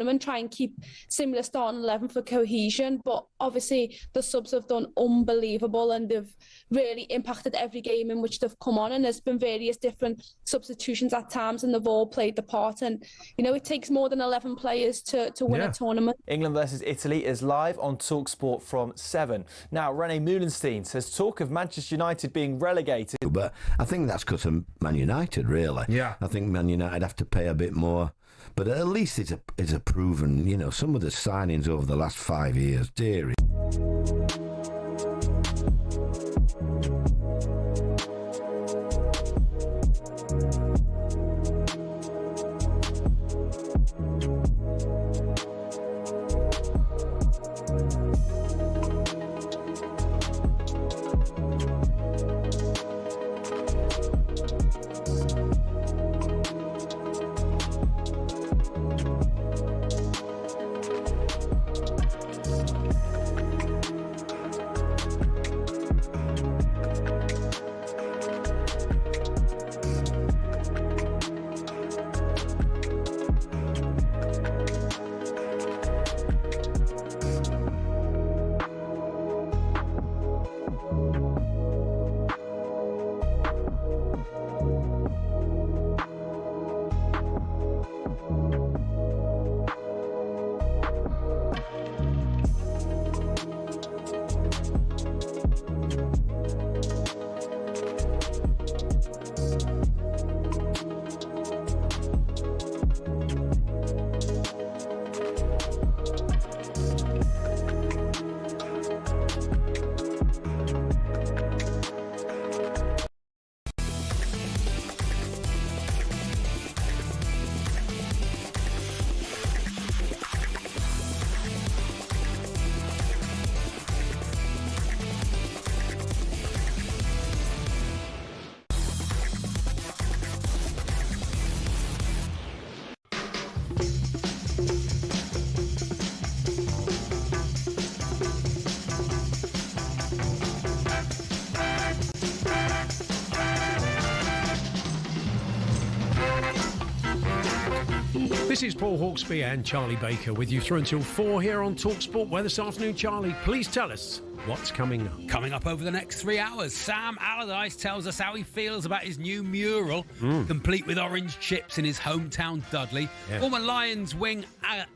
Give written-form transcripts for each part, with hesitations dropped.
tournament, try and keep similar starting 11 for cohesion. But obviously the subs have done unbelievable and they've really impacted every game in which they've come on, and there's been various different substitutions at times and they've all played the part. And you know, it takes more than 11 players to win a tournament. England versus Italy is live on talkSPORT from 7. Now René Meulenstein says talk of Manchester United being relegated, but I think that's because of Man United, really. Yeah, I think Man United have to pay a bit more, but at least it's a proven, you know, some of the signings over the last 5 years, dearie. This is Paul Hawksbee and Charlie Baker with you through until 4 here on talkSPORT. Where this afternoon, Charlie, please tell us what's coming up. Coming up over the next 3 hours, Sam Allardyce tells us how he feels about his new mural, complete with orange chips in his hometown Dudley. Yeah. Former Lions wing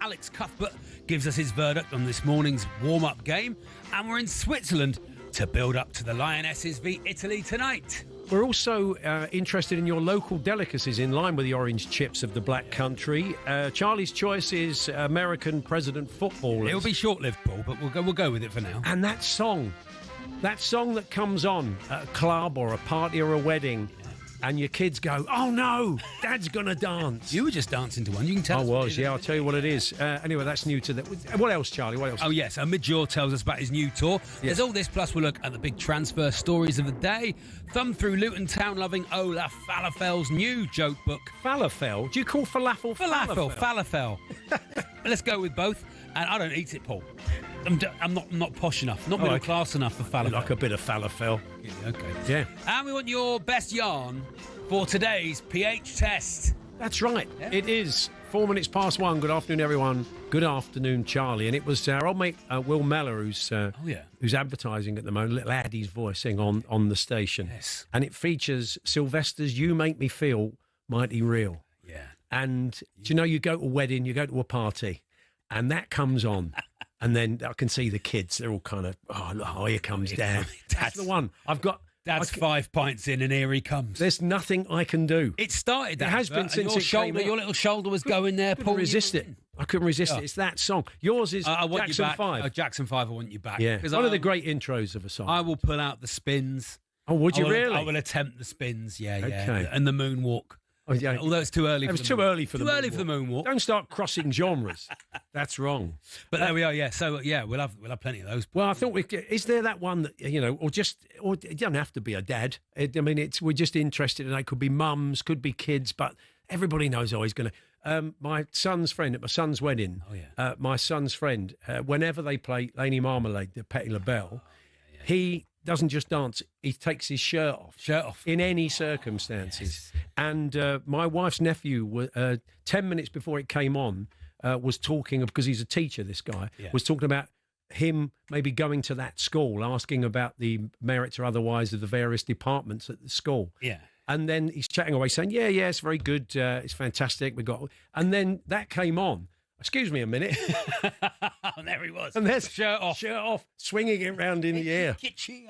Alex Cuthbert gives us his verdict on this morning's warm-up game. And we're in Switzerland to build up to the Lionesses v Italy tonight. We're also interested in your local delicacies in line with the orange chips of the Black Country. Charlie's choice is American president footballers. It'll be short-lived, Paul, but we'll go with it for now. And that song that comes on at a club or a party or a wedding, and your kids go, "Oh no, Dad's gonna dance." You were just dancing to one. You can tell. I was, yeah. I'll tell you what it is. Anyway, that's new to that. What else, Charlie? What else? Oh yes, Midge Ure tells us about his new tour. Yes. There's all this, plus we'll look at the big transfer stories of the day. Thumb through Luton Town loving Olaf Falafel's new joke book. Falafel? Do you call falafel Falafel. Let's go with both. And I don't eat it, Paul. I'm not posh enough, not middle class enough for falafel. Like a bit of falafel. Yeah, okay. Yeah. And we want your best yarn for today's pH test. That's right. Yeah. It is 4 minutes past 1. Good afternoon, everyone. Good afternoon, Charlie. And it was our old mate Will Mellor who's advertising at the moment. Little Addie's voicing on the station. Yes. And it features Sylvester's "You Make Me Feel Mighty Real." Yeah. And do you know, you go to a wedding, you go to a party, and that comes on. And then I can see the kids, they're all kind of, oh, here comes Dad. That's the one. Dad's 5 pints in and here he comes. There's nothing I can do. It started that. It has been since it came out. Your little shoulder was going there. I couldn't resist it. I couldn't resist it. It's that song. Yours is Jackson 5. Jackson 5, I Want You Back. Yeah, one of the great intros of a song. I will pull out the spins. Oh, would you really? I will attempt the spins, yeah. Okay. And the moonwalk. Oh, yeah. Although it's too early. It was too early for the moonwalk. Don't start crossing genres. That's wrong. But there we are. Yeah. So we'll have plenty of those. Well, I thought is there that one that or it doesn't have to be a dad. We're just interested in it. Could be mums, could be kids, but everybody knows he's going to. My son's friend at my son's wedding. Oh yeah. My son's friend. Whenever they play Laney Marmalade, the Petty LaBelle, he doesn't just dance, he takes his shirt off in any circumstances. Yes. And my wife's nephew, 10 minutes before it came on, was talking, because he's a teacher, this guy, was talking about him maybe going to that school, asking about the merits or otherwise of the various departments at the school. Yeah. And then he's chatting away saying, yeah, it's very good. It's fantastic. And then that came on. Excuse me a minute. And there he was. And there's shirt off, swinging it around in the air.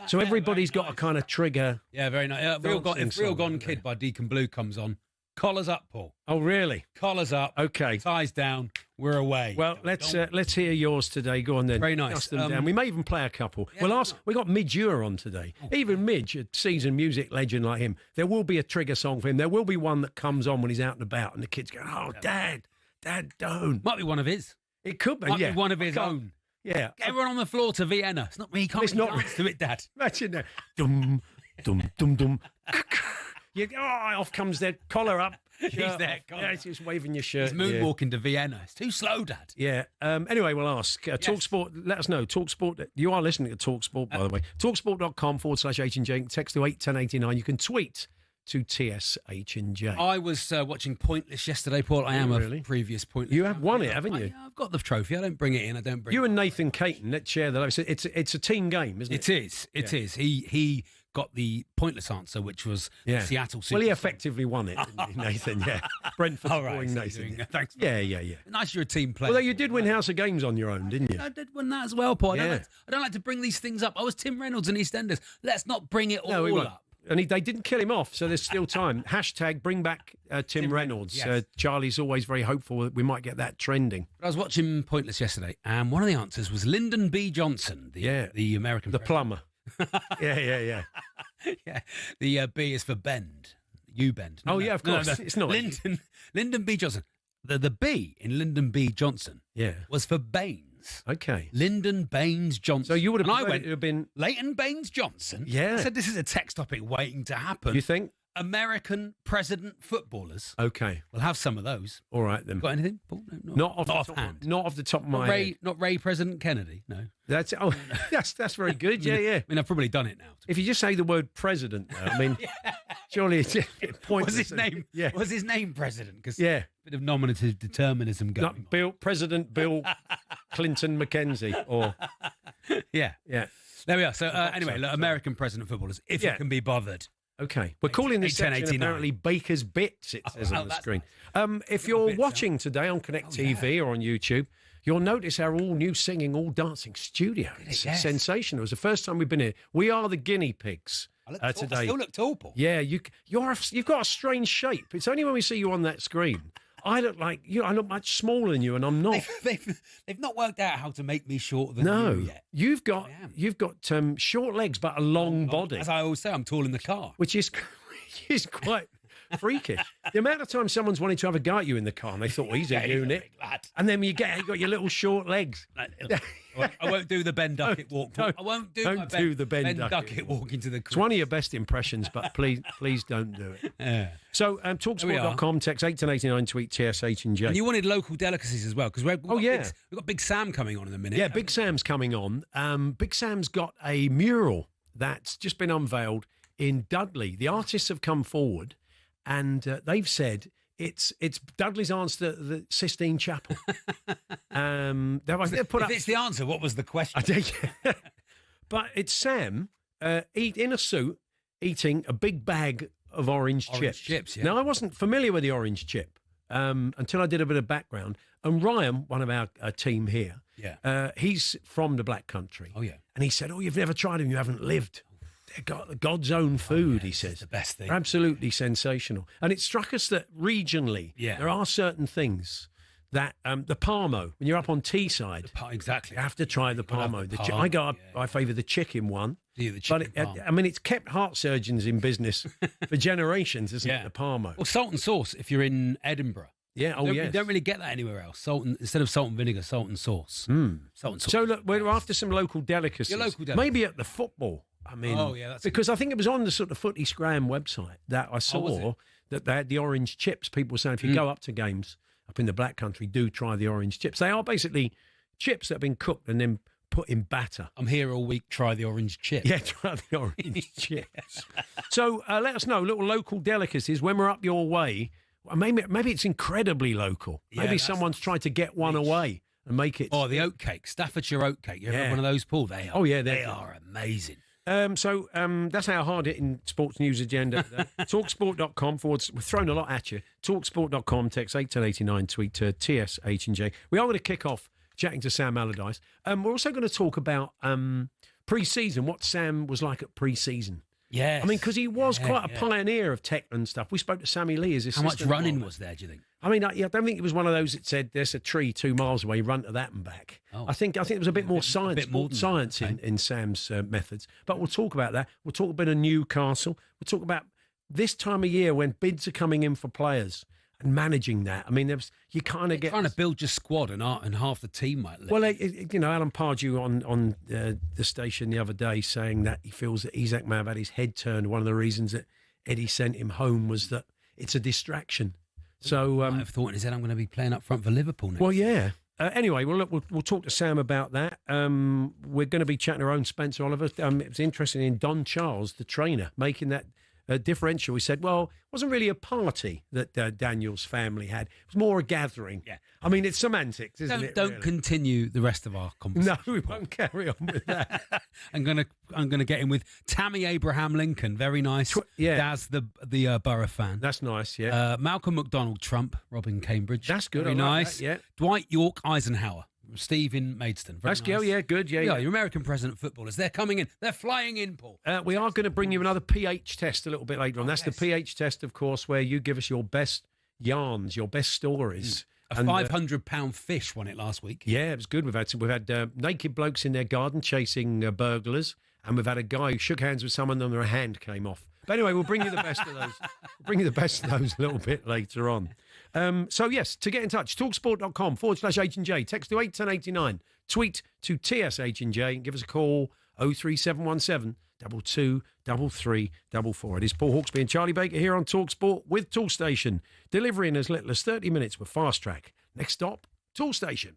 So everybody's got a kind of trigger. Yeah, very nice. If Real Gone Kid by Deacon Blue comes on, collars up, Paul. Oh, really? Collars up. Okay. Ties down. We're away. Well, let's hear yours today. Go on then. Very nice. Dust them down. We may even play a couple. We got Midge Ure on today. Even Midge, a seasoned music legend like him, there will be a trigger song for him. There will be one that comes on when he's out and about, and the kids go, "Oh, Dad, don't." Might be one of his. It could be. Might be one of his own. Yeah. Get everyone on the floor to Vienna. It's not me. Can't It's not dance to it, Dad. Imagine that. Dum, dum, dum, dum. Off comes their collar up. He's there. Yeah, he's just waving your shirt. He's moonwalking to Vienna. It's too slow, Dad. Yeah. Anyway, we'll ask. TalkSport, let us know. TalkSport, you are listening to TalkSport, by the way. TalkSport.com/H&J. Text to 81089. You can tweet to TSH&J. I was watching Pointless yesterday, Paul. I am a previous Pointless. You have won it, haven't you? I've got the trophy. I don't bring it in. I don't bring You and Nathan Caton, let's share that. It's a team game, isn't it? It is. He got the pointless answer, which was Seattle Super. Well, he effectively won it, didn't he, Nathan? Yeah. Brentford right, Nathan. Thanks. Yeah. Nice you're a team player. Although you did win House of Games on your own, didn't you? I did win that as well, Paul. Yeah. I don't like to bring these things up. I was Tim Reynolds in EastEnders. Let's not bring it all up. And they didn't kill him off, so there's still time. # bring back Tim Reynolds. Yes. Charlie's always very hopeful that we might get that trending. But I was watching Pointless yesterday, and one of the answers was Lyndon B. Johnson, the American The president. plumber. Yeah. Yeah, the B is for bend. You bend. No, of course. No. It's not. Lyndon B. Johnson. The B in Lyndon B. Johnson was for Baines. Okay. Lyndon Baines Johnson. So you would have, and I went, it would have been... Leighton Baines Johnson? Yeah. I said, this is a text topic waiting to happen. You think? American president footballers. Okay. We'll have some of those. All right, then. Got anything, Paul? No, Not off offhand. Not off the top of my head. Not Ray President Kennedy, no. That's that's very good. Yeah. I mean, I've probably done it now. If you just say the word president, though, I mean, surely it's pointless. Was his name president? Because bit of nominative determinism going on. President Bill Clinton Mackenzie, or yeah. There we are. So anyway, American president footballers, if you can be bothered. Okay, we're calling this section apparently Baker's Bits, it says on the screen. If you're watching today on Connect TV or on YouTube, you'll notice our all-new singing, all-dancing studio. It's sensational. It was the first time we've been here. We are the guinea pigs today. I still look tall, Paul. Yeah, you've got a strange shape. It's only when we see you on that screen. I look like you. I look much smaller than you, and I'm not. They've not worked out how to make me shorter than you yet. You've got short legs but a long body. As I always say, I'm tall in the car, which is quite freakish. The amount of time someone's wanted to have a go at you in the car, and they thought, well, he's a unit, and then you got your little short legs. I won't do the Ben Duckett walk. I won't do the Ben Duckett walk into the. It's one of your best impressions, but please don't do it. Yeah. So talksport.com, text 81089, tweet TSH&J. And you wanted local delicacies as well, because we've got Big Sam coming on in a minute. Yeah, Big Sam's coming on. Big Sam's got a mural that's just been unveiled in Dudley. The artists have come forward, and they've said it's Dudley's answer to the Sistine Chapel. If it's the answer, what was the question? But it's Sam in a suit eating a big bag of orange chips. Now, I wasn't familiar with the orange chip until I did a bit of background. And Ryan, one of our team here, he's from the Black Country. Oh, yeah. And he said, you've never tried them, you haven't lived. They've got God's own food, he says. The best thing. They're absolutely sensational. And it struck us that regionally, there are certain things that the Parmo, when you're up on Teesside, exactly, you have to try the Parmo. I favour the chicken one. It's kept heart surgeons in business for generations, isn't it? The Parmo. Well, salt and sauce. If you're in Edinburgh, you don't really get that anywhere else. Instead of salt and vinegar, salt and sauce. Salt and sauce. So look, we're after some local delicacies. Maybe at the football. I mean, because I think it was on the sort of Footy Scram website that I saw that they had the orange chips. People were saying if you go up to games up in the Black Country, do try the orange chips. They are basically chips that have been cooked and then put in batter. I'm here all week. Try the orange chips. Yeah, try the orange chips. So let us know little local delicacies when we're up your way. Maybe it's incredibly local. Yeah, Maybe someone's tried to get one away and make it. Oh, the oatcake, Staffordshire oatcake. You ever had one of those, Paul? They are. Oh, yeah, they are amazing. So that's our hard-hitting sports news agenda today. talksport.com we've thrown a lot at you. Talksport.com, text 81089, tweet to TSH&J. We are going to kick off chatting to Sam Allardyce. We're also going to talk about pre-season, what Sam was like at pre-season. Yeah, I mean, because he was quite a pioneer of tech and stuff. We spoke to Sammy Lee as his How much assistant. running was there, do you think? I mean, I don't think it was one of those that said there's a tree 2 miles away, run to that and back. Oh. I think there was a bit more science, more than science that. Okay. in Sam's methods. But we'll talk about that. We'll talk a bit of Newcastle. We'll talk about this time of year when bids are coming in for players and managing that. I mean, you kind of get trying to build your squad and half the team might leave. Well, Alan Pardew on the station the other day saying that he feels that Isak may have had his head turned. One of the reasons that Eddie sent him home was that it's a distraction. So I've thought in his head, I'm going to be playing up front for Liverpool next. Well, yeah. Anyway, we'll talk to Sam about that. We're going to be chatting to our own Spencer Oliver. It was interesting in Don Charles, the trainer, making that differential. He said, well, it wasn't really a party that Daniel's family had. It was more a gathering. Yeah. I mean, it's semantics, isn't it? Don't really? continue the rest of our conversation. No, we won't carry on with that. I'm gonna get in with Tammy Abraham Lincoln. Very nice. Daz, the Borough fan. That's nice. Yeah. Malcolm McDonald Trump, Robin Cambridge. That's good. Very I like nice. that, yeah. Dwight York Eisenhower. Steve in Maidstone. Very That's nice. yeah, good. Yeah. Your American president footballers. They're coming in. They're flying in, Paul. We are going to bring you another pH test a little bit later on. That's the pH test, of course, where you give us your best yarns, your best stories. A £500 fish won it last week. Yeah, it was good. We've had naked blokes in their garden chasing burglars, and we've had a guy who shook hands with someone and their hand came off. But anyway, we'll bring you the best of those. We'll bring you the best of those a little bit later on. So yes, to get in touch, talksport.com/H&J. Text to 81089. Tweet to TSH&J and give us a call 03717 22 3344. It is Paul Hawksbee and Charlie Baker here on TalkSport with Toolstation, delivering as little as 30 minutes with Fast Track. Next stop, Toolstation.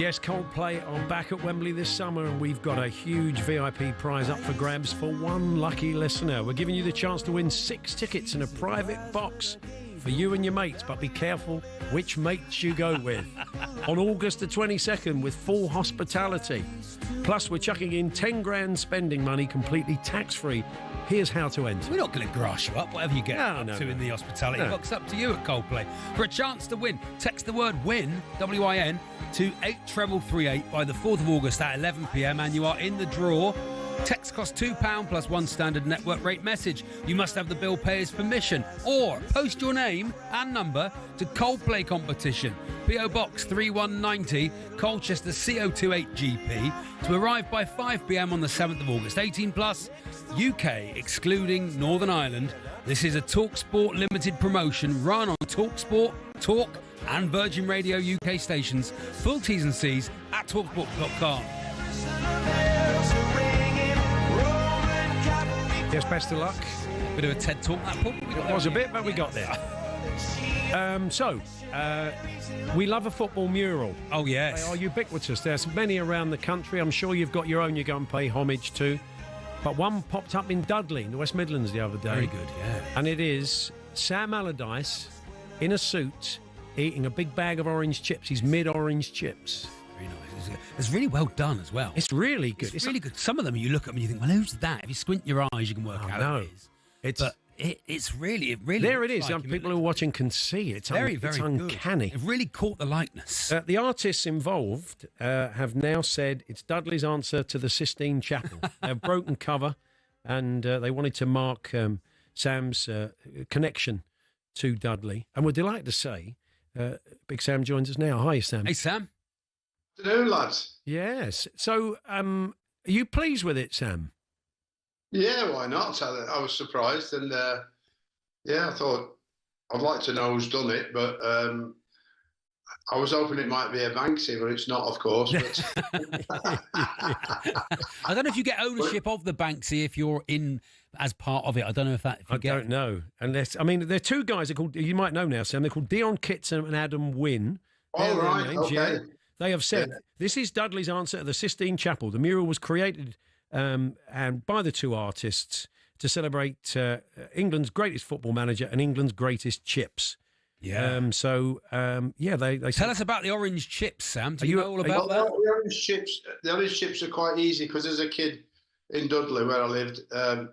Yes, Coldplay are back at Wembley this summer, and we've got a huge VIP prize up for grabs for one lucky listener. We're giving you the chance to win 6 tickets in a private box for you and your mates, but be careful which mates you go with. On August the 22nd with full hospitality. Plus, we're chucking in 10 grand spending money completely tax-free. Here's how to enter. We're not going to grass you up, whatever you get in the hospitality box. Up to you at Coldplay. For a chance to win, text the word WIN, W-I-N, to 83338 by the 4th of August at 11 p.m, and you are in the draw. Text costs £2 plus 1 standard network rate message. You must have the bill payer's permission, or post your name and number to Coldplay Competition, PO Box 3190, Colchester CO28GP, to arrive by 5 p.m. on the 7th of August. 18 plus, UK excluding Northern Ireland. This is a talkSPORT limited promotion run on talkSPORT, Talk and Virgin Radio UK stations. Full T's and C's at talksport.com. Yes, best of luck. Bit of a TED talk, that, Paul. It was a bit, but we got there. We love a football mural. Oh, yes. They are ubiquitous. There's many around the country. I'm sure you've got your own you go and pay homage to. But one popped up in Dudley, in the West Midlands, the other day. Very good, yeah. And it is Sam Allardyce in a suit eating a big bag of orange chips. He's mid-orange chips. Very nice. It's really well done as well. It's really good. It's really good. Some of them, you look at them and you think, well, who's that? If you squint your eyes, you can work out who it is. But it really there it is. Like people who are watching can see it. It's very uncanny. It really caught the likeness. The artists involved have now said it's Dudley's answer to the Sistine Chapel. They've broken cover, and they wanted to mark Sam's connection to Dudley. And we're delighted to say Big Sam joins us now. Hi, Sam. Hey, Sam. Good afternoon, lads. Yes. So, are you pleased with it, Sam? Yeah, why not? I was surprised, and I thought I'd like to know who's done it, but I was hoping it might be a Banksy, but it's not, of course. But... I don't know if you get ownership of the Banksy if you're in as part of it. I don't know if that. I don't know. Unless there are 2 guys that called. You might know now, Sam. They're called Dion Kitson and Adam Wynne. Oh, right. Okay. Yeah. They have said this is Dudley's answer to the Sistine Chapel. The mural was created and by the 2 artists to celebrate England's greatest football manager and England's greatest chips. Yeah. They tell us about the orange chips, Sam. Do you know all about that? The orange chips are quite easy because as a kid in Dudley where I lived, I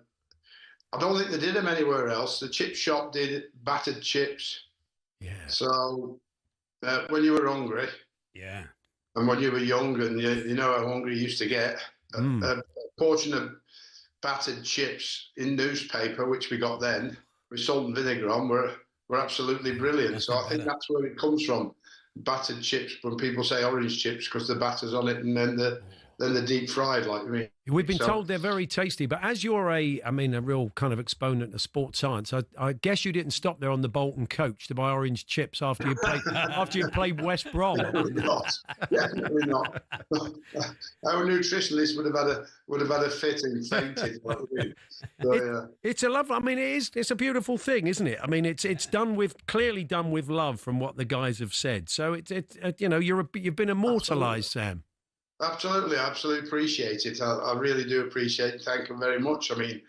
don't think they did them anywhere else. The chip shop did battered chips. Yeah. So when you were hungry. Yeah. And when you were young and you know how hungry you used to get, a portion of battered chips in newspaper, which we got then, with salt and vinegar on, were absolutely brilliant. So I think that's where it comes from, battered chips, when people say orange chips, because the batter's on it and then the deep fried, like me. We've been told they're very tasty, but as you're a real kind of exponent of sports science, I guess you didn't stop there on the Bolton coach to buy orange chips after you played West Brom. Definitely not. Our nutritionist would have had a fit and fainted. It's a love. It's a beautiful thing, isn't it? It's clearly done with love, from what the guys have said. So you've been immortalised, Sam. Absolutely appreciate it. I really do appreciate it. Thank you very much. They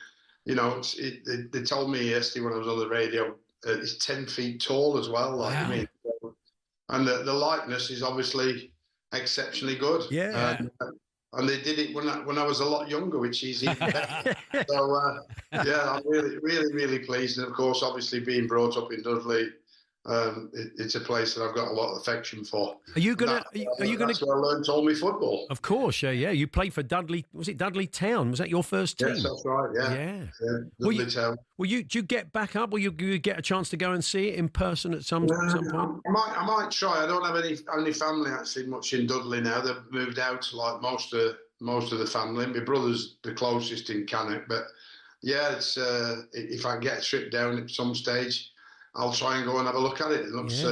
told me yesterday when I was on the radio, it's 10 feet tall as well. Wow. And the likeness is obviously exceptionally good. Yeah. And they did it when I was a lot younger, which is even better. So I'm really, really, really pleased. And of course, obviously being brought up in Dudley, it's a place that I've got a lot of affection for. Are you gonna? That's where I learned all my football. Of course, yeah. You played for Dudley. Was it Dudley Town? Was that your first team? Yes, that's right. Yeah. Dudley Town. Do you get back up? Will you get a chance to go and see it in person at some point? I might try. I don't have any family actually much in Dudley now. They've moved out like most of the family. My brother's the closest in Cannock, but yeah, it's if I get a trip down at some stage, I'll try and go and have a look at it. It looks.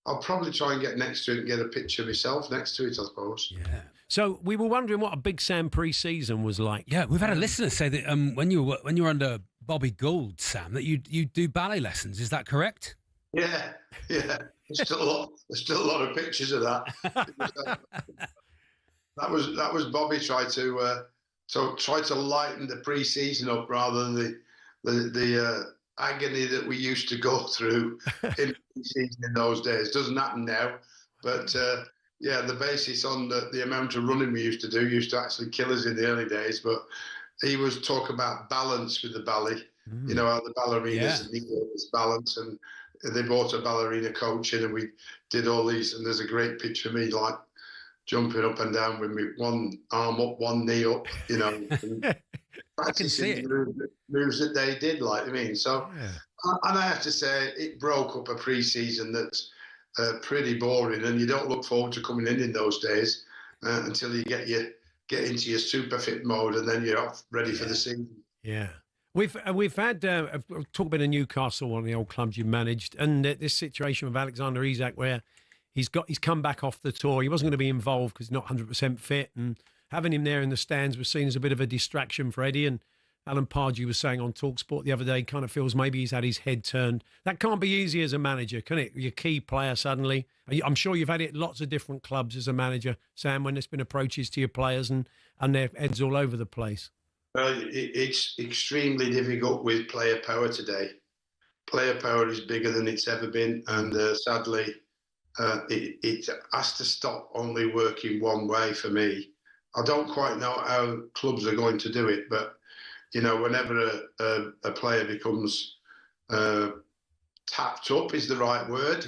I'll probably try and get next to it and get a picture of myself next to it, I suppose. Yeah. So we were wondering what a Big Sam pre-season was like. Yeah, we've had a listener say that when you were under Bobby Gould, Sam, that you do ballet lessons. Is that correct? Yeah. There's still a lot of pictures of that. That was Bobby tried to lighten the pre-season up rather than the agony that we used to go through in pre-season in those days. Doesn't happen now, but yeah, the basis on the amount of running we used to actually kill us in the early days. But he was talk about balance with the ballet. You know how the ballerinas need this balance, and they bought a ballerina coach in, and we did all these. And there's a great picture of me like jumping up and down with me one arm up, one knee up, you know, and practicing the moves that they did, like I mean. So, and I have to say, it broke up a pre-season that's pretty boring, and you don't look forward to coming in those days until you get into your super fit mode, and then you're off ready for the season. Yeah. We've had talk about Newcastle, one of the old clubs you've managed, and this situation with Alexander Isak where he's come back off the tour. He wasn't going to be involved because he's not 100% fit, and having him there in the stands was seen as a bit of a distraction for Eddie. And Alan Pardew was saying on talkSPORT the other day, kind of feels maybe he's had his head turned. That can't be easy as a manager, can it? Your key player suddenly. I'm sure you've had it at lots of different clubs as a manager, Sam, when there's been approaches to your players and their heads all over the place. It's extremely difficult with player power today. Player power is bigger than it's ever been, and sadly, it has to stop only working one way for me. I don't quite know how clubs are going to do it, but you know, whenever a player becomes tapped up is the right word,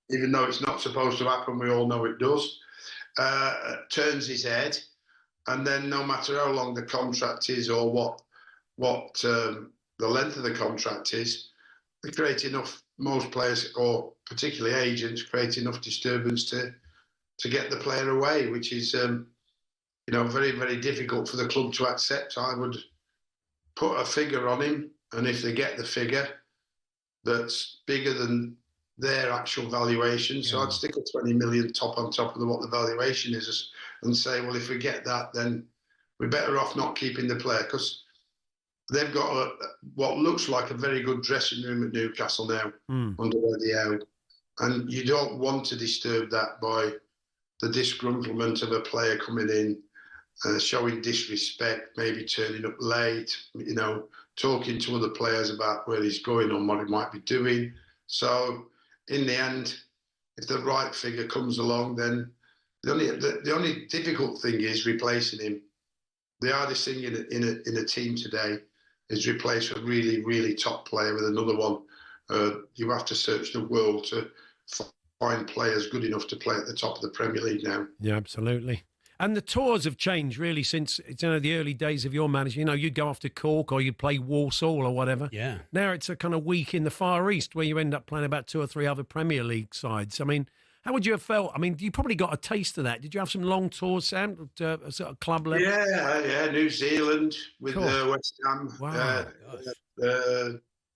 even though it's not supposed to happen, we all know it does, turns his head, and then no matter how long the contract is or what the length of the contract is, they create enough, most players, or particularly agents, create enough disturbance to get the player away, which is very, very difficult for the club to accept. I would put a figure on him, and if they get the figure that's bigger than their actual valuation, so I'd stick a 20 million top on top of what the valuation is, and say, well, if we get that, then we're better off not keeping the player, because they've got what looks like a very good dressing room at Newcastle now under Eddie Howe, and you don't want to disturb that by the disgruntlement of a player coming in, showing disrespect, maybe turning up late, talking to other players about where he's going and what he might be doing. So in the end, if the right figure comes along, then the only difficult thing is replacing him. The hardest thing in a team today is replace a really, really top player with another one. You have to search the world to find players good enough to play at the top of the Premier League now. Yeah, absolutely. And the tours have changed really since the early days of your management. You'd go off to Cork or you'd play Walsall or whatever. Yeah. Now it's a kind of week in the Far East where you end up playing about 2 or 3 other Premier League sides. I mean, how would you have felt? I mean, you probably got a taste of that. Did you have some long tours, Sam, at a sort of club level? Yeah. New Zealand with West Ham. Wow.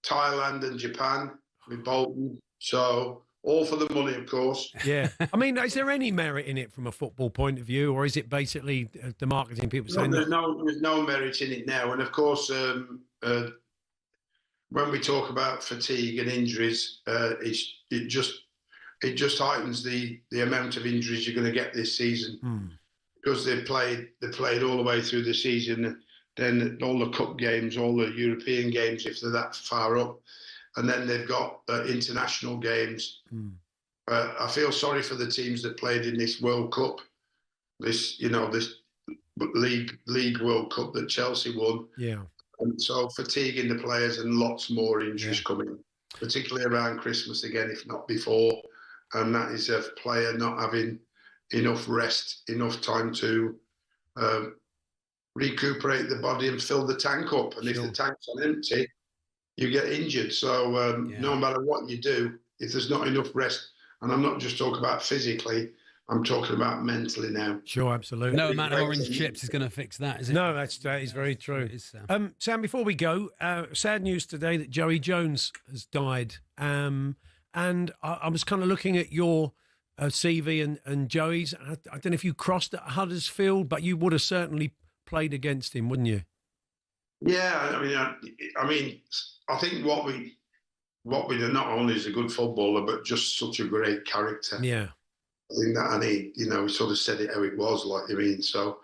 Thailand and Japan with Bolton. So all for the money, of course. Yeah. I mean, is there any merit in it from a football point of view, or is it basically the marketing people saying there's no merit in it now. And of course, when we talk about fatigue and injuries, it just heightens the amount of injuries you're going to get this season because they've played all the way through the season. Then all the cup games, all the European games, if they're that far up, and then they've got international games. I feel sorry for the teams that played in this World Cup, this league World Cup that Chelsea won. Yeah. And so fatiguing the players and lots more injuries coming, particularly around Christmas again, if not before. And that is a player not having enough rest, enough time to recuperate the body and fill the tank up. And if the tank's on empty, you get injured. So no matter what you do, if there's not enough rest, and I'm not just talking about physically, I'm talking about mentally now. Sure, absolutely. No amount of orange chips is going to fix that, is it? No, that is very true. Sam, before we go, sad news today that Joey Jones has died. And I was kind of looking at your CV and Joey's. I don't know if you crossed at Huddersfield, but you would have certainly played against him, wouldn't you? Yeah, I mean, I think what what we do, not only is a good footballer, but just such a great character. Yeah. I think that, and he, he sort of said it how it was, like, so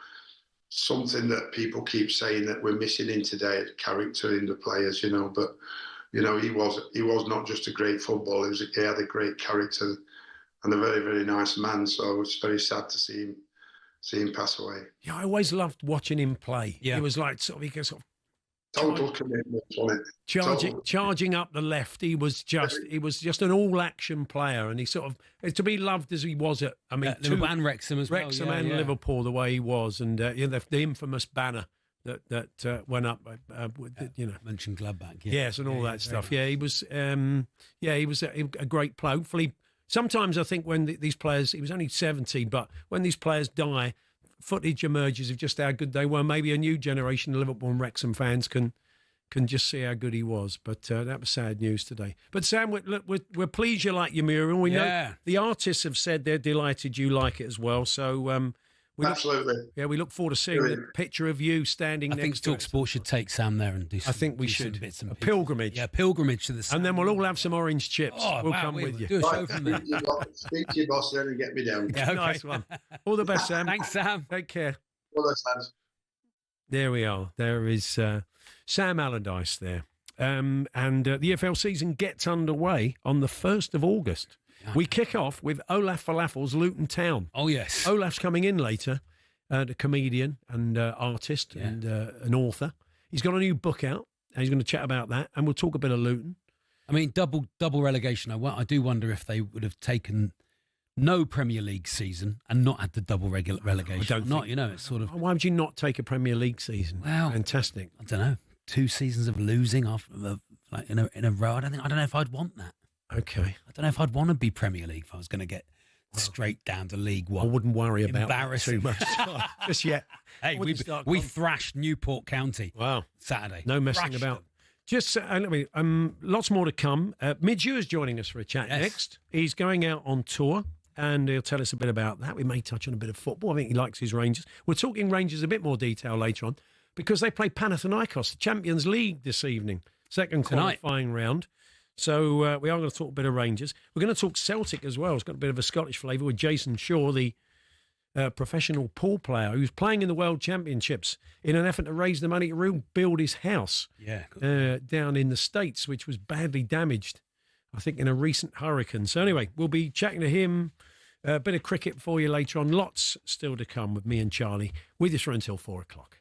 something that people keep saying that we're missing in today, character in the players, but, he was not just a great footballer, he had a great character and a very, very nice man. So it's very sad to see him pass away. Yeah, I always loved watching him play. Yeah. It was like he could sort of Total commitment on it. Charging up the left. He was just an all-action player, and he sort of, to be loved as he was at, Liverpool and Wrexham as well. Wrexham and Liverpool, the way he was, and the infamous banner that went up, mentioned Gladbach. Yes, and all that stuff. Yeah, he was. He was a great player. Hopefully, sometimes I think when these players, he was only 17, but when these players die, footage emerges of just how good they were. Maybe a new generation of Liverpool and Wrexham fans can just see how good he was. But that was sad news today. But Sam, we're pleased you like your mural. We know the artists have said they're delighted you like it as well. So absolutely. We look forward to seeing the picture of you standing next to it. I think talkSPORT should take Sam there and do some. I think we should. Bits and a pilgrimage. Yeah, pilgrimage to the Sam. And then we'll all have some orange chips. We'll come with you. Do a show from there. Speak to your boss then and get me down. Yeah, okay. Nice one. All the best, Sam. Thanks, Sam. Take care. Well, that's nice. There we are. There is Sam Allardyce there. And the EFL season gets underway on the 1st of August. We kick off with Olaf Falafel's Luton Town. Oh, yes. Olaf's coming in later, the comedian and artist and an author. He's got a new book out, and he's going to chat about that, and we'll talk a bit of Luton. I mean, double relegation. I do wonder if they would have taken no Premier League season and not had the double relegation. I don't think, it's sort of. Why would you not take a Premier League season? Well, fantastic. I don't know. 2 seasons of losing in a row. I don't know if I'd want that. Okay. I don't know if I'd want to be Premier League if I was going to get straight down to League One. I wouldn't worry about embarrassing too much just yet. Hey, we thrashed Newport County. Wow. Saturday. No messing about. Them. Just lots more to come. Midge Ure is joining us for a chat next. He's going out on tour, and he'll tell us a bit about that. We may touch on a bit of football. I think he likes his Rangers. We're talking Rangers a bit more detail later on, because they play Panathinaikos, the Champions League, this evening, second qualifying round. So we are going to talk a bit of Rangers. We're going to talk Celtic as well. It's got a bit of a Scottish flavour with Jason Shaw, the professional pool player who's playing in the World Championships in an effort to raise the money to rebuild his house down in the States, which was badly damaged, I think, in a recent hurricane. So anyway, we'll be chatting to him, a bit of cricket for you later on. Lots still to come with me and Charlie, with us until 4 o'clock.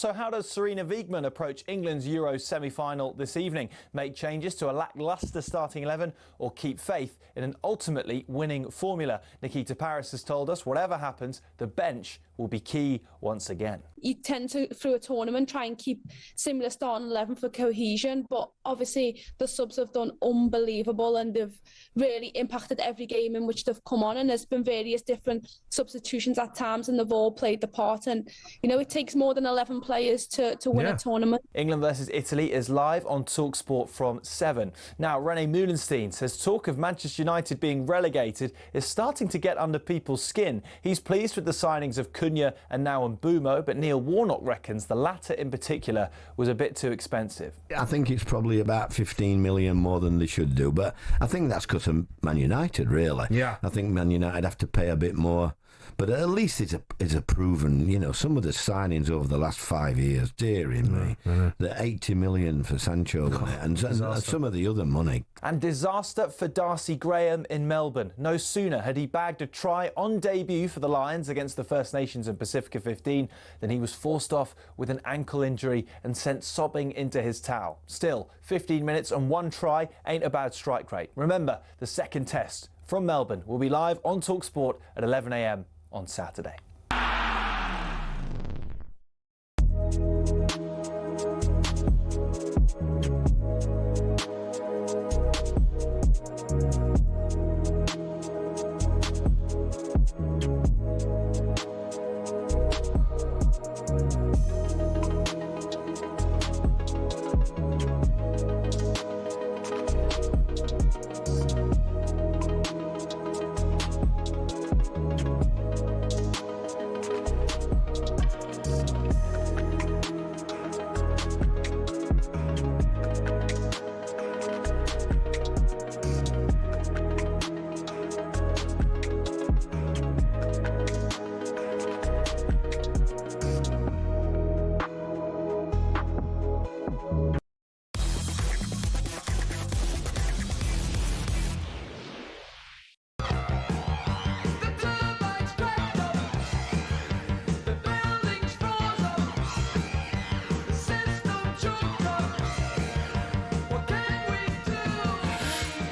Also, how does Serena Wiegmann approach England's Euro semi-final this evening? Make changes to a lacklustre starting 11 or keep faith in an ultimately winning formula? Nikita Paris has told us whatever happens, the bench will be key once again. You tend to, through a tournament, try and keep similar starting 11 for cohesion, but obviously the subs have done unbelievable and they've really impacted every game in which they've come on, and there's been various different substitutions at times and they've all played the part, and you know it takes more than 11 players to win a tournament. England versus Italy is live on talkSPORT from 7. Now, René Moulenstein says talk of Manchester United being relegated is starting to get under people's skin. He's pleased with the signings of Cunha and now Mbeumo, but Neil Warnock reckons the latter in particular was a bit too expensive. I think it's probably about 15 million more than they should do, but I think that's because of Man United, really. Yeah. I think Man United have to pay a bit more, but at least it's a proven, you know, some of the signings over the last 5 years, dearie me, the 80 million for Sancho and some of the other money. And disaster for Darcy Graham in Melbourne. No sooner had he bagged a try on debut for the Lions against the First Nations and Pacifica 15 than he was forced off with an ankle injury and sent sobbing into his towel. Still, 15 minutes and 1 try ain't a bad strike rate. Remember, the second test from Melbourne will be live on talkSPORT at 11 a.m. on Saturday.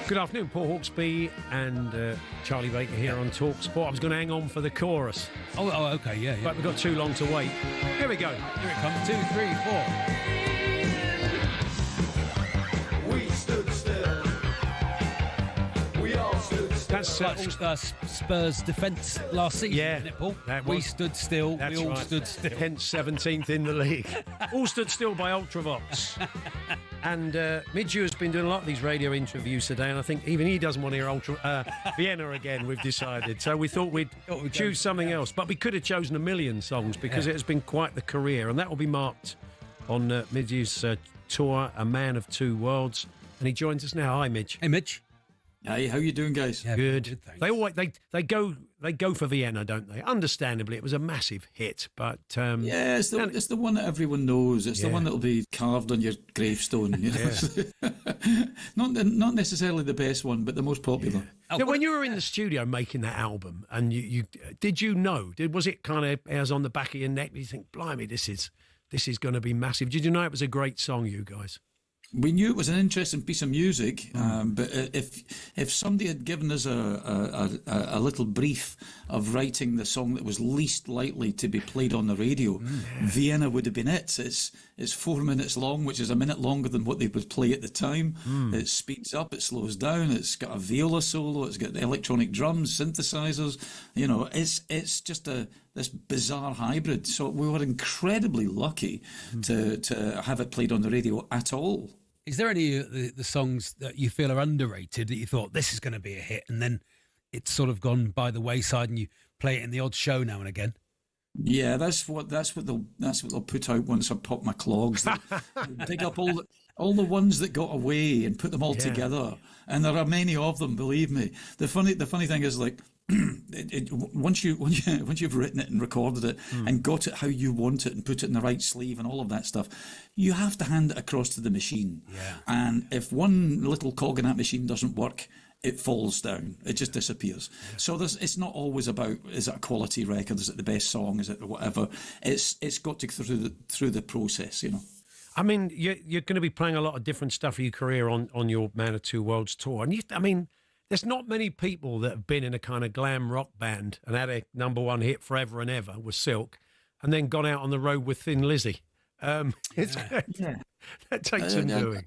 Good afternoon, Paul Hawksbee and Charlie Baker here on talkSPORT. I was going to hang on for the chorus. Oh, okay, yeah. But we've got too long to wait. Here we go. Here it comes. 2, 3, 4. We stood still. We all stood still. That's Spurs' defence last season, isn't it, Paul? We stood still. We all stood still. Hence 17th in the league. All stood still by Ultravox. And Midge Ure has been doing a lot of these radio interviews today, and I think even he doesn't want to hear Vienna again, we've decided. So we thought we'd choose something else. But we could have chosen a million songs because it has been quite the career, and that will be marked on Midge's tour, A Man of Two Worlds. And he joins us now. Hi, Midge. Hey, Midge. Hey, how you doing, guys? Yeah, good. thanks. They always they go for Vienna, don't they? Understandably, it was a massive hit, but yeah, it's the one that everyone knows. It's the one that'll be carved on your gravestone. You know? not necessarily the best one, but the most popular. Yeah. When you were in the studio making that album, and you did you know? Was it kind of hairs on the back of your neck? Did you think, blimey, this is going to be massive? Did you know it was a great song, you guys? We knew it was an interesting piece of music, but if somebody had given us a little brief of writing the song that was least likely to be played on the radio, Vienna would have been it. It's 4 minutes long, which is a minute longer than what they would play at the time. It speeds up, it slows down, it's got a viola solo, it's got electronic drums, synthesizers. You know, it's just this bizarre hybrid. So we were incredibly lucky to have it played on the radio at all. Is there any of the songs that you feel are underrated that you thought this is going to be a hit, and then it's sort of gone by the wayside, and you play it in the odd show now and again? Yeah, that's what they'll put out once I pop my clogs. They'll dig up all the ones that got away and put them all together, and there are many of them. Believe me. The funny thing is, like, once you've written it and recorded it and got it how you want it and put it in the right sleeve and all of that stuff, you have to hand it across to the machine. And if one little cog in that machine doesn't work, it falls down. It just disappears. So it's not always about, is it a quality record? Is it the best song? Is it whatever? It's got to go through the process, you know. I mean, you're going to be playing a lot of different stuff for your career on your Man of Two Worlds tour. And I mean, there's not many people that have been in a kind of glam rock band and had a #1 hit forever and ever with Silk and then gone out on the road with Thin Lizzy. That takes some doing.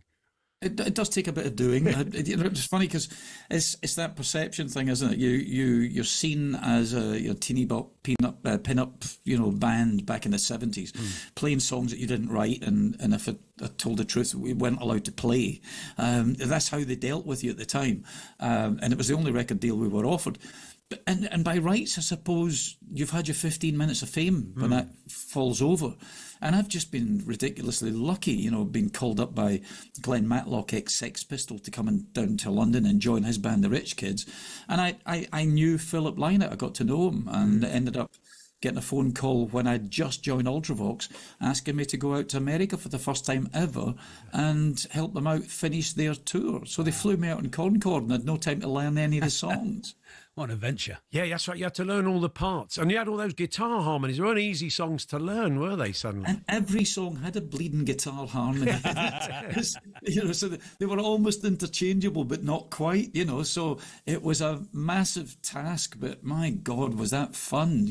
It does take a bit of doing. It's funny because it's that perception thing, isn't it? You're seen as a teeny bop pin-up band back in the 70s, playing songs that you didn't write, and if I told the truth, we weren't allowed to play. That's how they dealt with you at the time, and it was the only record deal we were offered. And by rights, I suppose you've had your 15 minutes of fame when that falls over. And I've just been ridiculously lucky, being called up by Glenn Matlock, ex-Sex Pistol, to come down to London and join his band, The Rich Kids. And I knew Philip Lynott. I got to know him and ended up getting a phone call when I just joined Ultravox, asking me to go out to America for the first time ever and help them out finish their tour. So they flew me out in Concorde and had no time to learn any of the songs. What an adventure. Yeah, that's right. You had to learn all the parts. And you had all those guitar harmonies. They weren't easy songs to learn, were they, suddenly? And every song had a bleeding guitar harmony. So they were almost interchangeable, but not quite, So it was a massive task, but my God, was that fun.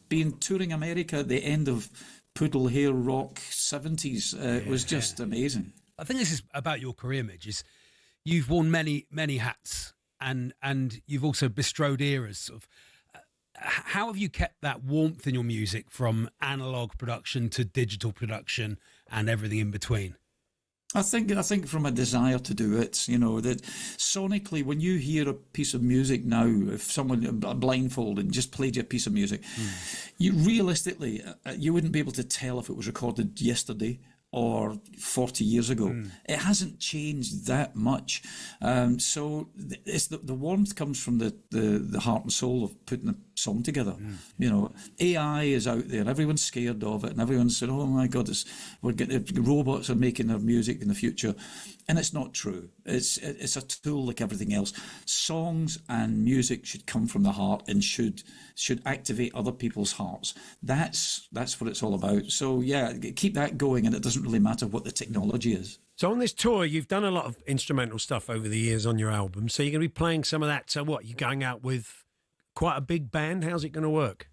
Being touring America at the end of Poodle Hair Rock 70s. It was just amazing. I think this is about your career, Midge, is you've worn many, many hats. And you've also bestrode eras. How have you kept that warmth in your music from analog production to digital production and everything in between? I think from a desire to do it, that sonically, when you hear a piece of music now, if someone blindfolded and just played you a piece of music, you realistically, you wouldn't be able to tell if it was recorded yesterday or 40 years ago. It hasn't changed that much. So it's the warmth comes from the heart and soul of putting a song together. AI is out there. Everyone's scared of it, and everyone's saying, "Oh my God, robots are making their music in the future," and it's not true. It's a tool like everything else. Songs and music should come from the heart and should activate other people's hearts. That's what it's all about. So yeah, keep that going, and it doesn't really matter what the technology is. So on this tour, you've done a lot of instrumental stuff over the years on your album. So you're going to be playing some of that. So what, you're going out with quite a big band? How's it going to work?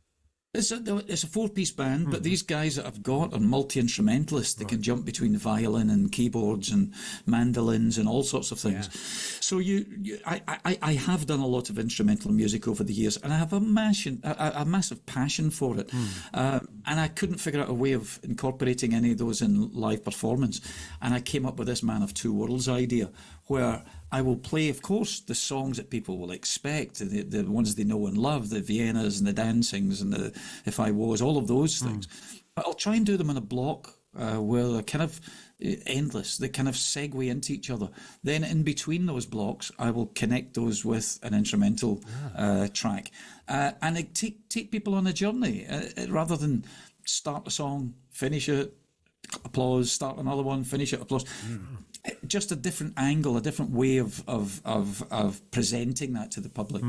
It's a 4-piece band, but these guys that I've got are multi-instrumentalists. They can jump between violin and keyboards and mandolins and all sorts of things. Yeah. So I have done a lot of instrumental music over the years, and I have a massive passion for it. And I couldn't figure out a way of incorporating any of those in live performance. And I came up with this Man of Two Worlds idea, where I will play, of course, the songs that people will expect, the ones they know and love, the Viennas and the Dancings and the If I Was, all of those things. But I'll try and do them in a block where they're kind of endless. They kind of segue into each other. Then in between those blocks, I will connect those with an instrumental track. And I take people on a journey rather than start a song, finish it, applause, start another one, finish it, applause. Just a different angle, a different way of presenting that to the public.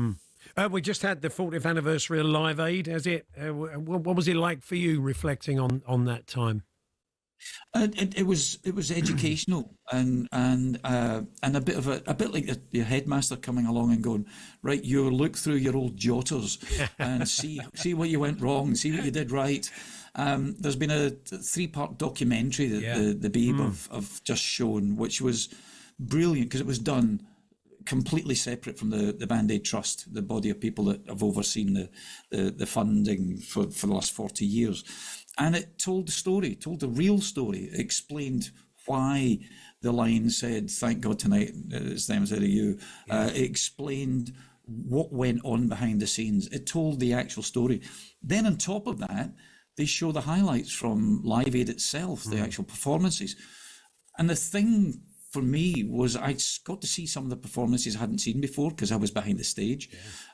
We just had the 40th anniversary of Live Aid. What was it like for you reflecting on that time? It was educational and a bit like your headmaster coming along and going, right, you look through your old jotters and see what you went wrong, see what you did right. There's been a 3-part documentary that the Beeb have just shown, which was brilliant because it was done completely separate from the Band-Aid Trust, the body of people that have overseen the funding for the last 40 years. And it told the real story. It explained why the line said, "Thank God tonight it's them instead of you." It explained what went on behind the scenes. It told the actual story. Then on top of that, they show the highlights from Live Aid itself, the actual performances. And the thing for me was I got to see some of the performances I hadn't seen before because I was behind the stage.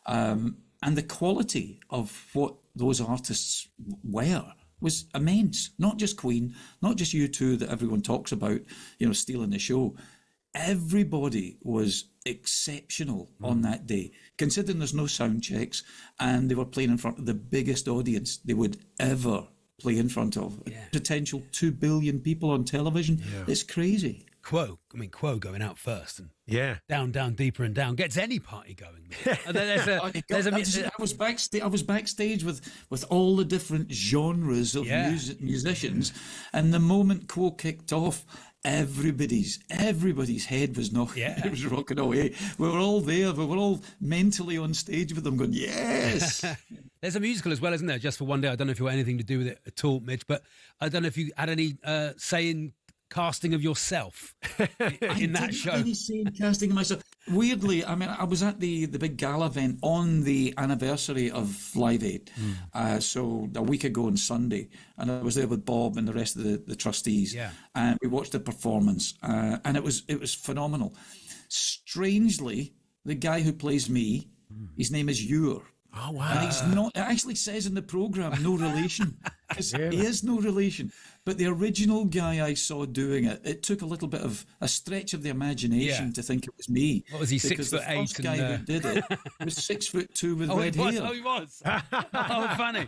And the quality of what those artists were was immense. Not just Queen, not just U2 that everyone talks about, stealing the show. everybody was exceptional on that day, considering there's no sound checks, and they were playing in front of the biggest audience they would ever play in front of. Potential 2 billion people on television. It's crazy. Quo going out first and down, deeper and down gets any party going. And then I was backstage with all the music, genres of musicians, and the moment Quo kicked off, everybody's head was knocking. It was rocking away. We were all there. We were all mentally on stage with them, going, yes. There's a musical as well, isn't there? Just for One Day. I don't know if you had anything to do with it at all, Midge, but I don't know if you had any say in casting of yourself in that show. Any say in casting of myself. Weirdly, I mean, I was at the big gala event on the anniversary of Live Aid, so a week ago on Sunday, and I was there with Bob and the rest of the trustees, and we watched the performance, and it was phenomenal. Strangely, the guy who plays me, his name is Ure. Oh, wow. And he's not, it actually says in the programme, no relation. Because he is no relation. But the original guy I saw doing it, it took a little bit of a stretch of the imagination to think it was me. What was he, 6'8"? Because the first guy who did it was 6'2" with red hair. Oh, he was. Oh, funny.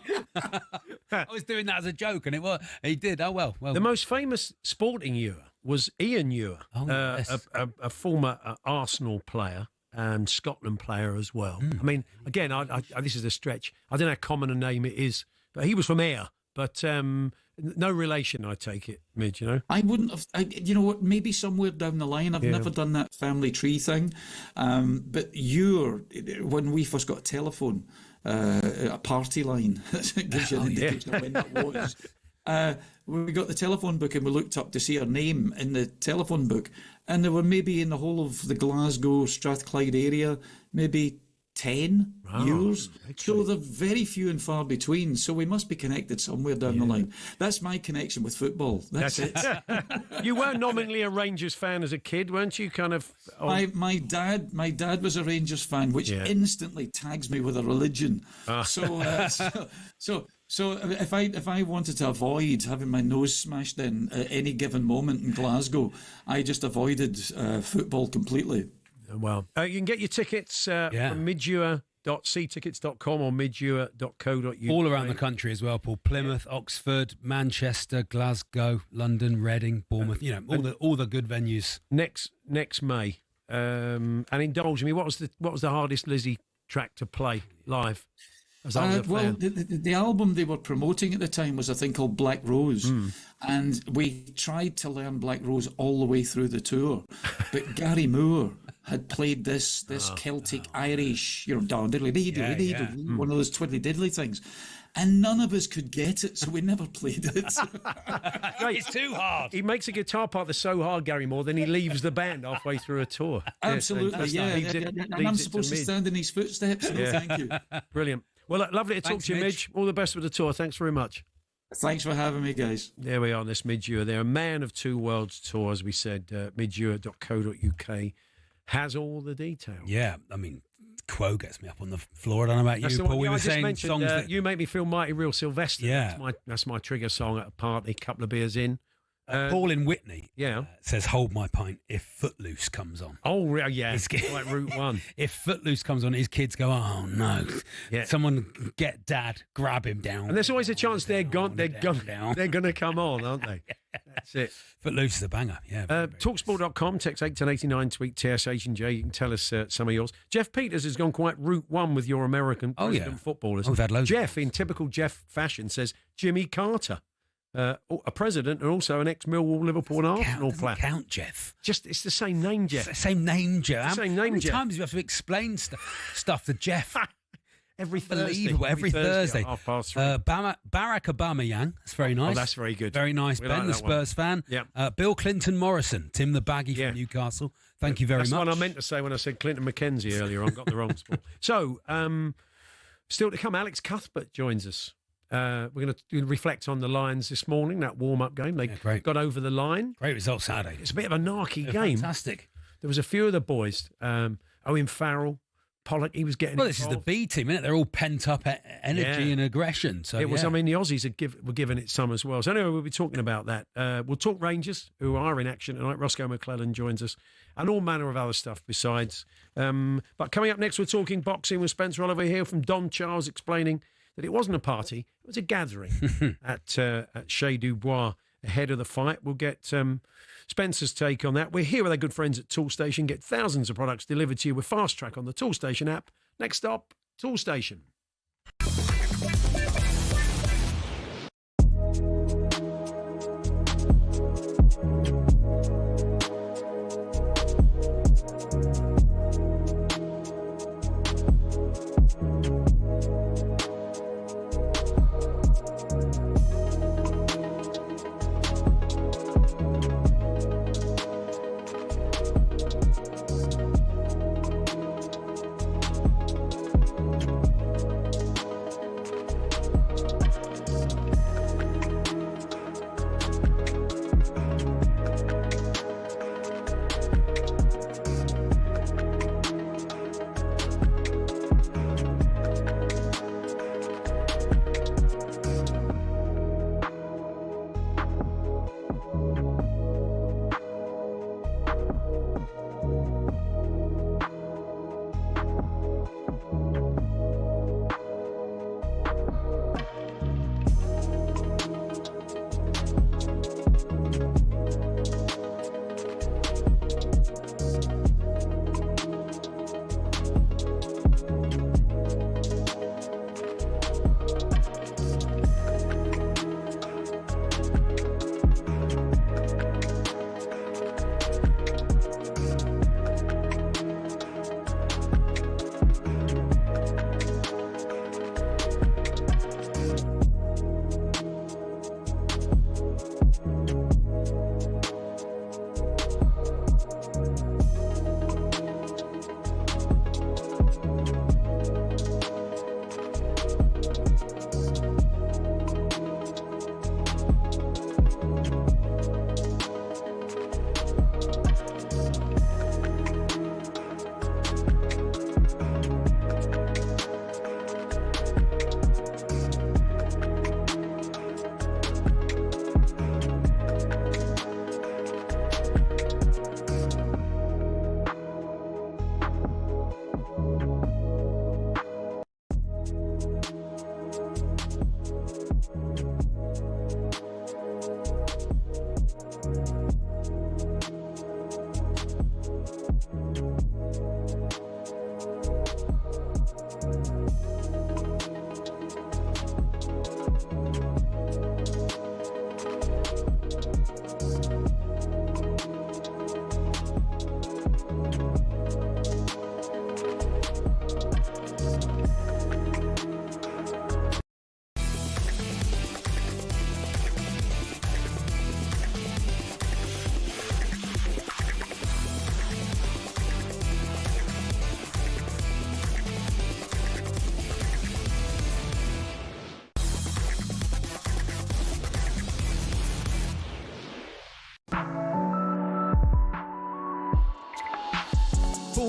I was doing that as a joke, and he did. Oh, well. The most famous sporting Ure was Ian Ure, a former Arsenal player. Scotland player as well. I mean, again, I this is a stretch. I don't know how common a name it is, but he was from Ayr. But no relation, I take it, Midge, you know? I wouldn't have, you know what, maybe somewhere down the line. I've never done that family tree thing. But when we first got a telephone, a party line, that gives you an indication of when that was. When we got the telephone book and we looked up to see her name in the telephone book, and there were maybe in the whole of the Glasgow, Strathclyde area, maybe 10 years. So they're very few and far between. So we must be connected somewhere down the line. That's my connection with football. That's it. You were nominally a Rangers fan as a kid, weren't you? Kind of. My dad was a Rangers fan, which instantly tags me with a religion. So if I wanted to avoid having my nose smashed in at any given moment in Glasgow, I just avoided football completely. Well, you can get your tickets from midgeure.ctickets.com or midgeure.co.uk. All around the country as well, Paul. Plymouth, Oxford, Manchester, Glasgow, London, Reading, Bournemouth. You know, all the good venues. Next May. And indulge me. What was the hardest Lizzie track to play live? The album they were promoting at the time was a thing called Black Rose, and we tried to learn Black Rose all the way through the tour, but Gary Moore had played this Celtic Irish, one of those twiddly diddly things, and none of us could get it, so we never played it. It's too hard. He makes a guitar part that's so hard, Gary Moore, then he leaves the band halfway through a tour. Absolutely, and I'm supposed to stand in his footsteps, so thank you. Brilliant. Well, lovely to talk to you, Midge. All the best with the tour. Thanks very much. Thanks for having me, guys. There we are on this Midge Ure. They're a man of two worlds tour, as we said. midgeure.co.uk has all the details. Yeah, I mean, Quo gets me up on the floor. I don't know about you, Paul. We were saying songs that... You Make Me Feel Mighty Real, Sylvester. Yeah. That's my trigger song at a party, a couple of beers in. Paul in Whitney says, hold my pint if Footloose comes on. Oh, yeah, like Route 1. If Footloose comes on, his kids go, oh, no. Yeah. Someone get Dad, grab him down. And there's always a chance they're going to come on, aren't they? That's it. Footloose is a banger, yeah. talkSPORT.com, text 81089, tweet TSH and J. You can tell us some of yours. Jeff Peters has gone quite Route 1 with your American president footballers. We've had loads. Jeff, in typical Jeff fashion, says Jimmy Carter. A president and also an ex-Millwall, Liverpool and Arsenal player. Count, Jeff. It's the same name, Jeff. It's the same name, Jeff. How many times do you have to explain stuff to Jeff? Every Thursday. Every Thursday. 3:30. Barack Obama Yang. That's very nice. Oh, that's very good. Very nice. Ben, like the Spurs fan. Yeah. Bill Clinton Morrison. Tim the Baggy from Newcastle. Thank you very much. That's what I meant to say when I said Clinton McKenzie earlier on. Got the wrong spot. So, still to come, Alex Cuthbert joins us. We're going to reflect on the Lions this morning, that warm-up game. They got over the line. Great result Saturday. It's a bit of a narky game. Fantastic. There was a few of the boys, Owen Farrell, Pollock, he was getting Well, this is the involved. B team, isn't it? They're all pent up energy and aggression. So It was. yeah. I mean, the Aussies were giving it some as well. So anyway, we'll be talking about that. We'll talk Rangers, who are in action tonight. Roscoe McClellan joins us, and all manner of other stuff besides. But coming up next, we're talking boxing with Spencer Oliver here from Don Charles, explaining that it wasn't a party, it was a gathering at Chez Dubois ahead of the fight. We'll get Spencer's take on that. We're here with our good friends at Toolstation. Get thousands of products delivered to you with Fast Track on the Toolstation app. Next stop, Toolstation.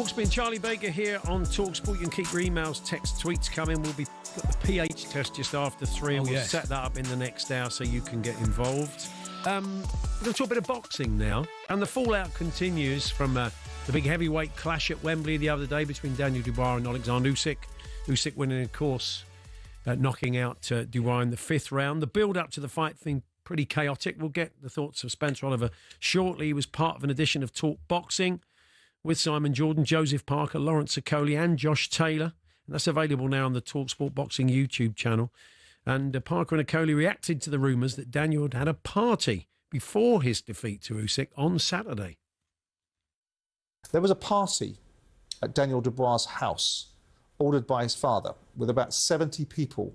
Hawksbee and Charlie Baker here on talkSPORT. You can keep your emails, texts, tweets coming. We'll be got the pH test just after 3, and we'll set that up in the next hour so you can get involved. We're going to talk a bit of boxing now, and the fallout continues from the big heavyweight clash at Wembley the other day between Daniel Dubois and Alexander Usyk. Usyk winning, of course, knocking out Dubois in the 5th round. The build-up to the fight has been pretty chaotic. We'll get the thoughts of Spencer Oliver shortly. He was part of an edition of Talk Boxing with Simon Jordan, Joseph Parker, Lawrence Okoli and Josh Taylor. And that's available now on the talkSPORT Boxing YouTube channel. And Parker and Okoli reacted to the rumours that Daniel had a party before his defeat to Usyk on Saturday. There was a party at Daniel Dubois' house, ordered by his father, with about 70 people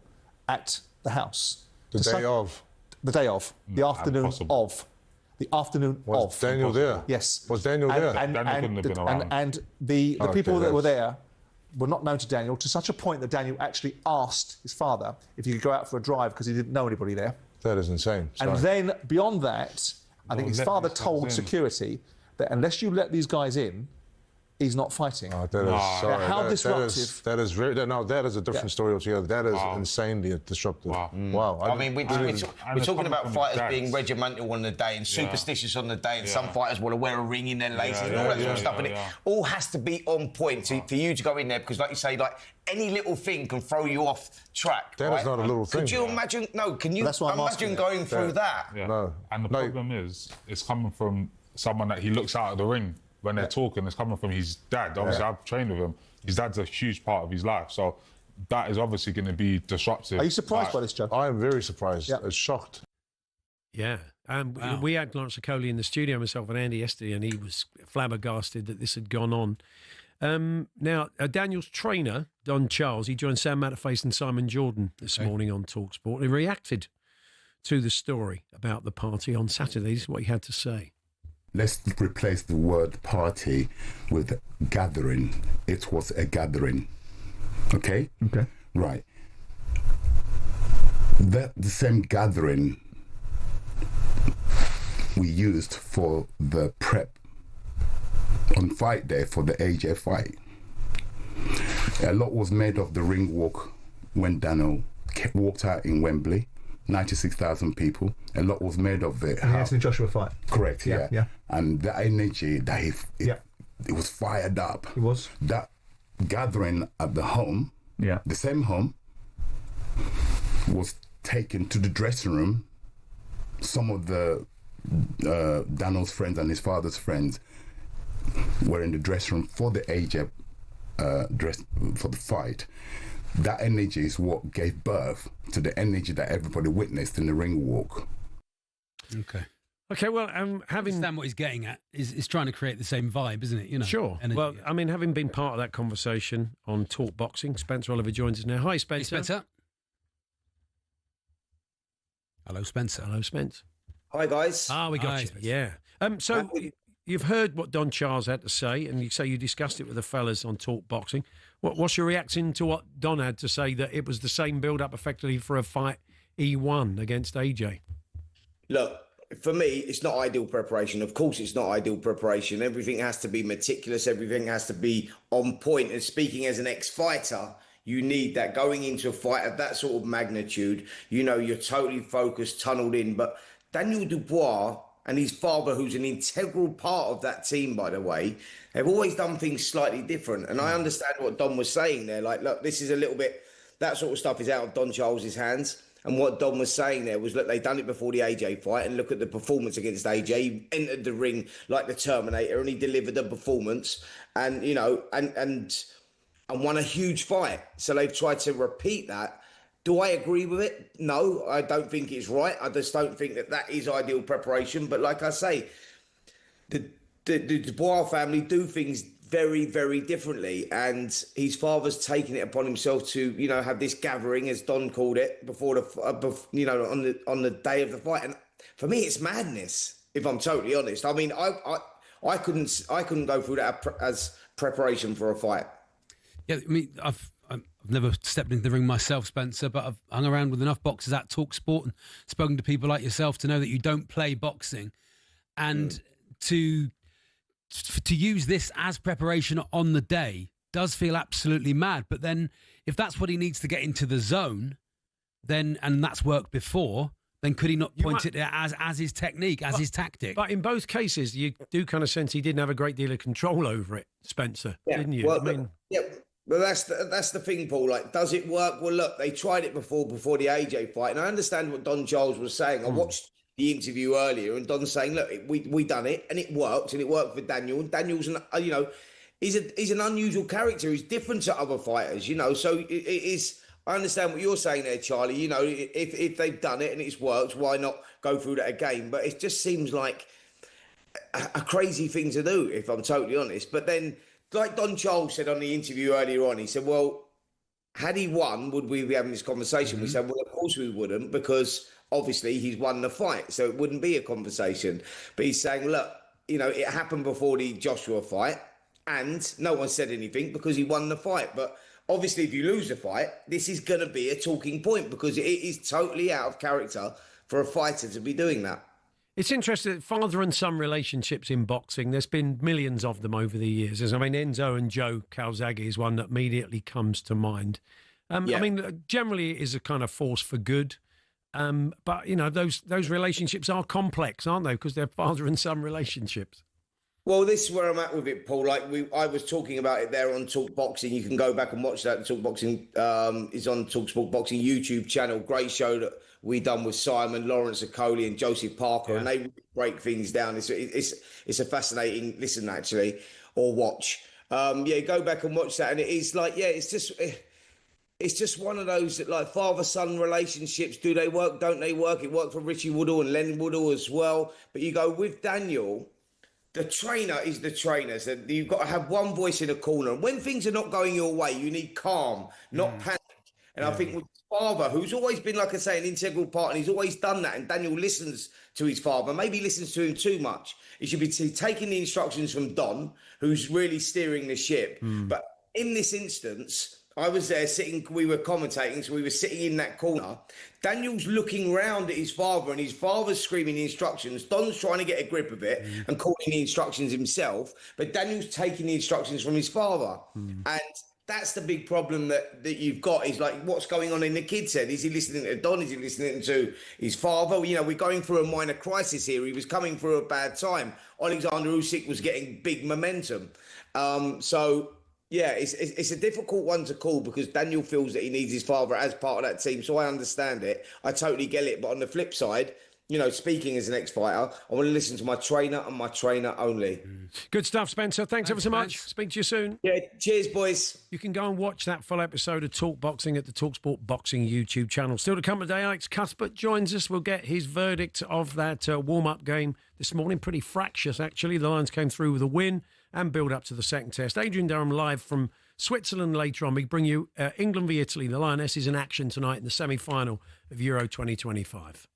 at the house. The day of? The day of. The afternoon of. The afternoon was of. Daniel there? Yes. Was Daniel there? Daniel couldn't have been around. And the people that were there were not known to Daniel, to such a point that Daniel actually asked his father if he could go out for a drive because he didn't know anybody there. That is insane. Sorry. And then, beyond that, I think his father told security that unless you let these guys in, he's not fighting. Oh, that is sorry. How disruptive? That is a different story altogether. That is insanely disruptive. Wow. I mean, we're talking about fighters being regimental on the day and superstitious on the day, and some fighters want to wear a ring in their laces and all that sort of stuff. And it all has to be on point for you to go in there, because, like you say, like any little thing can throw you off track. That is not a little thing. Could you imagine? No, can you imagine going through that? Yeah. No. And the problem is, it's coming from someone that he looks out of the ring when they're talking. It's coming from his dad. Obviously, I've trained with him. His dad's a huge part of his life. So that is obviously going to be disruptive. Are you surprised by this, Joe? I am very surprised. I'm shocked. Yeah. We had Lawrence Okoli in the studio, myself and Andy, yesterday, and he was flabbergasted that this had gone on. Now, Daniel's trainer, Don Charles, he joined Sam Matterface and Simon Jordan this morning on talkSPORT. He reacted to the story about the party on Saturday. This is what he had to say. Let's replace the word party with gathering. It was a gathering. Okay? Okay. Right. The same gathering we used for the prep on fight day for the AJ fight. A lot was made of the ring walk when Daniel walked out in Wembley. 96,000 people. A lot was made of it. The Anthony Joshua fight. Correct, yeah. And the energy that it was fired up. It was. That gathering at the home, the same home, was taken to the dressing room. Some of the Daniel's friends and his father's friends were in the dressing room for the AJ for the fight. That energy is what gave birth to the energy that everybody witnessed in the ring walk. Okay, well, understand what he's getting at is trying to create the same vibe, isn't it? You know, sure. energy. Well, I mean, having been part of that conversation on Talk Boxing, Spencer Oliver joins us now. Hi, Spencer. Hey, Spencer. Hello, Spencer. Hello, Spence. Hi, guys. We got you. Yeah. So you've heard what Don Charles had to say, and you say you discussed it with the fellas on Talk Boxing. What's your reaction to what Don had to say, that it was the same build-up effectively for a fight he won against AJ? Look, for me, it's not ideal preparation. Of course, it's not ideal preparation. Everything has to be meticulous. Everything has to be on point. And speaking as an ex-fighter, you need that going into a fight of that sort of magnitude. You know, you're totally focused, tunneled in. But Daniel Dubois and his father, who's an integral part of that team, by the way, have always done things slightly different. And I understand what Don was saying there. Like, look, this is a little bit, that sort of stuff is out of Don Charles's hands. And what Don was saying there was, look, they've done it before the AJ fight, and look at the performance against AJ. He entered the ring like the Terminator, and he delivered the performance, and, you know, and won a huge fight. So they've tried to repeat that. Do I agree with it? No, I don't think it's right. I just don't think that is ideal preparation. But like I say, the Dubois family do things very, very differently. And his father's taken it upon himself to, you know, have this gathering, as Don called it, before on the day of the fight. And for me, it's madness, if I'm totally honest. I mean, I couldn't go through that as preparation for a fight. Yeah, I mean, I've never stepped into the ring myself, Spencer, but I've hung around with enough boxers at talkSPORT and spoken to people like yourself to know that you don't play boxing. And to use this as preparation on the day does feel absolutely mad. But then if that's what he needs to get into the zone, then, and that's worked before, then could he not point it as his technique, as his tactic? But in both cases, you do kind of sense he didn't have a great deal of control over it, Spencer, didn't you? Well, I mean, well, that's the thing, Paul. Like, does it work? Well, look, they tried it before the AJ fight, and I understand what Don Charles was saying. I watched the interview earlier, and Don's saying, look, we done it, and it worked for Daniel. And Daniel's he's an unusual character. He's different to other fighters, you know. So it is. I understand what you're saying there, Charlie. You know, if they've done it and it's worked, why not go through that again? But it just seems like a crazy thing to do, if I'm totally honest. But then, like Don Charles said on the interview earlier on, he said, well, had he won, would we be having this conversation? We said, well, of course we wouldn't, because obviously he's won the fight, so it wouldn't be a conversation. But he's saying, look, you know, it happened before the Joshua fight, and no one said anything because he won the fight. But obviously, if you lose the fight, this is going to be a talking point, because it is totally out of character for a fighter to be doing that. It's interesting, father and son relationships in boxing. There's been millions of them over the years. I mean, Enzo and Joe Calzaghe is one that immediately comes to mind. I mean, generally it is a kind of force for good. But, you know, those relationships are complex, aren't they? Because they're father and son relationships. Well, this is where I'm at with it, Paul. Like I was talking about it there on Talk Boxing. You can go back and watch that. Talk Boxing is on talkSPORT Boxing YouTube channel. Great show that we done with Simon, Lawrence Okoli and Joseph Parker, and they break things down. It's a fascinating listen, actually, or watch. Go back and watch that. And it is like, it's just one of those that, like, father-son relationships. Do they work? Don't they work? It worked for Richie Woodall and Len Woodall as well. But you go with Daniel. The trainer is the trainer. So you've got to have one voice in a corner. And when things are not going your way, you need calm, not panic. And I think with his father, who's always been, like I say, an integral part, and he's always done that, and Daniel listens to his father, maybe listens to him too much. He should be taking the instructions from Don, who's really steering the ship. But in this instance, I was there sitting, we were commentating, so we were sitting in that corner. Daniel's looking round at his father, and his father's screaming the instructions. Don's trying to get a grip of it and calling the instructions himself, but Daniel's taking the instructions from his father. And that's the big problem that you've got, is like, what's going on in the kid's head? Is he listening to Don? Is he listening to his father? You know, we're going through a minor crisis here. He was coming through a bad time. Alexander Usyk was getting big momentum. Yeah, it's a difficult one to call, because Daniel feels that he needs his father as part of that team. So I understand it. I totally get it. But on the flip side, you know, speaking as an ex-fighter, I want to listen to my trainer and my trainer only. Good stuff, Spencer. Thanks ever so much. Speak to you soon. Yeah, cheers, boys. You can go and watch that full episode of Talk Boxing at the talkSPORT Boxing YouTube channel. Still to come today, Alex Cuthbert joins us. We'll get his verdict of that warm-up game this morning. Pretty fractious, actually. The Lions came through with a win and build up to the second test. Adrian Durham live from Switzerland later on. We bring you England v Italy. The Lionesses in action tonight in the semi-final of Euro 2025.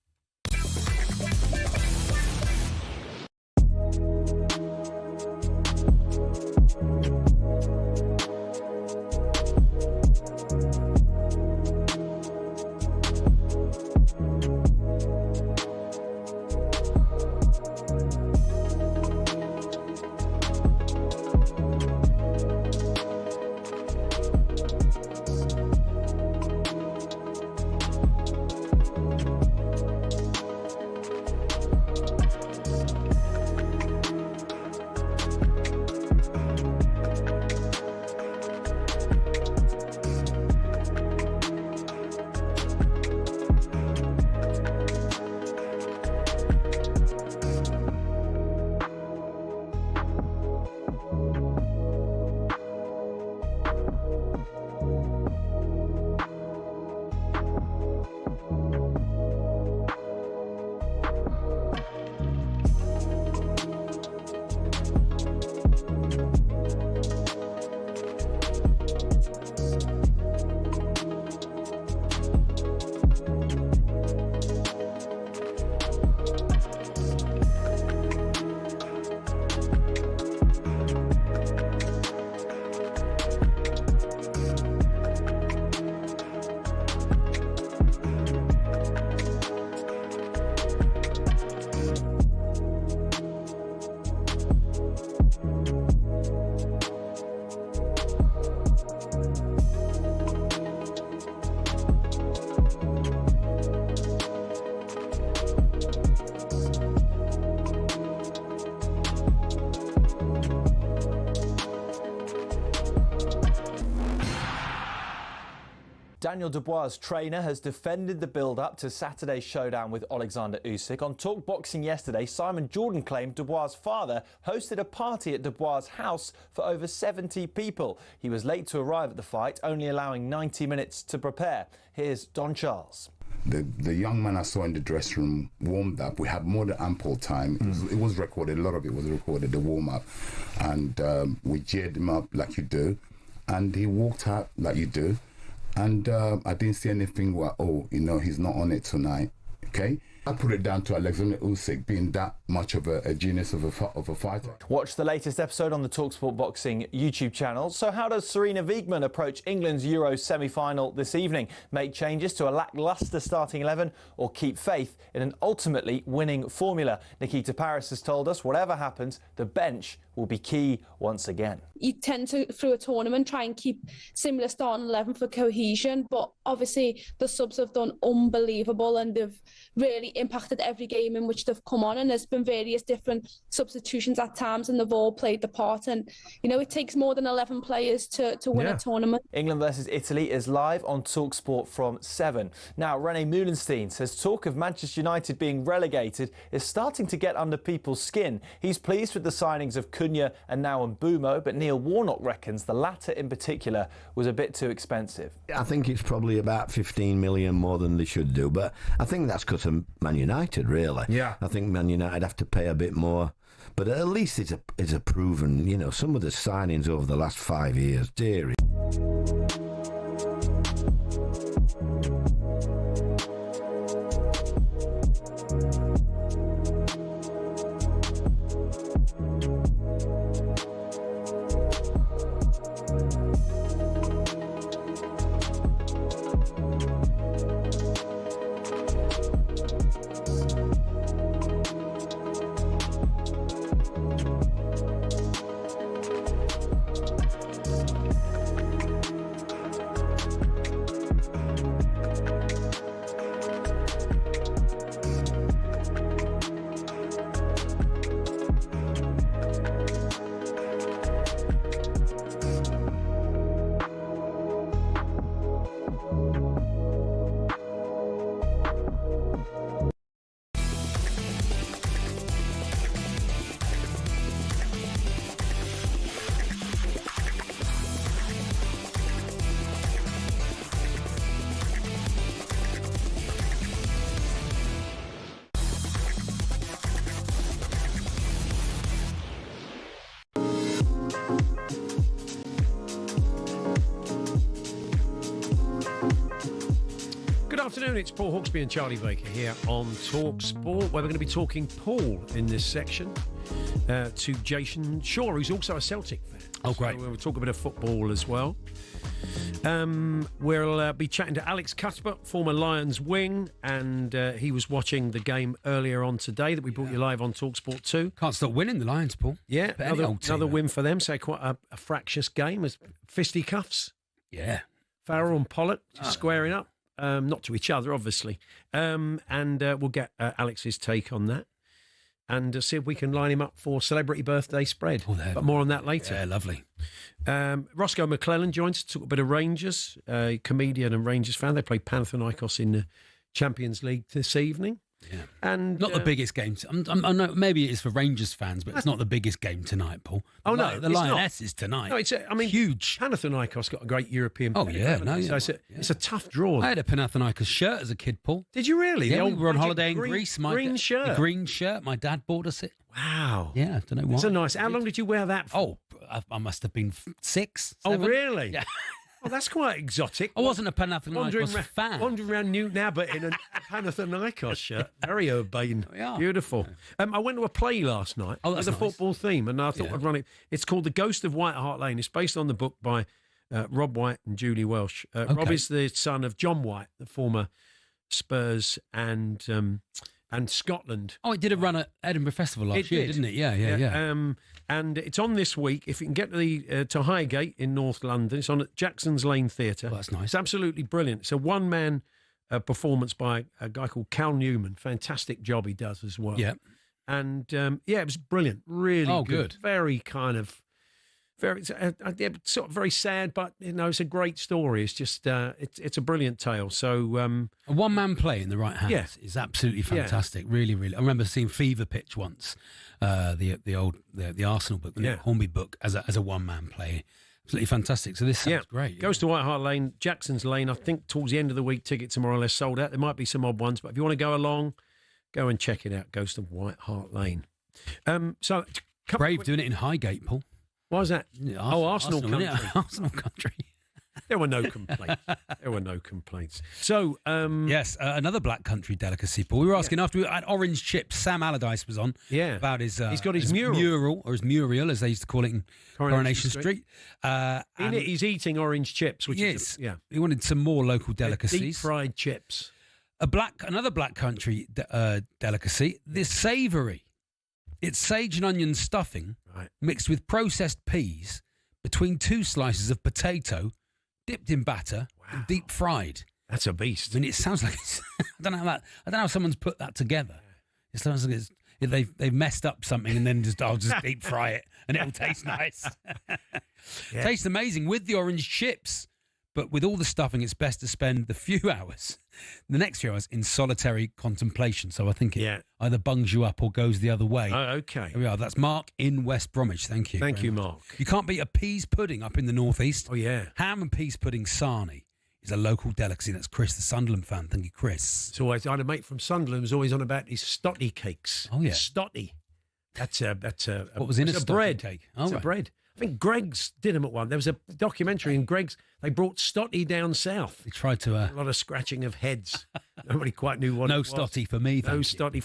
Daniel Dubois' trainer has defended the build-up to Saturday's showdown with Alexander Usyk. On Talk Boxing yesterday, Simon Jordan claimed Dubois' father hosted a party at Dubois' house for over 70 people. He was late to arrive at the fight, only allowing 90 minutes to prepare. Here's Don Charles. The young man I saw in the dressing room warmed up. We had more than ample time. It was recorded. A lot of it was recorded, the warm-up. And we cheered him up like you do. And he walked out like you do. And I didn't see anything where, oh, you know, he's not on it tonight. Okay? I put it down to Alexander Usyk being that much of a genius of a fighter. Watch the latest episode on the talkSPORT Boxing YouTube channel. So how does Serena Wiegmann approach England's Euro semi-final this evening? Make changes to a lacklustre starting 11 or keep faith in an ultimately winning formula? Nikita Paris has told us whatever happens, the bench will be key once again. You tend to, through a tournament, try and keep similar starting 11 for cohesion, but obviously the subs have done unbelievable and they've really impacted every game in which they've come on, and there's been various different substitutions at times and they've all played the part, and you know, it takes more than 11 players to win a tournament. England versus Italy is live on talkSPORT from 7. Now, René Meulenstein says talk of Manchester United being relegated is starting to get under people's skin. He's pleased with the signings of Cunha and now Mbumo, but Neil Warnock reckons the latter in particular was a bit too expensive. I think it's probably about 15 million more than they should do, but I think that's because of Man United, really. Yeah. I think Man United have to pay a bit more, but at least it's a proven, you know, some of the signings over the last 5 years, dearie. Afternoon, it's Paul Hawksbee and Charlie Baker here on talkSPORT, where we're going to be talking pool in this section to Jason Shaw, who's also a Celtic fan. Oh, great. So we'll talk a bit of football as well. We'll be chatting to Alex Cuthbert, former Lions wing, and he was watching the game earlier on today that we brought you live on talkSPORT 2. Can't stop winning, the Lions, Paul. Yeah, another win for them, so quite a fractious game. As fisticuffs. Yeah. Farrell and Pollock just squaring up. Not to each other, obviously. And we'll get Alex's take on that and see if we can line him up for Celebrity Birthday Spread. But more on that later. Yeah, lovely. Roscoe McClellan joins to talk a bit of Rangers, comedian and Rangers fan. They played Panathinaikos in the Champions League this evening. Yeah. And not the biggest game. I know maybe it is for Rangers fans, but it's not the biggest game tonight, Paul. The Lionesses tonight. No, it's huge. Panathinaikos got a great European. Oh yeah, it's a tough draw. I had a Panathinaikos shirt as a kid, Paul. Did you really? Yeah, we were on holiday in Greece. Green shirt. The green shirt. My dad bought us it. Wow. Yeah, I don't know why. It's a nice. How long did you wear that for? Oh, I must have been 6, 7. Oh, really? Yeah. Oh, that's quite exotic. I wasn't a Panathinaikos fan. Wandering around Newton Abbott in a Panathinaikos shirt. Very urbane. Yeah. Beautiful. I went to a play last night with a football theme, and I thought I'd run it. It's called The Ghost of White Hart Lane. It's based on the book by Rob White and Julie Welsh. Rob is the son of John White, the former Spurs and Scotland. Oh, it did a run at Edinburgh Festival last year, didn't it? Yeah. And it's on this week. If you can get to Highgate in North London, it's on at Jackson's Lane Theatre. Oh, that's nice. It's absolutely brilliant. It's a one-man performance by a guy called Cal Newman. Fantastic job he does as well. Yeah. And it was brilliant. Really good. Very kind of, very sort of very sad, but it's a great story. It's just it's a brilliant tale. So a one-man play in the right hands is absolutely fantastic. Really, really. I remember seeing Fever Pitch once, the Arsenal book, the Hornby book, as a one-man play. Absolutely fantastic. So this sounds great. Goes to White Hart Lane, Jackson's Lane. I think towards the end of the week, tickets are more or less sold out. There might be some odd ones, but if you want to go along, go and check it out. Goes to White Hart Lane. Brave doing it in Highgate, Paul. Why was that? Arsenal country. Arsenal country. There were no complaints. There were no complaints. So, yes, another Black Country delicacy, Paul. We were asking after we had orange chips. Sam Allardyce was on. Yeah. About his. He's got his mural. Or his murial, as they used to call it in Coronation Street. In it, he's eating orange chips, which is He wanted some more local delicacies. Deep fried chips. Another Black Country delicacy. This savoury. It's sage and onion stuffing mixed with processed peas between 2 slices of potato, dipped in batter and deep fried. That's a beast. I mean, it sounds like I don't know how someone's put that together. It sounds like they've messed up something and then I'll just deep fry it and it'll taste nice. Tastes amazing with the orange chips. But with all the stuffing, it's best to spend the next few hours in solitary contemplation. So I think it either bungs you up or goes the other way. Oh, okay. Here we are. That's Mark in West Bromwich. Thank you. Thank you, Mark. You can't beat a peas pudding up in the northeast. Oh, yeah. Ham and peas pudding sarnie is a local delicacy. That's Chris, the Sunderland fan. Thank you, Chris. It's always, I had a mate from Sunderland who's always on about his stotty cakes. Oh, yeah. Stotty. That's a what was in a bread cake? Oh, it's a bread. I think Greg's did them at one. There was a documentary in Greg's. They brought Stotty down south. They tried to... a lot of scratching of heads. Nobody quite knew what it was. No Stotty for me, No Stotty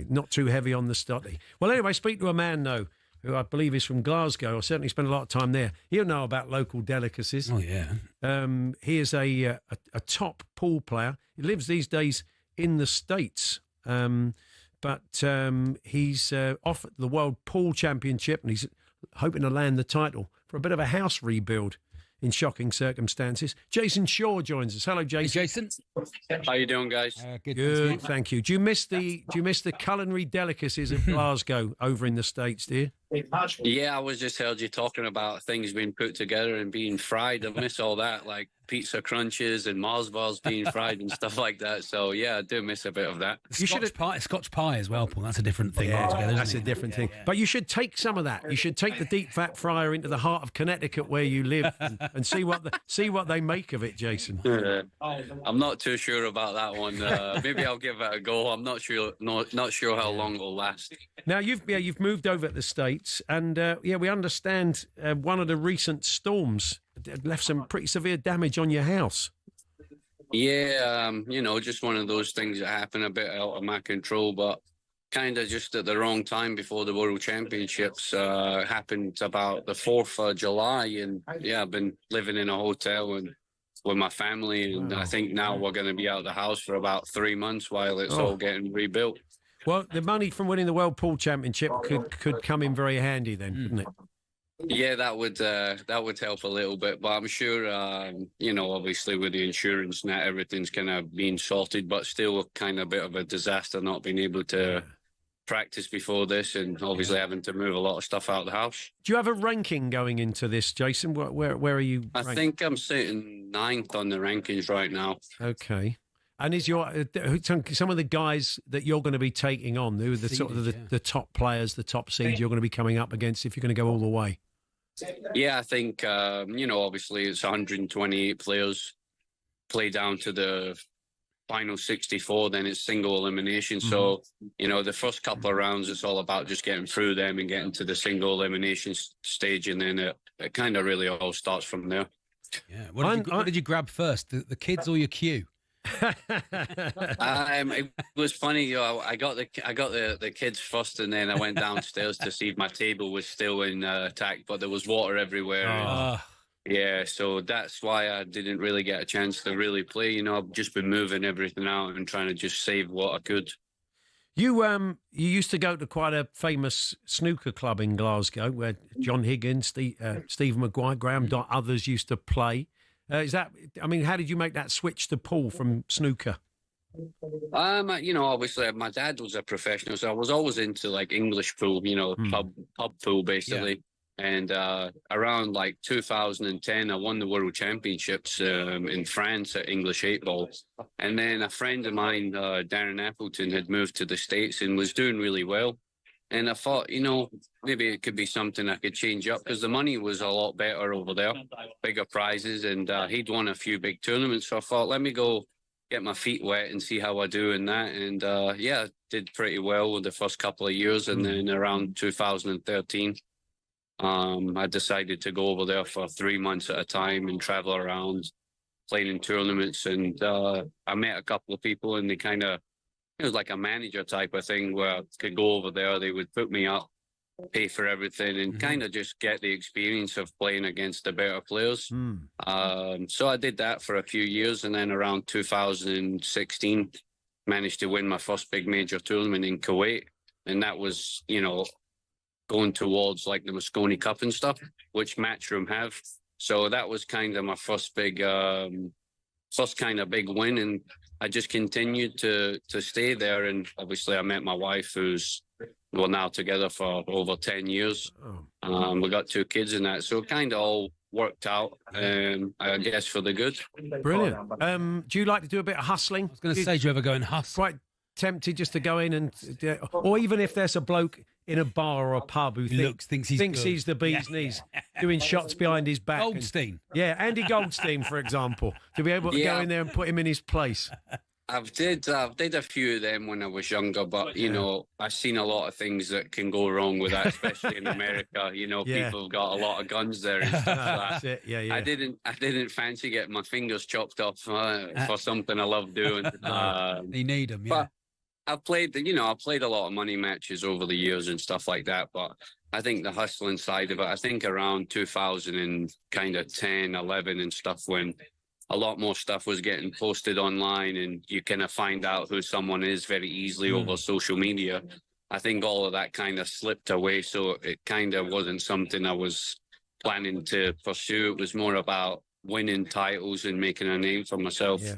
not too heavy on the Stotty. Well, anyway, speak to a man, though, who I believe is from Glasgow, or certainly spent a lot of time there. He'll know about local delicacies. Oh, yeah. He is a top pool player. He lives these days in the States. But he's off at the World Pool Championship, and he's hoping to land the title for a bit of a house rebuild in shocking circumstances. Jason Shaw joins us. Hello, Jason. Hey, Jason. How you doing, guys? Good, thank you. Do you miss the culinary delicacies of Glasgow over in the States, do you? Yeah, I was just heard you talking about things being put together and being fried. I miss all that, like pizza crunches and Mars bars being fried and stuff like that. So yeah, I do miss a bit of that. Scotch pie as well, Paul. That's a different thing altogether. That's a different thing. But you should take some of that. You should take the deep fat fryer into the heart of Connecticut where you live and see what they make of it, Jason. I'm not too sure about that one. Maybe I'll give it a go. I'm not sure. Not sure how long it'll last. Now you've moved over to the States, and we understand one of the recent storms left some pretty severe damage on your house. Yeah, just one of those things that happen a bit out of my control, but kind of just at the wrong time before the World Championships. Happened about the 4th of July, and yeah, I've been living in a hotel and with my family, and I think now we're going to be out of the house for about 3 months while it's all getting rebuilt. Well, the money from winning the World Pool Championship could come in very handy then, couldn't it? Yeah, that would help a little bit, but I'm sure, obviously with the insurance and that, everything's kind of being sorted, but still kind of a bit of a disaster not being able to practice before this, and obviously having to move a lot of stuff out of the house. Do you have a ranking going into this, Jason? Where are you ranked? I think I'm sitting 9th on the rankings right now. Okay. And is some of the guys that you're going to be taking on, who are the sort of the top players, the top seeds you're going to be coming up against if you're going to go all the way? Yeah, I think, obviously it's 128 players play down to the final 64, then it's single elimination. Mm-hmm. So, the first couple of rounds, it's all about just getting through them and getting to the single elimination stage. And then it kind of really all starts from there. Yeah. What did you grab first, the kids or your queue? It was funny. I got the kids first, and then I went downstairs to see if my table was still intact, but there was water everywhere. Yeah, so that's why I didn't really get a chance to really play. I've just been moving everything out and trying to just save what I could. You used to go to quite a famous snooker club in Glasgow where John Higgins, Stephen Maguire, Graham Dott, others used to play. How did you make that switch to pool from snooker? Obviously my dad was a professional, so I was always into like English pool, pub pool basically. Yeah. And around like 2010, I won the World Championships in France at English 8-ball. And then a friend of mine, Darren Appleton, had moved to the States and was doing really well. And I thought, maybe it could be something I could change up, because the money was a lot better over there, bigger prizes, and he'd won a few big tournaments. So I thought, let me go get my feet wet and see how I do in that. And did pretty well with the first couple of years, and then around 2013, I decided to go over there for 3 months at a time and travel around, playing in tournaments. And I met a couple of people, and it was like a manager type of thing where I could go over there. They would put me up, pay for everything, and kind of just get the experience of playing against the better players. So I did that for a few years, and then around 2016, managed to win my first big major tournament in Kuwait. And that was, going towards like the Moscone Cup and stuff, which Matchroom have. So that was kind of my first big win. And I just continued to stay there. And obviously I met my wife, who's now together for over 10 years. We got 2 kids in that. So it kind of all worked out, I guess, for the good. Brilliant. Do you like to do a bit of hustling? I was going to say, do you ever go and hustle? Quite tempted just to go in and, or even if there's a bloke in a bar or a pub who thinks he's the bee's knees, doing shots behind his back. Goldstein. Andy Goldstein, for example, to be able to go in there and put him in his place. I've did a few of them when I was younger, but I've seen a lot of things that can go wrong with that, especially in America. People have got a lot of guns there and stuff like that. That's it. Yeah. I didn't fancy getting my fingers chopped off for something I love doing. You need them, But I've played a lot of money matches over the years and stuff like that. But I think the hustling side of it, I think around 2010, 11 and stuff, when a lot more stuff was getting posted online and you kind of find out who someone is very easily over social media. I think all of that kind of slipped away. So it kind of wasn't something I was planning to pursue. It was more about winning titles and making a name for myself. Do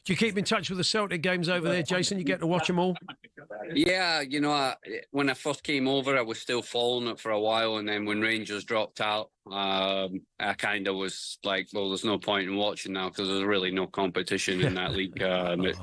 you keep in touch with the Celtic games over there, Jason? You get to watch them all? Yeah, when I first came over, I was still following it for a while. And then when Rangers dropped out, I kind of was like, well, there's no point in watching now because there's really no competition in that league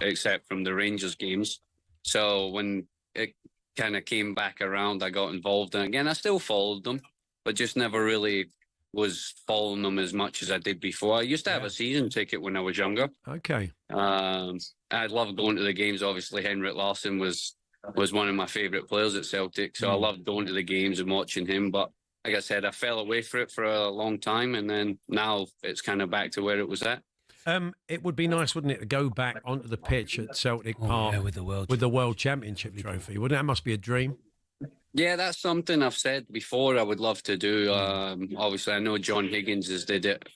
except from the Rangers games. So when it kind of came back around, I got involved. And again, I still followed them, but just never really was following them as much as I did before. I used to have a season ticket when I was younger. Okay. I loved going to the games. Obviously, Henrik Larsson was one of my favourite players at Celtic, so I loved going to the games and watching him. But like I said, I fell away for it for a long time, and then now it's kind of back to where it was at. It would be nice, wouldn't it, to go back onto the pitch at Celtic Park with the World Championship trophy? Wouldn't that must be a dream? Yeah, that's something I've said before I would love to do. Obviously, I know John Higgins has did it.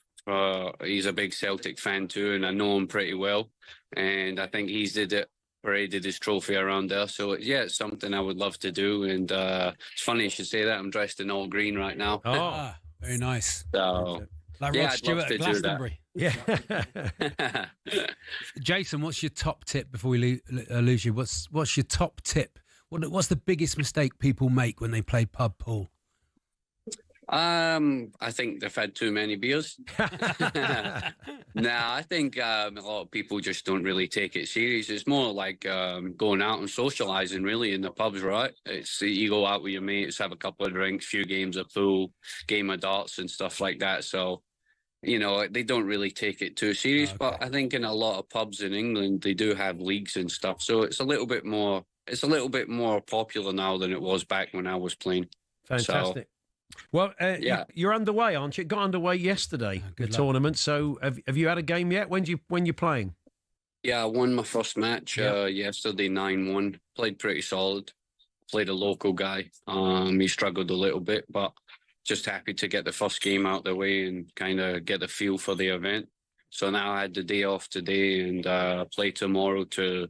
He's a big Celtic fan too, and I know him pretty well. And I think he's did it, paraded his trophy around there. So, it's something I would love to do. And it's funny you should say that. I'm dressed in all green right now. Oh, very nice. So, like Rod Stewart at Glastonbury. Yeah. Jason, what's your top tip before we lose you? What's your top tip? What's the biggest mistake people make when they play pub pool? I think they've had too many beers. I think a lot of people just don't really take it serious. It's more like going out and socialising, really, in the pubs, right? It's you go out with your mates, have a couple of drinks, few games of pool, game of darts and stuff like that. So, they don't really take it too serious. Okay. But I think in a lot of pubs in England, they do have leagues and stuff. So it's a little bit more popular now than it was back when I was playing. Fantastic. Well, you're underway, aren't you? It got underway yesterday, the tournament. So have you had a game yet? When you're playing? Yeah, I won my first match yesterday, 9-1. Played pretty solid. Played a local guy. He struggled a little bit, but just happy to get the first game out the way and kind of get a feel for the event. So now I had the day off today and play tomorrow to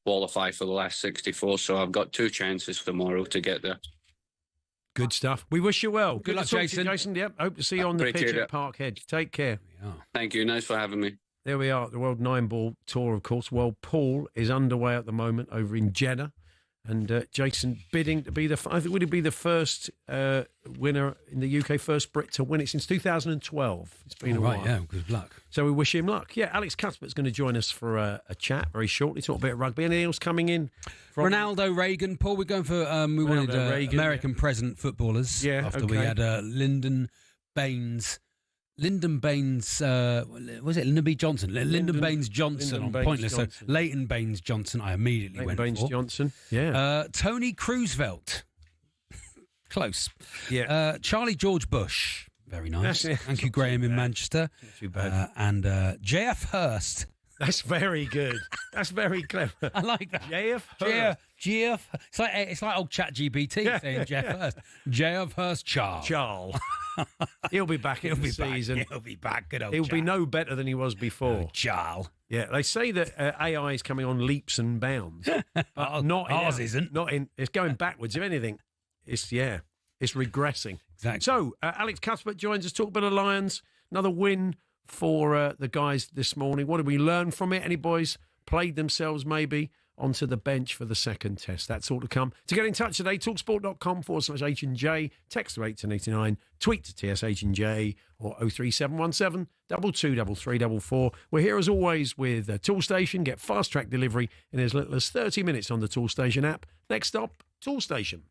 qualify for the last 64. So I've got 2 chances tomorrow to get there. Good stuff. We wish you well. Good luck, Jason. Jason. Yep. Hope to see you on the pitch at Parkhead. Take care. Thank you. Nice for having me. There we are at the World 9-Ball Tour, of course. World Pool is underway at the moment over in Jeddah. And Jason bidding to be would he be the first winner in the UK, first Brit to win it since 2012. It's been a while. Yeah, good luck. So we wish him luck. Yeah, Alex Cuthbert's going to join us for a chat very shortly, talk a bit of rugby. Anything else coming in? Ronaldo, Reagan, Paul, we're going for, we wanted Reagan, American president footballers. Yeah, after we had Lyndon Baines, was it Lyndon B. Johnson? Lyndon Baines Johnson on Pointless. Johnson. So Leighton Baines Johnson, I immediately went for. Johnson, yeah. Tony Roosevelt. Close. Yeah. Charlie George Bush. Very nice. That's- Thank you, Graham in Manchester. Not too bad. And J.F. Hurst. That's very good. That's very clever. I like that. J.F. Hurst. J.F. It's like old ChatGPT saying J.F. Hurst. J.F. Hurst Charles. He'll be back in the season. He'll be back. Good old He'll be Charles. no better than he was before. Charles. Yeah, they say that AI is coming on leaps and bounds. But not in Ours isn't. Not in. It's going backwards. If anything, it's regressing. Exactly. So Alex Cuthbert joins us. Talk about the Lions. Another win for the guys this morning. What did we learn from it? Any boys played themselves maybe onto the bench for the second test? That's all to come. To get in touch today, talksport.com/H&J, text to 81089, tweet to TSH&J or 03717 223344. We're here as always with Toolstation. Get fast track delivery in as little as 30 minutes on the Toolstation app. Next stop, Toolstation.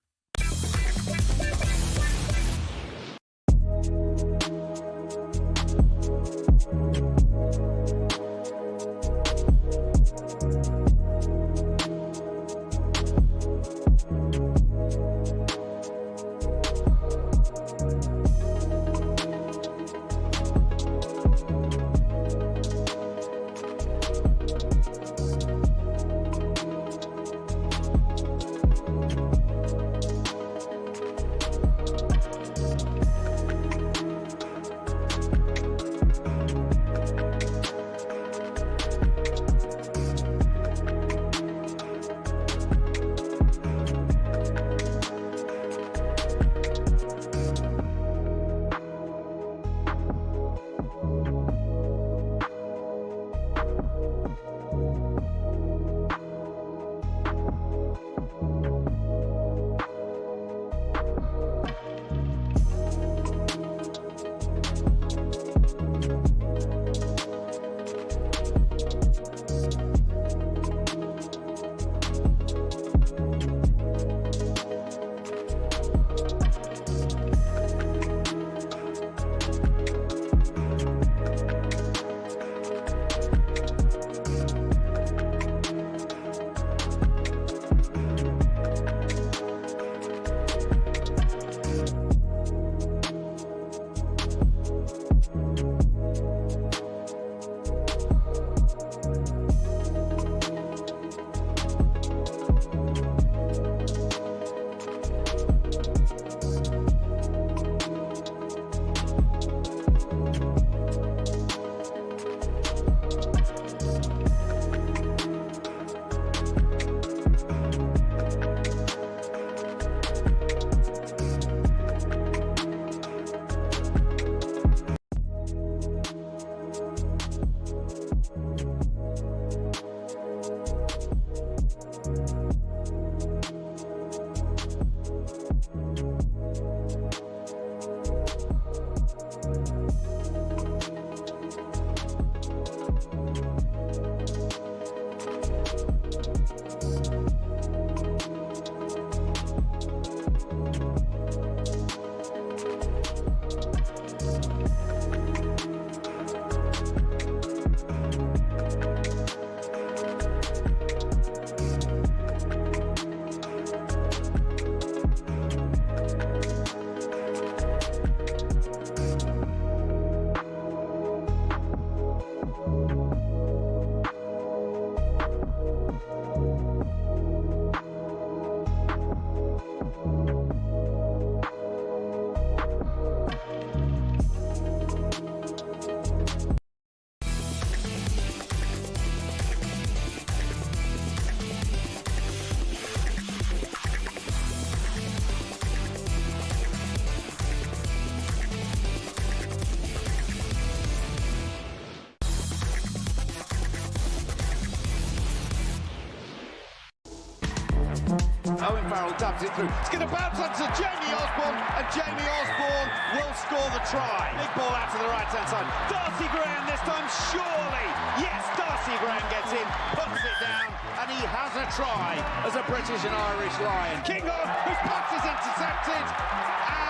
Owen Farrell dubs it through. It's going to bounce onto Jamie Osborne, and Jamie Osborne will score the try. Big ball out to the right-hand side. Darcy Graham this time, surely. Yes, Darcy Graham gets in, puts it down, and he has a try as a British and Irish Lion. King on, whose punt is intercepted,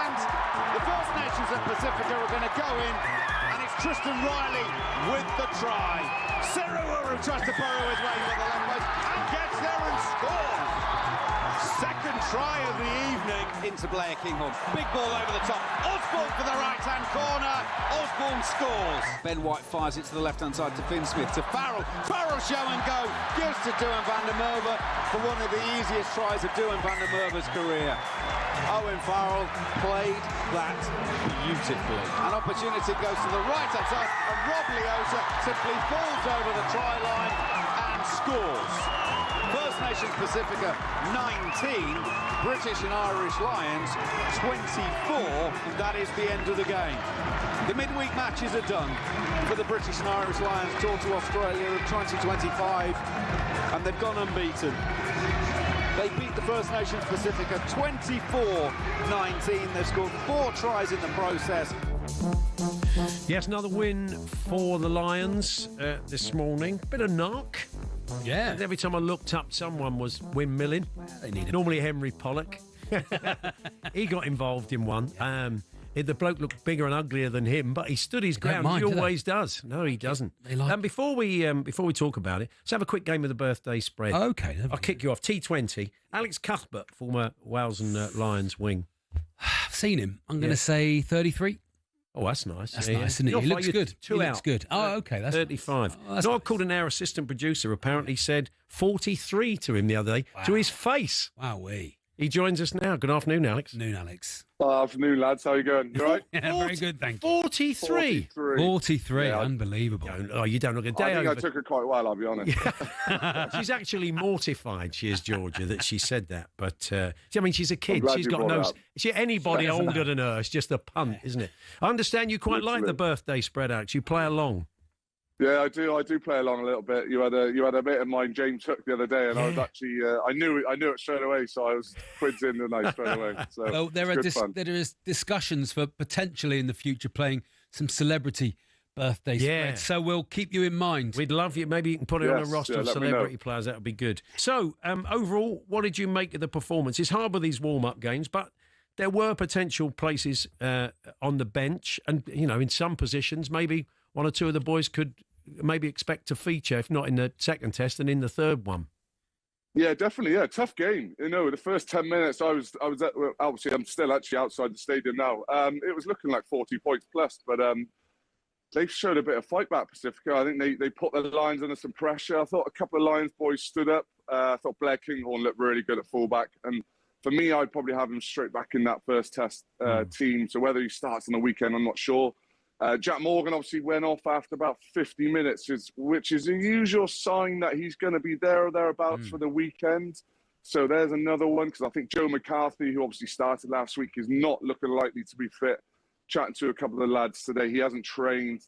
and the First Nations of Pacifica are going to go in, and it's Tristan Riley with the try. Seruwa tries to burrow his way to the left post and gets there and scores. Second try of the evening into Blair Kinghorn. Big ball over the top. Osborne for the right-hand corner. Osborne scores. Ben White fires it to the left-hand side to Finn Smith, to Farrell. Farrell show and go. Gives to Duhan van der Merwe for one of the easiest tries of Duhan van der Merwe's career. Owen Farrell played that beautifully. An opportunity goes to the right-hand side, and Rob Liosa simply falls over the try line and scores. First Nations Pacifica 19, British and Irish Lions 24, and that is the end of the game. The midweek matches are done for the British and Irish Lions tour to Australia of 2025, and they've gone unbeaten. They beat the First Nations Pacifica 24-19. They've scored 4 tries in the process. Yes, another win for the Lions this morning. Bit of knock. Yeah. Every time I looked up, someone was windmilling. Normally Henry Pollock. He got involved in one. The bloke looked bigger and uglier than him, but he stood his ground. He always does. No, he doesn't. Before we talk about it, let's have a quick game of the birthday spread. Okay. I'll kick you off. T20. Alex Cuthbert, former Wales and Lions wing. I've seen him. I'm going to say 33. Oh, that's nice. That's nice, isn't it? He looks good. He looks good. Oh, okay. That's 35. Oh, that's Not called our assistant producer apparently said 43 to him the other day, to his face. Wowee. He joins us now. Good afternoon, Alex. Afternoon, Alex. Afternoon, lads. How you going? You all right? Yeah, very good, thank you. 43. 43. Yeah, unbelievable. You don't look a day I think over. I took it quite well, I'll be honest. She's actually mortified, she is, Georgia, that she said that. But, I mean, she's a kid. glad She's you got brought no... it up. Anybody older than her, it's just a punt, isn't it? I understand you quite like the birthday spread, Alex. You play along. Yeah, I do. I do play along a little bit. You had a bit of mine, James Hook, the other day, and I was actually I knew it straight away, so I was quids in the night straight away. So well, there is discussions for potentially in the future playing some celebrity birthday spreads. So we'll keep you in mind. We'd love you. Maybe you can put it on a roster of celebrity players. That would be good. So overall, what did you make of the performance? It's hard with these warm-up games, but there were potential places on the bench, and in some positions, maybe one or two of the boys could maybe expect to feature, if not in the second test, and in the third one. Yeah, definitely. Yeah, tough game. The first 10 minutes, I was at, obviously I'm still actually outside the stadium now. It was looking like 40 points plus, but they showed a bit of fight back, Pacifica. I think they put the Lions under some pressure. I thought a couple of Lions boys stood up. I thought Blair Kinghorn looked really good at fullback, and for me, I'd probably have him straight back in that first test team. So whether he starts on the weekend, I'm not sure. Jack Morgan obviously went off after about 50 minutes, which is a usual sign that he's going to be there or thereabouts for the weekend. So there's another one, because I think Joe McCarthy, who obviously started last week, is not looking likely to be fit. Chatting to a couple of the lads today, he didn't train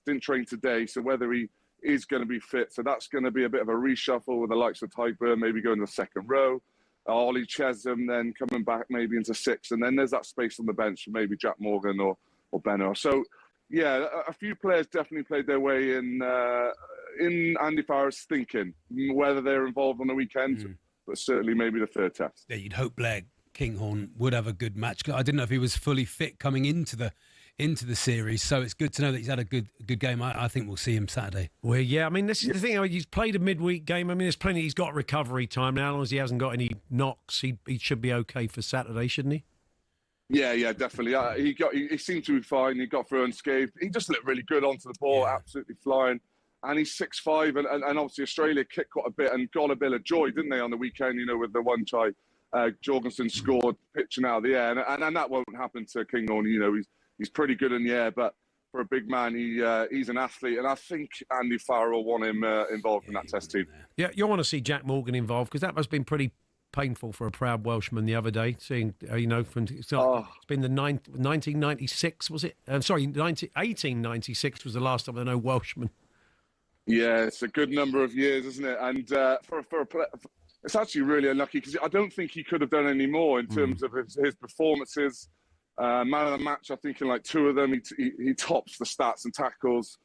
today, so whether he is going to be fit. So that's going to be a bit of a reshuffle with the likes of Typer, maybe going to the second row. Ollie Chesham then coming back maybe into 6, and then there's that space on the bench for maybe Jack Morgan or Benno. So, yeah, a few players definitely played their way in Andy Farrell's thinking, whether they're involved on the weekend, but certainly maybe the third test. Yeah, you'd hope Blair Kinghorn would have a good match. I didn't know if he was fully fit coming into the series, so it's good to know that he's had a good game. I think we'll see him Saturday. Well, yeah, I mean, this is the thing. He's played a midweek game. I mean, there's plenty. He's got recovery time now. As long as he hasn't got any knocks, he should be okay for Saturday, shouldn't he? Yeah, definitely. He seemed to be fine. He got through unscathed. He just looked really good onto the ball, absolutely flying. And he's 6'5", and obviously Australia kicked quite a bit and got a bit of joy, didn't they, on the weekend? With the one try, Jorgensen scored pitching out of the air, and that won't happen to Kinghorn. He's pretty good in the air, but for a big man, he's an athlete, and I think Andy Farrell want him involved in that test team. Yeah, you'll want to see Jack Morgan involved, because that must have been pretty painful for a proud Welshman the other day, seeing, it's been the 1996, was it? 1896 was the last time I know Welshman. Yeah, it's a good number of years, isn't it? And it's actually really unlucky, because I don't think he could have done any more in terms of his performances. Man of the match, I think, in like 2 of them, he tops the stats and tackles.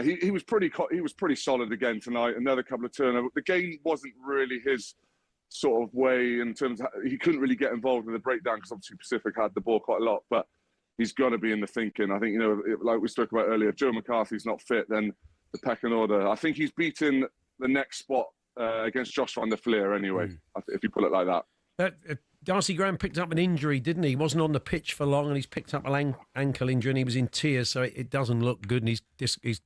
He was pretty solid again tonight. Another couple of turnovers. The game wasn't really his sort of way in terms of, he couldn't really get involved in the breakdown, because obviously Pacific had the ball quite a lot. But he's got to be in the thinking. I think like we spoke about earlier, if Joe McCarthy's not fit, then the pecking order. I think he's beaten the next spot against Josh van der Fleer anyway, if you put it like that. Darcy Graham picked up an injury, didn't he? He wasn't on the pitch for long, and he's picked up an ankle injury, and he was in tears, so it doesn't look good. And he's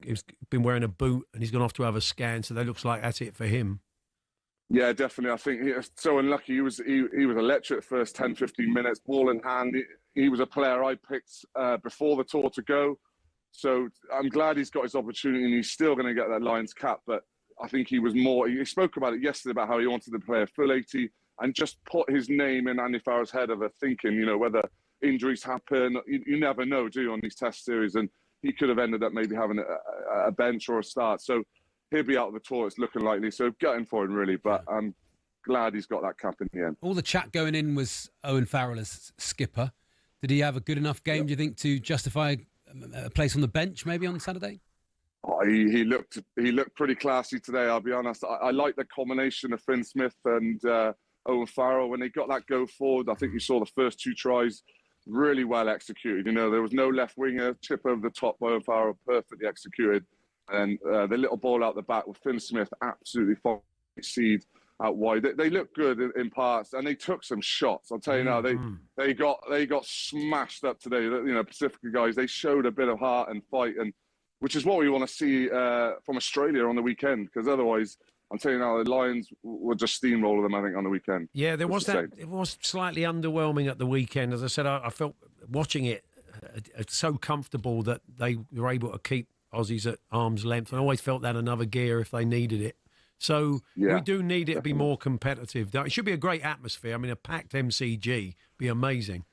been wearing a boot, and he's gone off to have a scan, so that looks like that's it for him. Yeah, definitely. I think he's so unlucky. He was electric the first 10, 15 minutes, ball in hand. He was a player I picked before the tour to go. So I'm glad he's got his opportunity, and he's still going to get that Lions cap. But I think he spoke about it yesterday about how he wanted to play a full 80 and just put his name in Andy Farrell's head of thinking, whether injuries happen. You never know, do you, on these test series? And he could have ended up maybe having a bench or a start. So he'll be out of the tour, it's looking likely. So gutting for him, really. But I'm glad he's got that cap in the end. All the chat going in was Owen Farrell as skipper. Did he have a good enough game, do you think, to justify a place on the bench maybe on Saturday? Oh, he looked pretty classy today, I'll be honest. I like the combination of Finn Smith and Owen Farrell. When they got that go forward, I think you saw the first 2 tries really well executed. There was no left winger, chip over the top by Owen Farrell, perfectly executed. And the little ball out the back with Finn Smith absolutely seed out wide. They looked good in parts, and they took some shots. I'll tell you now, they got smashed up today. Pacifica guys, they showed a bit of heart and fight, and which is what we want to see from Australia on the weekend. Because otherwise, I'm telling you now, the Lions will just steamroll them, I think, on the weekend. Yeah, there was that. It was slightly underwhelming at the weekend. As I said, I felt watching it so comfortable that they were able to keep Aussies at arm's length. I always felt that another gear if they needed it. So we do need it to be more competitive. It should be a great atmosphere. I mean, a packed MCG be amazing.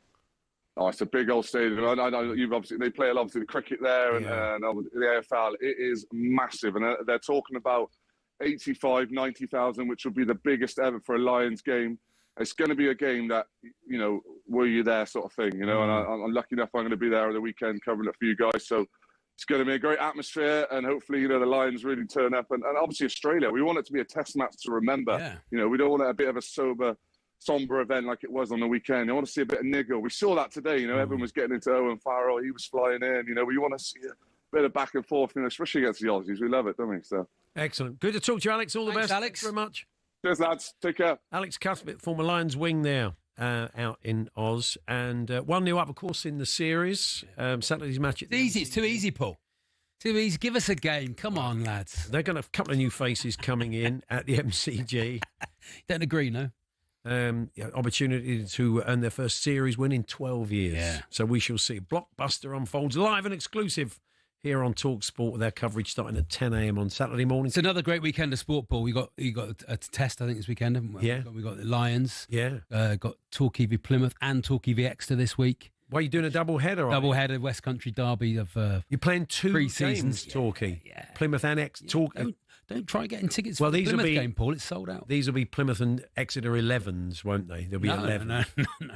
Oh, it's a big old stadium. I know they play a lot of the cricket there and the AFL. It is massive, and they're talking about 85, 90,000, which will be the biggest ever for a Lions game. It's going to be a game that, were you there sort of thing, and I'm lucky enough I'm going to be there on the weekend covering it for you guys. So it's going to be a great atmosphere, and hopefully, the Lions really turn up. And obviously Australia, we want it to be a test match to remember. Yeah. We don't want a bit of a somber event like it was on the weekend. I want to see a bit of niggle. We saw that today, everyone was getting into Owen Farrell. He was flying in, we want to see a bit of back and forth, especially against the Aussies. We love it, don't we? So excellent. Good to talk to you, Alex. All the best. Alex. Thanks very much. Cheers, lads. Take care. Alex Cuthbert, former Lions wing now, out in Oz. And 1-0 up, of course, in the series. Saturday's match. It's easy. It's too easy, Paul. Too easy. Give us a game. Come on, lads. They're going to have a couple of new faces coming in at the MCG. Don't agree, no? Opportunity to earn their first series win in 12 years. Yeah. So we shall see. Blockbuster unfolds live and exclusive here on talkSPORT with their coverage starting at 10 a.m. on Saturday morning. It's another great weekend of sport, Paul. You got a test, I think, this weekend, haven't we? Yeah. We got the Lions. Yeah. Got Torquay v Plymouth and Torquay v Exeter this week. Well, you're doing a double header, Double header, West Country derby of you're playing 2 pre-seasons. games, Torquay. Yeah. But Plymouth and Torquay. Don't try getting tickets for the Plymouth game, Paul. It's sold out. These will be Plymouth and Exeter 11s, won't they? There'll be 11.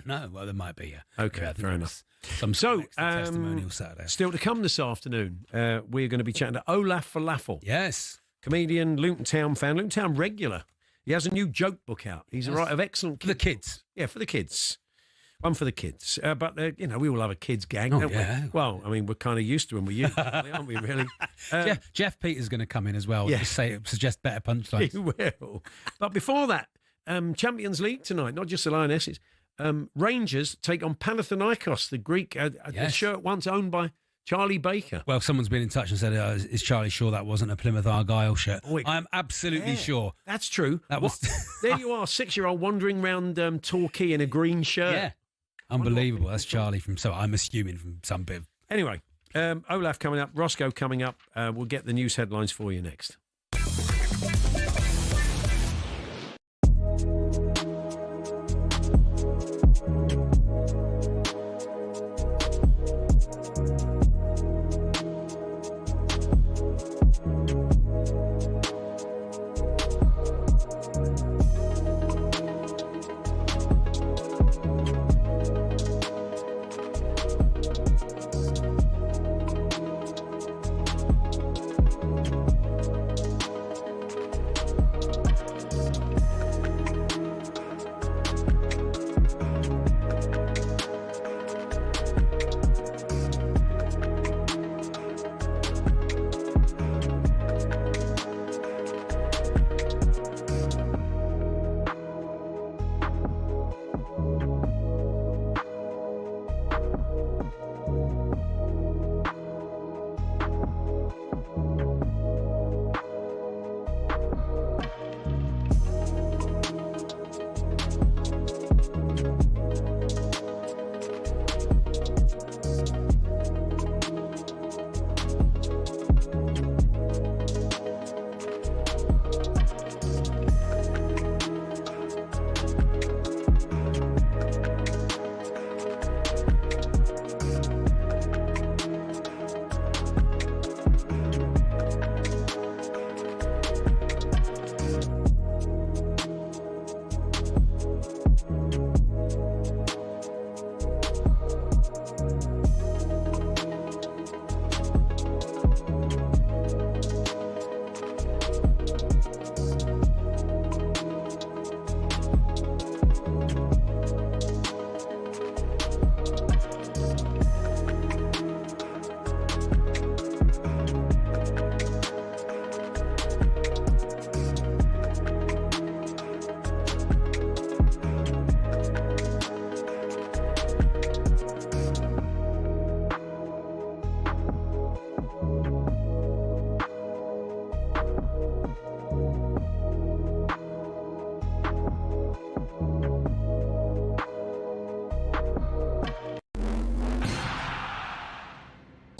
No. Well, there might be. Okay, fair enough. Some testimonial Saturday. Still to come this afternoon, we're going to be chatting to Olaf Falafel. Yes. Comedian, Luton Town fan, Luton Town regular. He has a new joke book out. He's a writer of excellent for the kids. Yeah, for the kids. One for the kids. But, we all have a kids gang, don't we? Well, I mean, we're kind of used to them with you, aren't we, really? Jeff Peters going to come in as well. Yeah. Just suggest better punchlines. He will. But before that, Champions League tonight, not just the Lionesses. Rangers take on Panathinaikos, the Greek, a shirt once owned by Charlie Baker. Well, someone's been in touch and said, is Charlie sure that wasn't a Plymouth Argyle shirt? I am absolutely sure. That's true. That was. There you are, 6-year-old wandering around Torquay in a green shirt. Yeah. Unbelievable. That's Charlie I'm assuming from some bit. Anyway, Olaf coming up, Roscoe coming up. We'll get the news headlines for you next.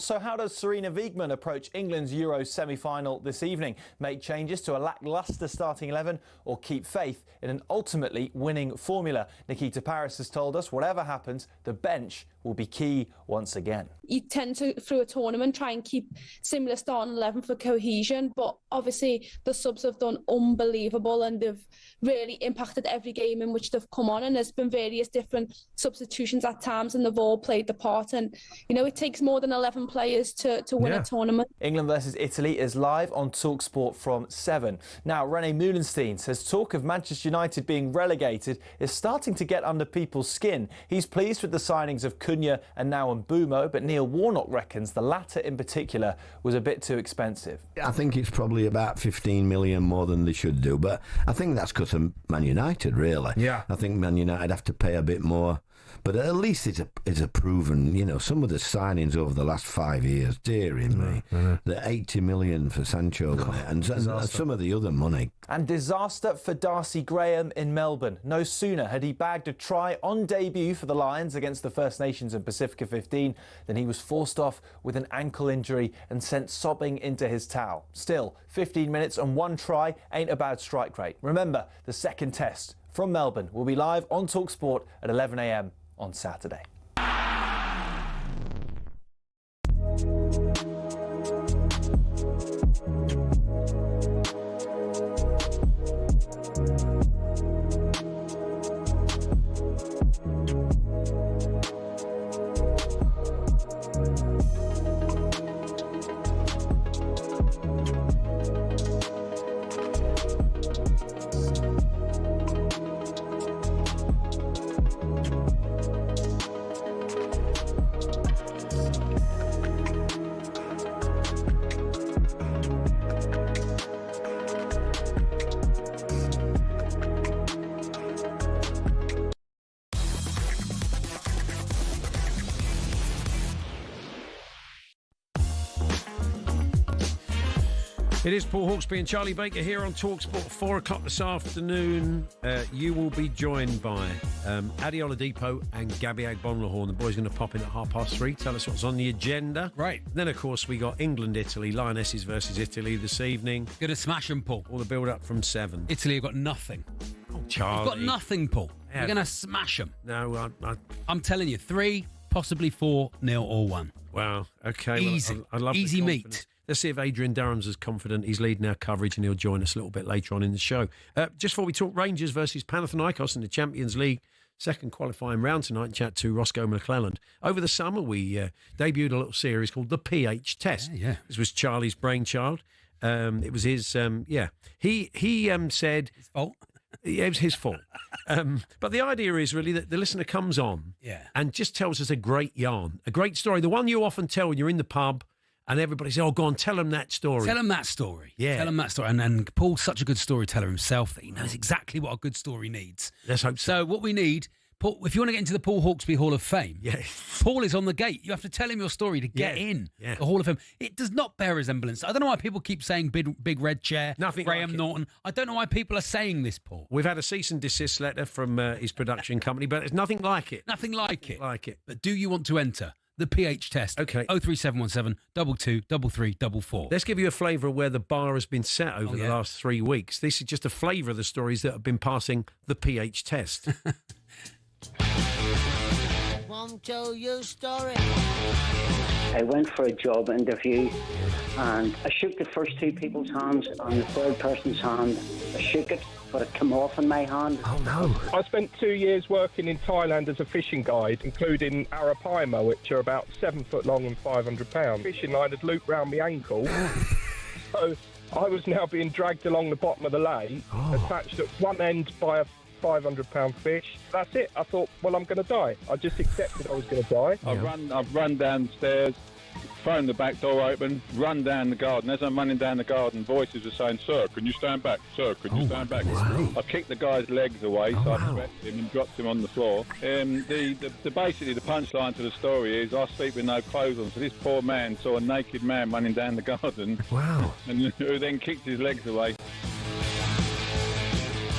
So how does Serena Wiegmann approach England's Euro semi-final this evening? Make changes to a lacklustre starting 11 or keep faith in an ultimately winning formula? Nikita Paris has told us whatever happens, the bench will be key once again. You tend to, through a tournament, try and keep similar starting 11 for cohesion, but obviously the subs have done unbelievable and they've really impacted every game in which they've come on, and there's been various different substitutions at times and they've all played the part, and you know it takes more than 11 players to win a tournament. England versus Italy is live on talkSPORT from 7. Now René Moulenstein says talk of Manchester United being relegated is starting to get under people's skin. He's pleased with the signings of Cunha and now Mbumo, but Neil Warnock reckons the latter in particular was a bit too expensive. I think it's probably about 15 million more than they should do, but I think that's because of Man United, really. Yeah. I think Man United have to pay a bit more, but at least it's a proven, you know, some of the signings over the last 5 years, dearie me, the 80 million for Sancho and some of the other money. And disaster for Darcy Graham in Melbourne. No sooner had he bagged a try on debut for the Lions against the First Nations and Pacifica 15 than he was forced off with an ankle injury and sent sobbing into his towel. Still, 15 minutes and 1 try ain't a bad strike rate. Remember, the second test from Melbourne will be live on talkSPORT at 11 a.m. on Saturday. It is Paul Hawksbee and Charlie Baker here on talkSPORT, 4 o'clock this afternoon. You will be joined by Adi Oladipo and Gabby Agbonlahorn. The boys are going to pop in at 3:30. Tell us what's on the agenda. Right. Then, of course, we got England-Italy, Lionesses versus Italy this evening. Going to smash them, Paul. All the build-up from 7. Italy have got nothing. Oh, Charlie. You've got nothing, Paul. Yeah. You're going to smash them. No, I'm telling you, 3, possibly 4-0 or 1. Wow. Okay. Easy. Well, I love Easy the meat. confidence. Let's see if Adrian Durham's as confident. He's leading our coverage and he'll join us a little bit later on in the show. Just before we talk Rangers versus Panathinaikos in the Champions League, second qualifying round tonight, and chat to Roscoe McClelland. Over the summer, we debuted a little series called the PH Test. Yeah. This was Charlie's brainchild. It was his, He said... His fault? Yeah, it was his fault. But the idea is really that the listener comes on and just tells us a great yarn, a great story. The one you often tell when you're in the pub and everybody says, oh, go on, tell them that story. Tell them that story. Yeah. Tell them that story. And Paul's such a good storyteller himself that he knows exactly what a good story needs. Let's hope so. So what we need, Paul, if you want to get into the Paul Hawksbee Hall of Fame, Paul is on the gate. You have to tell him your story to get in the Hall of Fame. It does not bear resemblance. I don't know why people keep saying big red chair, Nothing Graham like it. Norton. I don't know why people are saying this, Paul. We've had a cease and desist letter from his production company, but it's nothing like it. Nothing like it. But do you want to enter the PH Test? Okay. 03717 22 33 44. Let's give you a flavour of where the bar has been set over the last 3 weeks. This is just a flavour of the stories that have been passing the PH Test. Won't tell you a story. I went for a job interview and I shook the first 2 people's hands. On the third person's hand, I shook it, but it came off in my hand. Oh no. I spent 2 years working in Thailand as a fishing guide, including arapaima, which are about 7 foot long and 500 pounds. Fishing line had looped round my ankle. So I was now being dragged along the bottom of the lake, attached at one end by a 500-pound fish. That's it. I thought, well, I'm going to die. I just accepted I was going to die. I've run downstairs, thrown the back door open, run down the garden. As I'm running down the garden, voices are saying, "Sir, can you stand back? Sir, can you stand back?" I kicked the guy's legs away, so I swept him and dropped him on the floor. Basically, the punchline to the story is I sleep with no clothes on, so this poor man saw a naked man running down the garden. Wow. And who then kicked his legs away.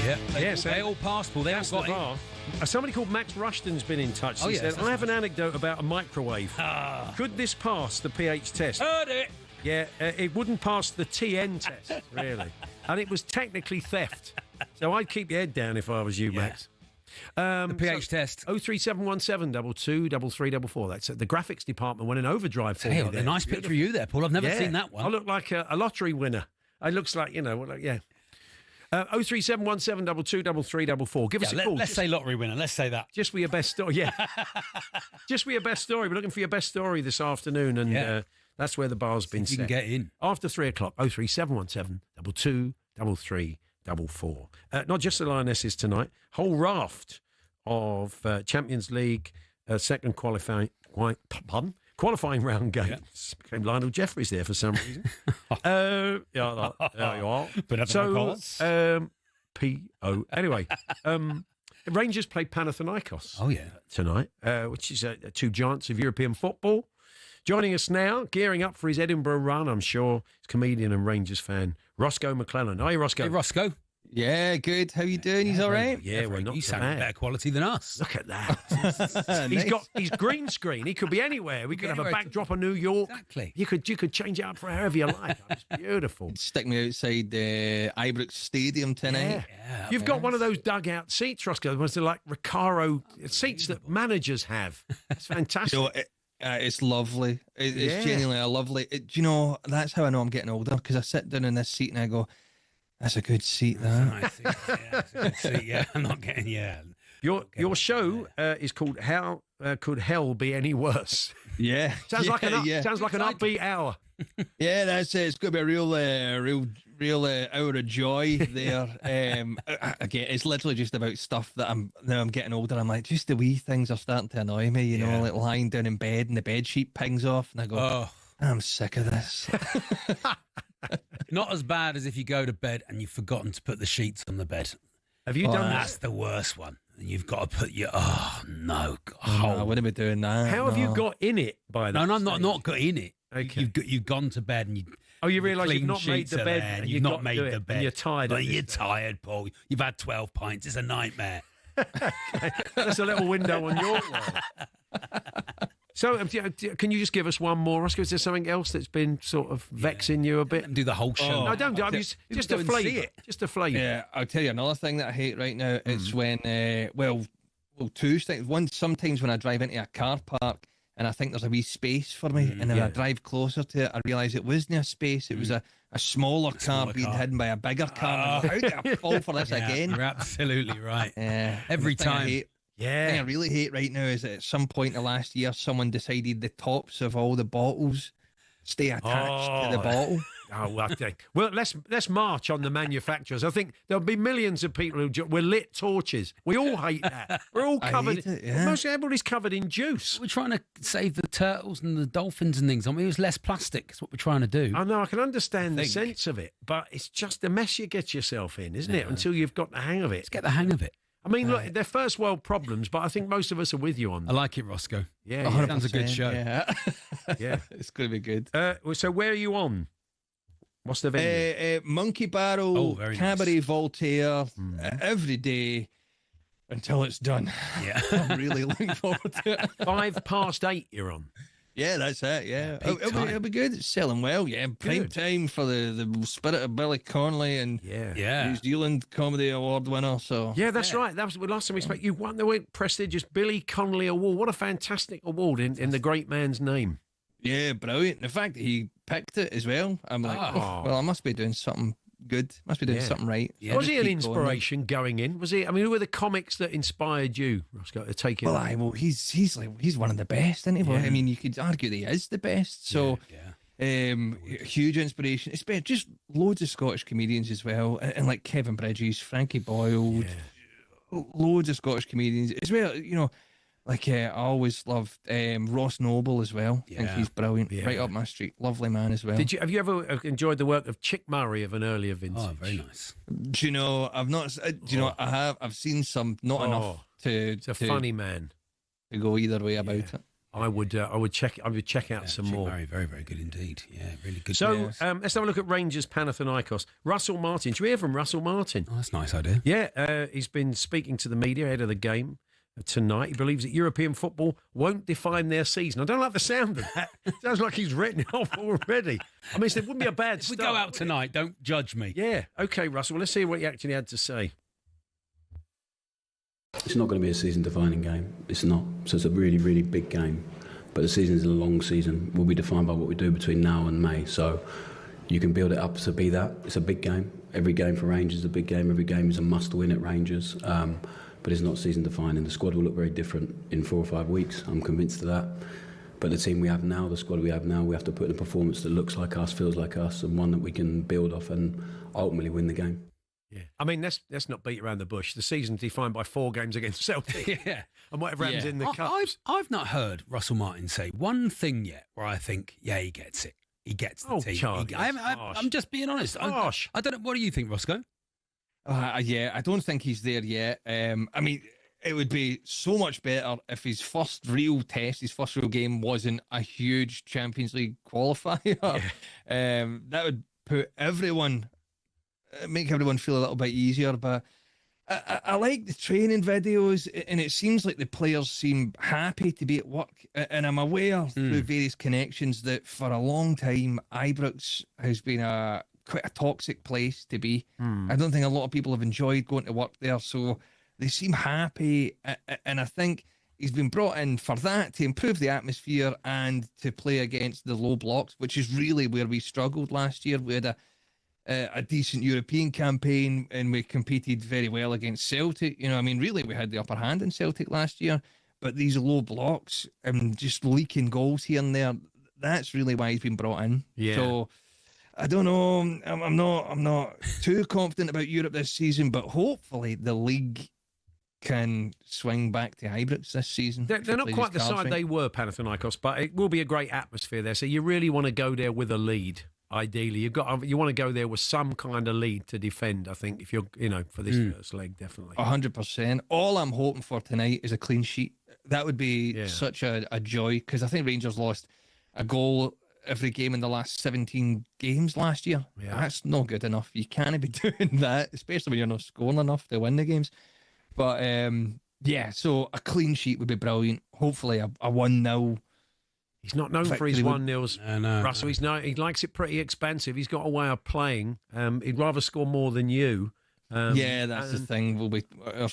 Yeah, Yes, they all passed, Paul. They all got it. Somebody called Max Rushton's been in touch. He said, I have an anecdote about a microwave. Could this pass the pH test? Heard it. Yeah, it wouldn't pass the TN test, really. And it was technically theft. So I'd keep your head down if I was you, Max. The pH test. 03717 22 3344. That's it. The graphics department went in overdrive for Hey, me. a nice picture of you there, Paul. I've never seen that one. I look like a lottery winner. It looks like, 03717 22 3344. Give us a call. Let's say lottery winner. Let's say that. Just for your best story. Yeah. Just for your best story. We're looking for your best story this afternoon. And that's where the bar's been set. You can get in. After 3 o'clock, 03717 22 3344. Not just the Lionesses tonight. Whole raft of Champions League second qualifying round games. Became Lionel Jeffries there for some reason. There you are. P.O. Anyway, Rangers play Panathinaikos tonight, which is two giants of European football. Joining us now, gearing up for his Edinburgh run, I'm sure, is comedian and Rangers fan, Roscoe McClellan. Hi, Roscoe. Hey, Roscoe. Yeah, good. How you doing? He's all right? Yeah, we're not You so sound bad. better quality than us. Look at that. He's got his green screen. He could be anywhere. We could have a backdrop of New York. Exactly. You could change it up for however you like. It's beautiful. Stick me outside Ibrox Stadium tonight. Yeah. You've got one of those dugout seats, Roscoe. They're like Recaro seats that managers have. It's fantastic. It's lovely. It's genuinely a lovely. Do you know, that's how I know I'm getting older, because I sit down in this seat and I go, that's a good seat, that. That's a good seat, yeah. I'm not getting, Your show is called How Could Hell Be Any Worse? Yeah. Sounds like an upbeat hour. Yeah, that's it. It's going to be a real hour of joy there. Again, it's literally just about stuff that now I'm getting older. I'm like, just the wee things are starting to annoy me, you know, like lying down in bed and the bed sheet pings off and I go, I'm sick of this. Not as bad as if you go to bed and you've forgotten to put the sheets on the bed. Have you done that? That's the worst one. And you've got to put your, I wouldn't be doing that. How have you got in it by that? No, I'm not got in it. Okay. You've gone to bed and you realise you've not made the bed. And you've not made the bed. And you're tired. But you're tired, Paul. You've had 12 pints. It's a nightmare. That's a little window on your wall. So, can you just give us one more, Oscar? Is there something else that's been sort of vexing you a bit? Do the whole show. No, don't do it. Just a flavour. Just a flavour. Yeah, I'll tell you another thing that I hate right now. It's when, two things. One, sometimes when I drive into a car park and I think there's a wee space for me, and then I drive closer to it, I realise it wasn't a space. It was a smaller car being hidden by a bigger car. How did I fall for this again? You're absolutely right. Yeah, every time. The thing I really hate right now is that at some point in the last year, someone decided the tops of all the bottles stay attached to the bottle. Well, let's march on the manufacturers. I think there'll be millions of people who we're lit torches. We all hate that. We're all covered. Most everybody's covered in juice. We're trying to save the turtles and the dolphins and things. I mean, it was less plastic. That's what we're trying to do. I know. I can understand the sense of it, but it's just the mess you get yourself in, isn't it? Until you've got the hang of it. Let's get the hang of it. I mean, look, they're first world problems, but I think most of us are with you on that. I like it, Roscoe. Yeah, it sounds a good show. Yeah, it's going to be good. So where are you on? What's the venue? Monkey Barrel, Cabaret Voltaire, every day until it's done. Yeah. I'm really looking forward to it. 8:05 you're on. Yeah, that's it, it'll be good. It's selling well, Prime time for the spirit of Billy Connolly and New Zealand Comedy Award winner. So yeah, that's right. That was the last time we spoke. You won the prestigious Billy Connolly Award. What a fantastic award in the great man's name. Yeah, brilliant. The fact that he picked it as well, I'm like, well, I must be doing something good. Must be doing something right. Yeah. Was he an inspiration going in? Was he? I mean, who were the comics that inspired you, Roscoe, to take it? Well, he's one of the best, isn't he? Yeah. I mean, you could argue that he is the best. So, huge inspiration. It's been just loads of Scottish comedians as well, and like Kevin Bridges, Frankie Boyle, loads of Scottish comedians as well. You know. Like, I always loved Ross Noble as well. I think he's brilliant. Yeah. Right up my street. Lovely man as well. Have you ever enjoyed the work of Chick Murray of an earlier vintage? Oh, very nice. Do you know, I've not... Do you know, I've seen some, not enough to... It's a funny man. To go either way about it. I would check out some more. Very, very, very good indeed. Yeah, really good. So let's have a look at Rangers Panathinaikos. Russell Martin. Should we hear from Russell Martin? Oh, that's a nice idea. Yeah, he's been speaking to the media ahead of the game tonight. He believes that European football won't define their season. I don't like the sound of that. Sounds like he's written it off already. I mean, it wouldn't be a bad start. If we go out tonight, don't judge me. Yeah. Okay, Russell. Well, let's see what he actually had to say. It's not going to be a season-defining game. It's not. So it's a really, really big game. But the season is a long season. We'll be defined by what we do between now and May. So you can build it up to be that. It's a big game. Every game for Rangers is a big game. Every game is a must-win at Rangers. But it's not season-defining. The squad will look very different in 4 or 5 weeks. I'm convinced of that. But the team we have now, the squad we have now, we have to put in a performance that looks like us, feels like us, and one that we can build off and ultimately win the game. Yeah, I mean, let's not beat around the bush. The season's defined by 4 games against Celtic. Yeah. And whatever happens in the cups. I've not heard Russell Martin say one thing yet where I think, yeah, he gets it. He gets the team. Charlie, I'm just being honest. I don't know. What do you think, Roscoe? Yeah, I don't think he's there yet. I mean, it would be so much better if his first real test, his first real game, wasn't a huge Champions League qualifier. Yeah. That would make everyone feel a little bit easier. But I like the training videos, and it seems like the players seem happy to be at work. And I'm aware through various connections that for a long time, Ibrox has been quite a toxic place to be. I don't think a lot of people have enjoyed going to work there, so they seem happy. And I think he's been brought in for that, to improve the atmosphere and to play against the low blocks, which is really where we struggled last year. We had a decent European campaign and we competed very well against Celtic. You know, I mean, really, we had the upper hand in Celtic last year, but these low blocks and just leaking goals here and there, that's really why he's been brought in. Yeah. So I don't know. I'm not too confident about Europe this season, but hopefully the league can swing back to Ibrox this season. They're not quite the side they were, Panathinaikos, but it will be a great atmosphere there. So you really want to go there with a lead. Ideally, you want to go there with some kind of lead to defend. I think if you're, for this first leg, definitely 100%. All I'm hoping for tonight is a clean sheet. That would be such a joy, because I think Rangers lost a goal every game in the last 17 games last year. Yeah. That's not good enough. You can't be doing that, especially when you're not scoring enough to win the games. But so a clean sheet would be brilliant. Hopefully a 1-0. He's not known for his 1-0s, Russell. He likes it pretty expansive. He's got a way of playing. He'd rather score more than you. That's the thing. Our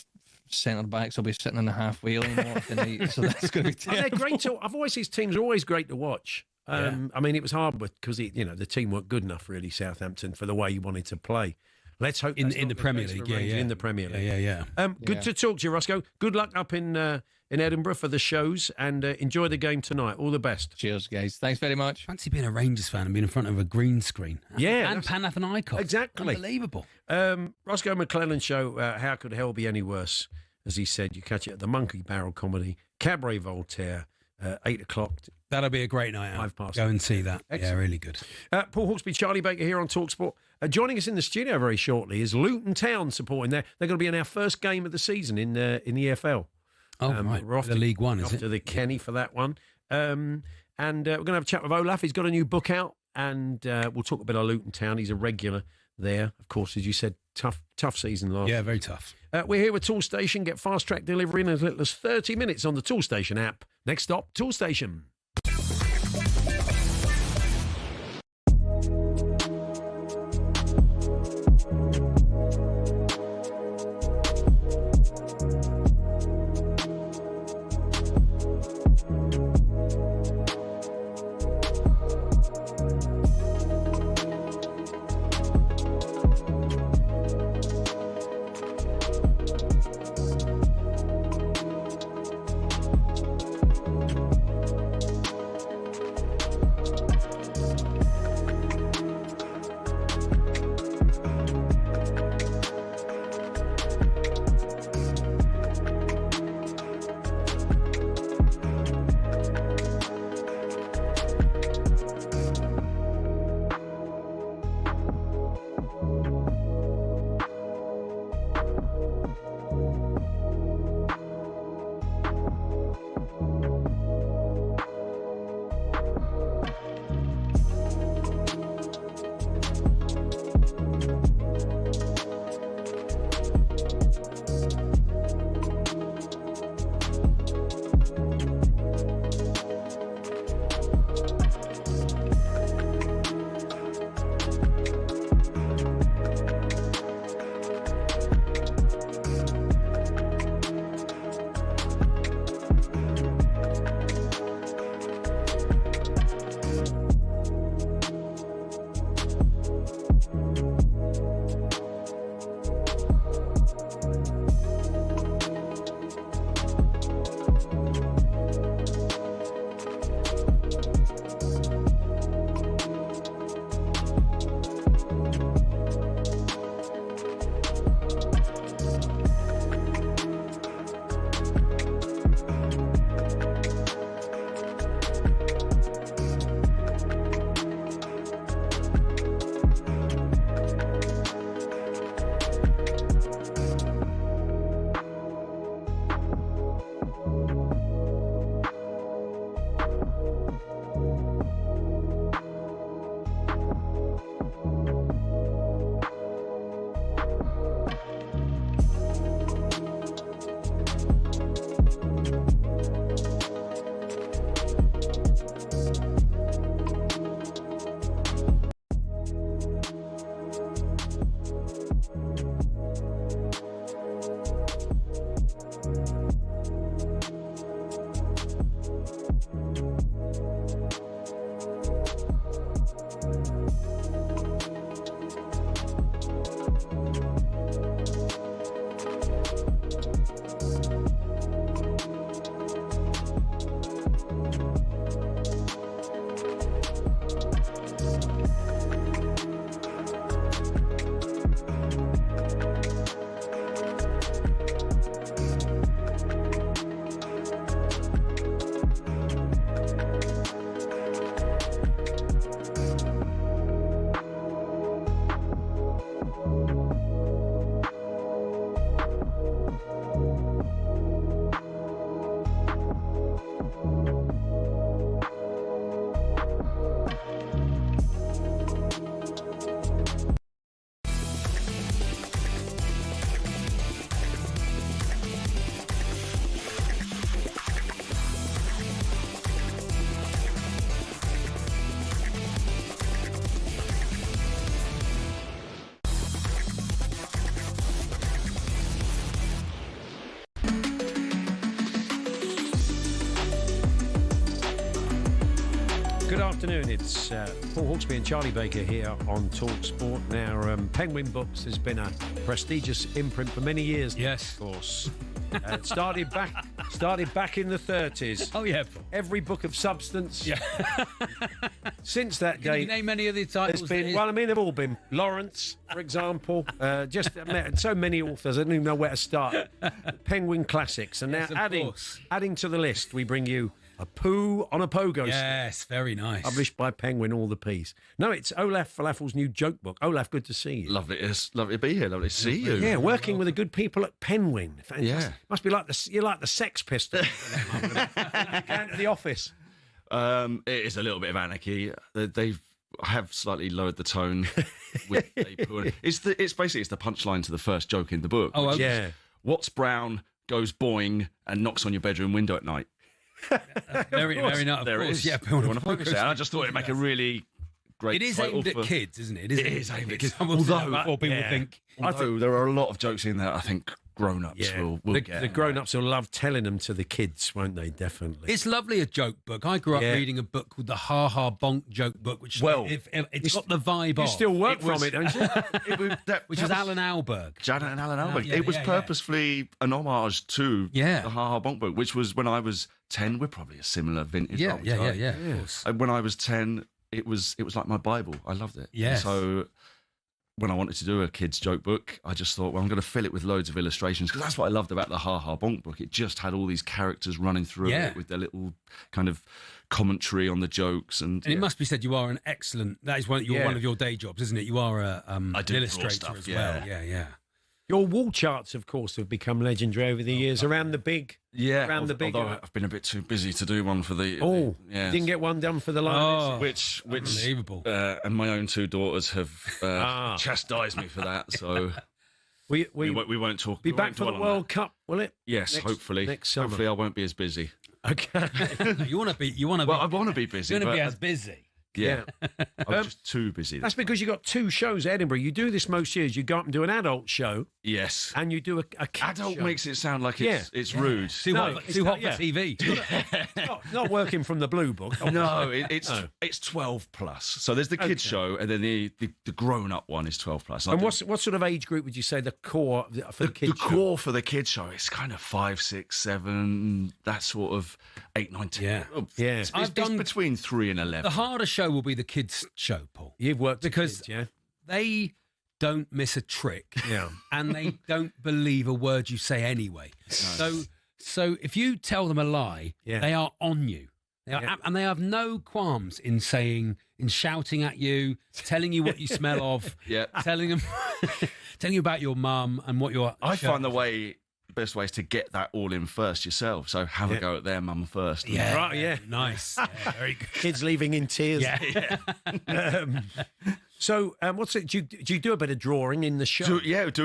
centre backs will be sitting in the halfway lane tonight, so that's going to be terrible. They're great I've always his teams are always great to watch. I mean, it was hard because the team weren't good enough, really, Southampton, for the way he wanted to play. Let's hope in the Premier League, in the Premier League, yeah. Good to talk to you, Roscoe. Good luck up in Edinburgh for the shows, and enjoy the game tonight. All the best. Cheers, guys. Thanks very much. Fancy being a Rangers fan and being in front of a green screen. And Panathinaikos. Exactly. Unbelievable. Roscoe McClellan Show, How Could Hell Be Any Worse? As he said, you catch it at the Monkey Barrel Comedy, Cabaret Voltaire, 8 o'clock. That'll be a great night out. 5 past. Go and see that. Excellent. Yeah, really good. Paul Hawksbee, Charlie Baker here on talkSPORT. Joining us in the studio very shortly is Luton Town supporting there. They're going to be in our first game of the season in the EFL. Oh, right. We're off to League One, is it? Off to the Kenny for that one. And we're going to have a chat with Olaf. He's got a new book out, and we'll talk a bit of Luton Town. He's a regular there. Of course, as you said, tough season last. Yeah, very tough. We're here with Toolstation. Get fast track delivery in as little as 30 minutes on the Toolstation app. Next stop, Toolstation. Good afternoon, it's Paul Hawksbee and Charlie Baker here on talkSPORT. Now, Penguin Books has been a prestigious imprint for many years. Yes. Of course. It started back in the 30s. Oh, yeah. Every book of substance. Yeah. Since that Can date. you name any of the titles? They've all been. Lawrence, for example. Just so many authors, I don't even know where to start. Penguin classics. And now adding to the list, we bring you A Poo on a Pogo Stick. Yes, very nice. Published by Penguin, all the P's. No, it's Olaf Falafel's new joke book. Olaf, good to see you. Lovely. It's lovely to be here. Lovely to see you. Yeah, working with the good people at Penguin. Yeah. Must be like you're like the Sex Pistols. Going to the office. It is a little bit of anarchy. I have slightly lowered the tone. It's basically the punchline to the first joke in the book. Oh, okay. Yeah. What's brown, goes boing, and knocks on your bedroom window at night? Very nice. There it is. Yeah, I just thought it'd make a really great. It is aimed at kids, isn't it? It is aimed at kids. Although people think. Although there are a lot of jokes in there, I think grown-ups will get. The grown-ups will love telling them to the kids, won't they? Definitely. It's lovely, a joke book. I grew up reading a book called the Ha Ha Bonk joke book, which it's got the vibe you of. still work from it, don't you? Which was Alan Alberg. Janet and Alan Alberg. It was purposefully an homage to the Ha Ha Bonk book, which was when I was 10. We're probably a similar vintage. Yeah. When I was 10, it was like my Bible. I loved it. Yeah. So when I wanted to do a kids' joke book, I just thought, well, I'm going to fill it with loads of illustrations, because that's what I loved about the Ha Ha Bonk book. It just had all these characters running through it with their little kind of commentary on the jokes. And it must be said, you are an excellent. That is one of your day jobs, isn't it? You are an illustrator as well. Yeah. Your wall charts, of course, have become legendary over the years around the big. Yeah, although I've been a bit too busy to do one for the. Didn't get one done for the Lionesses. Which unbelievable. And my own two daughters have chastised me for that. So we won't talk. Be back for the World Cup, will it? Yes, hopefully. Next summer. Hopefully, I won't be as busy. Okay. You want to be. Well, I want to be busy. You want to be as busy. Yeah. I'm just too busy. That's because you got two shows at Edinburgh. You do this most years. You go up and do an adult show. Yes. And you do a kids adult show. Makes it sound like it's rude. Too hot for TV. It's not working from the Blue Book. No, it's 12 plus. So there's the kids show, and then the grown up one is 12 plus. And what sort of age group would you say the core for the kids show? The core for the kids show is kind of 5, 6, 7, that sort of 8, 9, 10. Yeah. It's between 3 and 11. The harder show will be the kids show, Paul. You've worked because kids, they don't miss a trick, and they don't believe a word you say anyway. No. So if you tell them a lie, they are on you. They are, and they have no qualms in shouting at you, telling you what you smell of, telling you about your mum and what your. I find the best way is to get that all in first yourself. So have a go at their mum first. Yeah, right. Yeah, nice. Yeah, very good. Kids leaving in tears. Yeah. So, what's it? Do you do a bit of drawing in the show?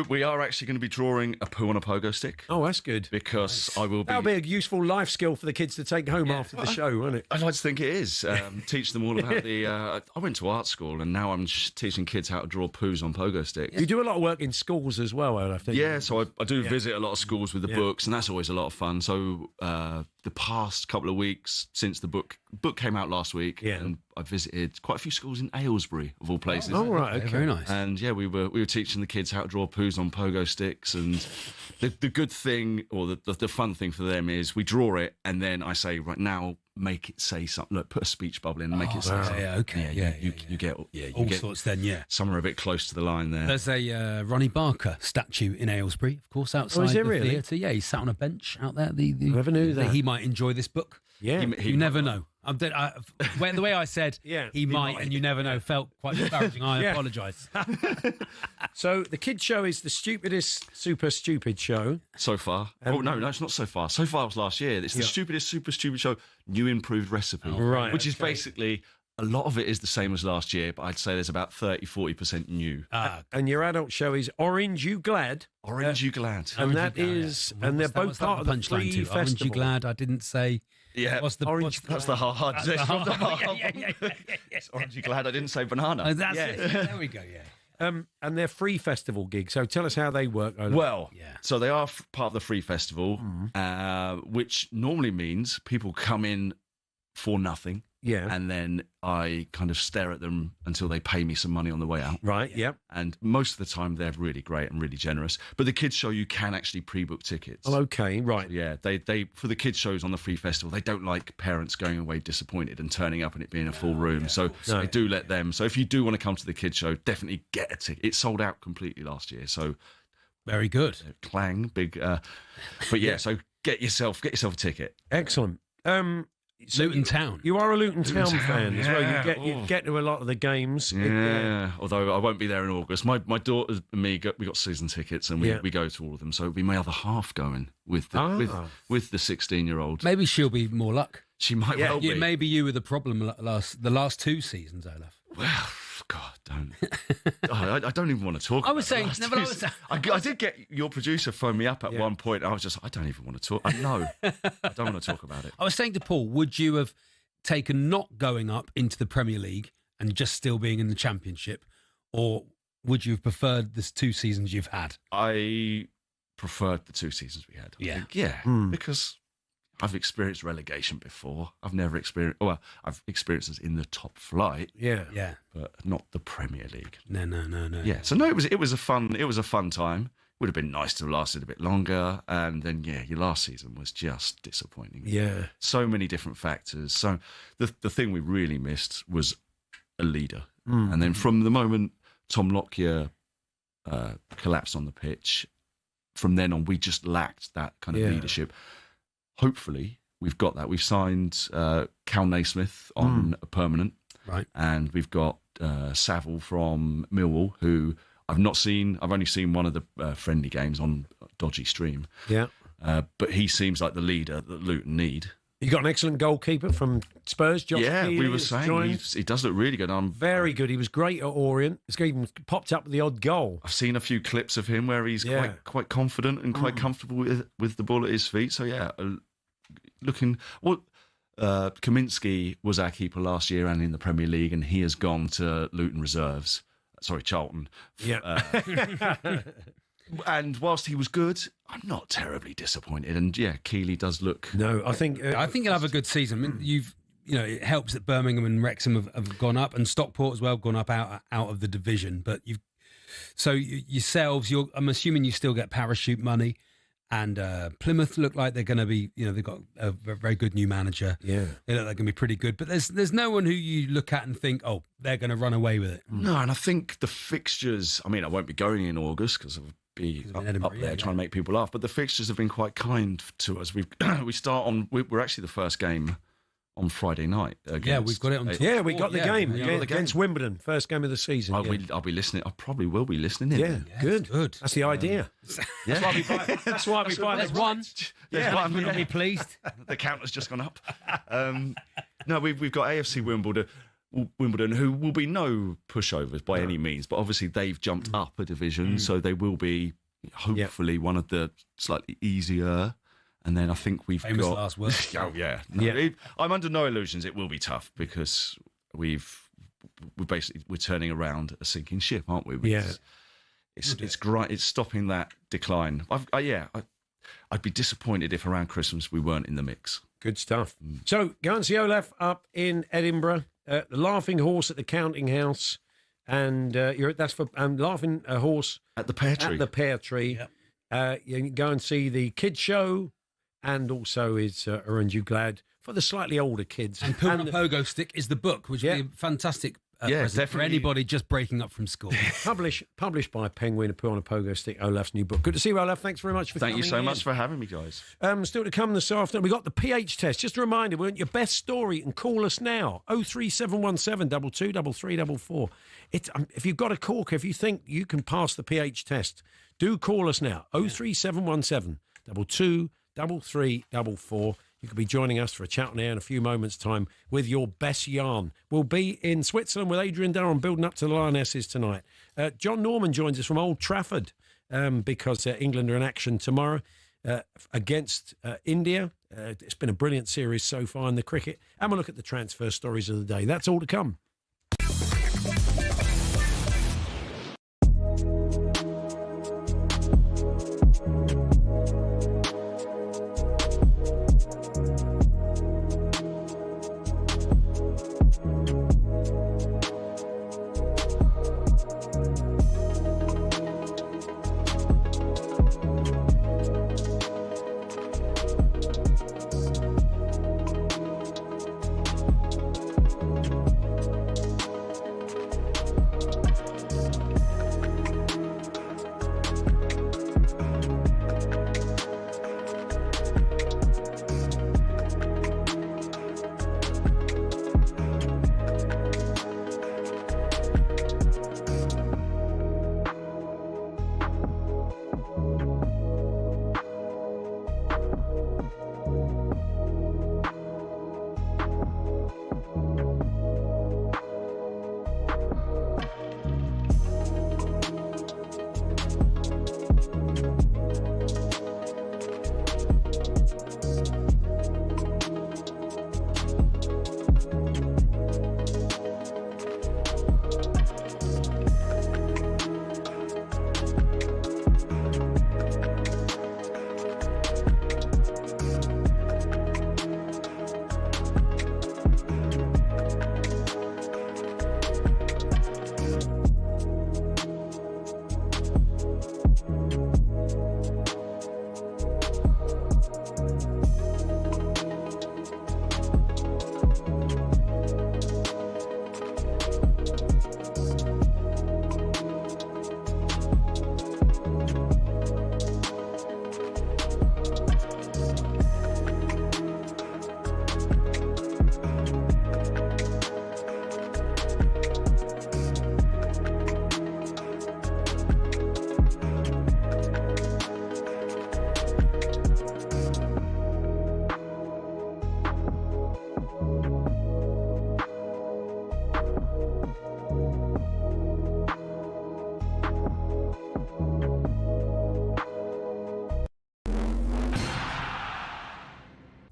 We are actually going to be drawing a poo on a pogo stick. Oh, that's good. Because I will be... That'll be a useful life skill for the kids to take home after the show, won't it? I'd like to think it is. Teach them all about the... I went to art school and now I'm teaching kids how to draw poos on pogo sticks. You do a lot of work in schools as well, Olaf, don't you? Yeah, so I do visit a lot of schools with the books, and that's always a lot of fun. So the past couple of weeks since the book came out last week, and I visited quite a few schools in Aylesbury, of all places. Oh, right, okay. Very nice. And yeah, we were teaching the kids how to draw poos on pogo sticks, and the good thing, or the fun thing for them is we draw it, and then I say, right now, make it say something. Look, put a speech bubble in and make it say something. Yeah, okay. You get all sorts then, yeah. Somewhere a bit close to the line there. There's a Ronnie Barker statue in Aylesbury, of course, outside the theatre. Yeah, he's sat on a bench out there. Never knew that. He might enjoy this book. Yeah. You never know. The way I said he might, and you never know, felt quite disparaging. I apologise. So the kids' show is the stupidest super stupid show. So far. No, it's not so far. So far it was last year. It's the stupidest super stupid show, new improved recipe. Right. Which is basically... A lot of it is the same as last year, but I'd say there's about 30-40% new. And your adult show is Orange You Glad? Orange You Glad. And and they're both part of the free festival. Orange You Glad, I didn't say... Yeah, that's the hard. Orange You Glad, I didn't say banana. Oh, that's it. There we go, And they're free festival gigs, so tell us how they work, Olaf. Well, so they are part of the free festival, which normally means people come in for nothing. Yeah. And then I kind of stare at them until they pay me some money on the way out. Right, yep. And most of the time they're really great and really generous. But the kids show, you can actually pre-book tickets. Oh, okay, right. So, yeah, they for the kids shows on the free festival, they don't like parents going away disappointed and turning up and it being a full room. So they do let them. So if you do want to come to the kids show, definitely get a ticket. It sold out completely last year. So very good. Clang, big. But yeah, so get yourself a ticket. Excellent. So Luton Town. You are a Luton Town fan as well. You get to a lot of the games. Yeah, although I won't be there in August. My daughters and me, we got season tickets and we go to all of them. So it'll be my other half going with the with the 16-year-old. Maybe she'll be more luck. She might well be. Maybe you were the problem the last 2 seasons, Olaf. Well, God, don't. I don't even want to talk. I was saying, I did get your producer phone me up at one point. I was just, I don't even want to talk. I don't want to talk about it. I was saying to Paul, would you have taken not going up into the Premier League and just still being in the Championship, or would you have preferred the 2 seasons you've had? I preferred the 2 seasons we had. Because I've experienced relegation before. I've never experienced... Well, I've experienced it in the top flight. Yeah. But not the Premier League. No. Yeah. So no, it was a fun time. Would have been nice to have lasted a bit longer. And then your last season was just disappointing. Yeah. So many different factors. So the thing we really missed was a leader. And then from the moment Tom Lockyer collapsed on the pitch, from then on we just lacked that kind of leadership. Hopefully, we've got that. We've signed Cal Naismith on a permanent. Right. And we've got Saville from Millwall, who I've not seen. I've only seen one of the friendly games on Dodgy Stream. Yeah. But he seems like the leader that Luton need. You got an excellent goalkeeper from Spurs, Josh Keely, we were saying he does look really good. Very good. He was great at Orient. He's even popped up with the odd goal. I've seen a few clips of him where he's quite confident and quite comfortable with the ball at his feet. So looking. Well, Kaminsky was our keeper last year and in the Premier League, and he has gone to Luton reserves. Sorry, Charlton. Yeah. And whilst he was good, I'm not terribly disappointed. And Keely does look. No, I think he'll have a good season. I mean, it helps that Birmingham and Wrexham have gone up, and Stockport as well gone up out of the division. But yourselves, I'm assuming you still get parachute money. And Plymouth look like they're going to be, they've got a very good new manager. Yeah. They look like they're going to be pretty good. But there's no one who you look at and think, oh, they're going to run away with it. No, and I think the fixtures, I won't be going in August because I'll be up there trying to make people laugh. But the fixtures have been quite kind to us. We're actually the first game on Friday night. We've got it on. Yeah, we got the game against Wimbledon, first game of the season. I'll be listening. I probably will be listening in. Yeah, good. That's the idea. That's why we buy. There's one. There's one. We'll be pleased. The counter's just gone up. No, we've got AFC Wimbledon. Wimbledon, who will be no pushovers by any means, but obviously they've jumped up a division, so they will be hopefully one of the slightly easier. And then I think we've Famous got last word. Oh yeah, no, I'm under no illusions. It will be tough because we're turning around a sinking ship, aren't we? It's great. It's stopping that decline. I'd be disappointed if around Christmas we weren't in the mix. Good stuff. So go and see Olaf up in Edinburgh, the Laughing Horse at the Counting House, and that's for Laughing Horse at the Pear Tree. At the Pear Tree. Yep. You can go and see the kids show, and also is Aren't You Glad for the slightly older kids. And Put on a Pogo Stick is the book, which would be a fantastic present for anybody just breaking up from school. Published by Penguin, Put on a Pogo Stick, Olaf's new book. Good to see you, Olaf. Thanks very much for coming. Thank you so much for having me, guys. Still to come this afternoon, we got the pH test. Just a reminder, we want your best story and call us now. 03717 223344. If you've got a corker, if you think you can pass the pH test, do call us now. 03717 223344. You could be joining us for a chat on air in a few moments' time with your best yarn. We'll be in Switzerland with Adrian Durham building up to the Lionesses tonight. John Norman joins us from Old Trafford because England are in action tomorrow against India. It's been a brilliant series so far in the cricket. And we'll look at the transfer stories of the day. That's all to come.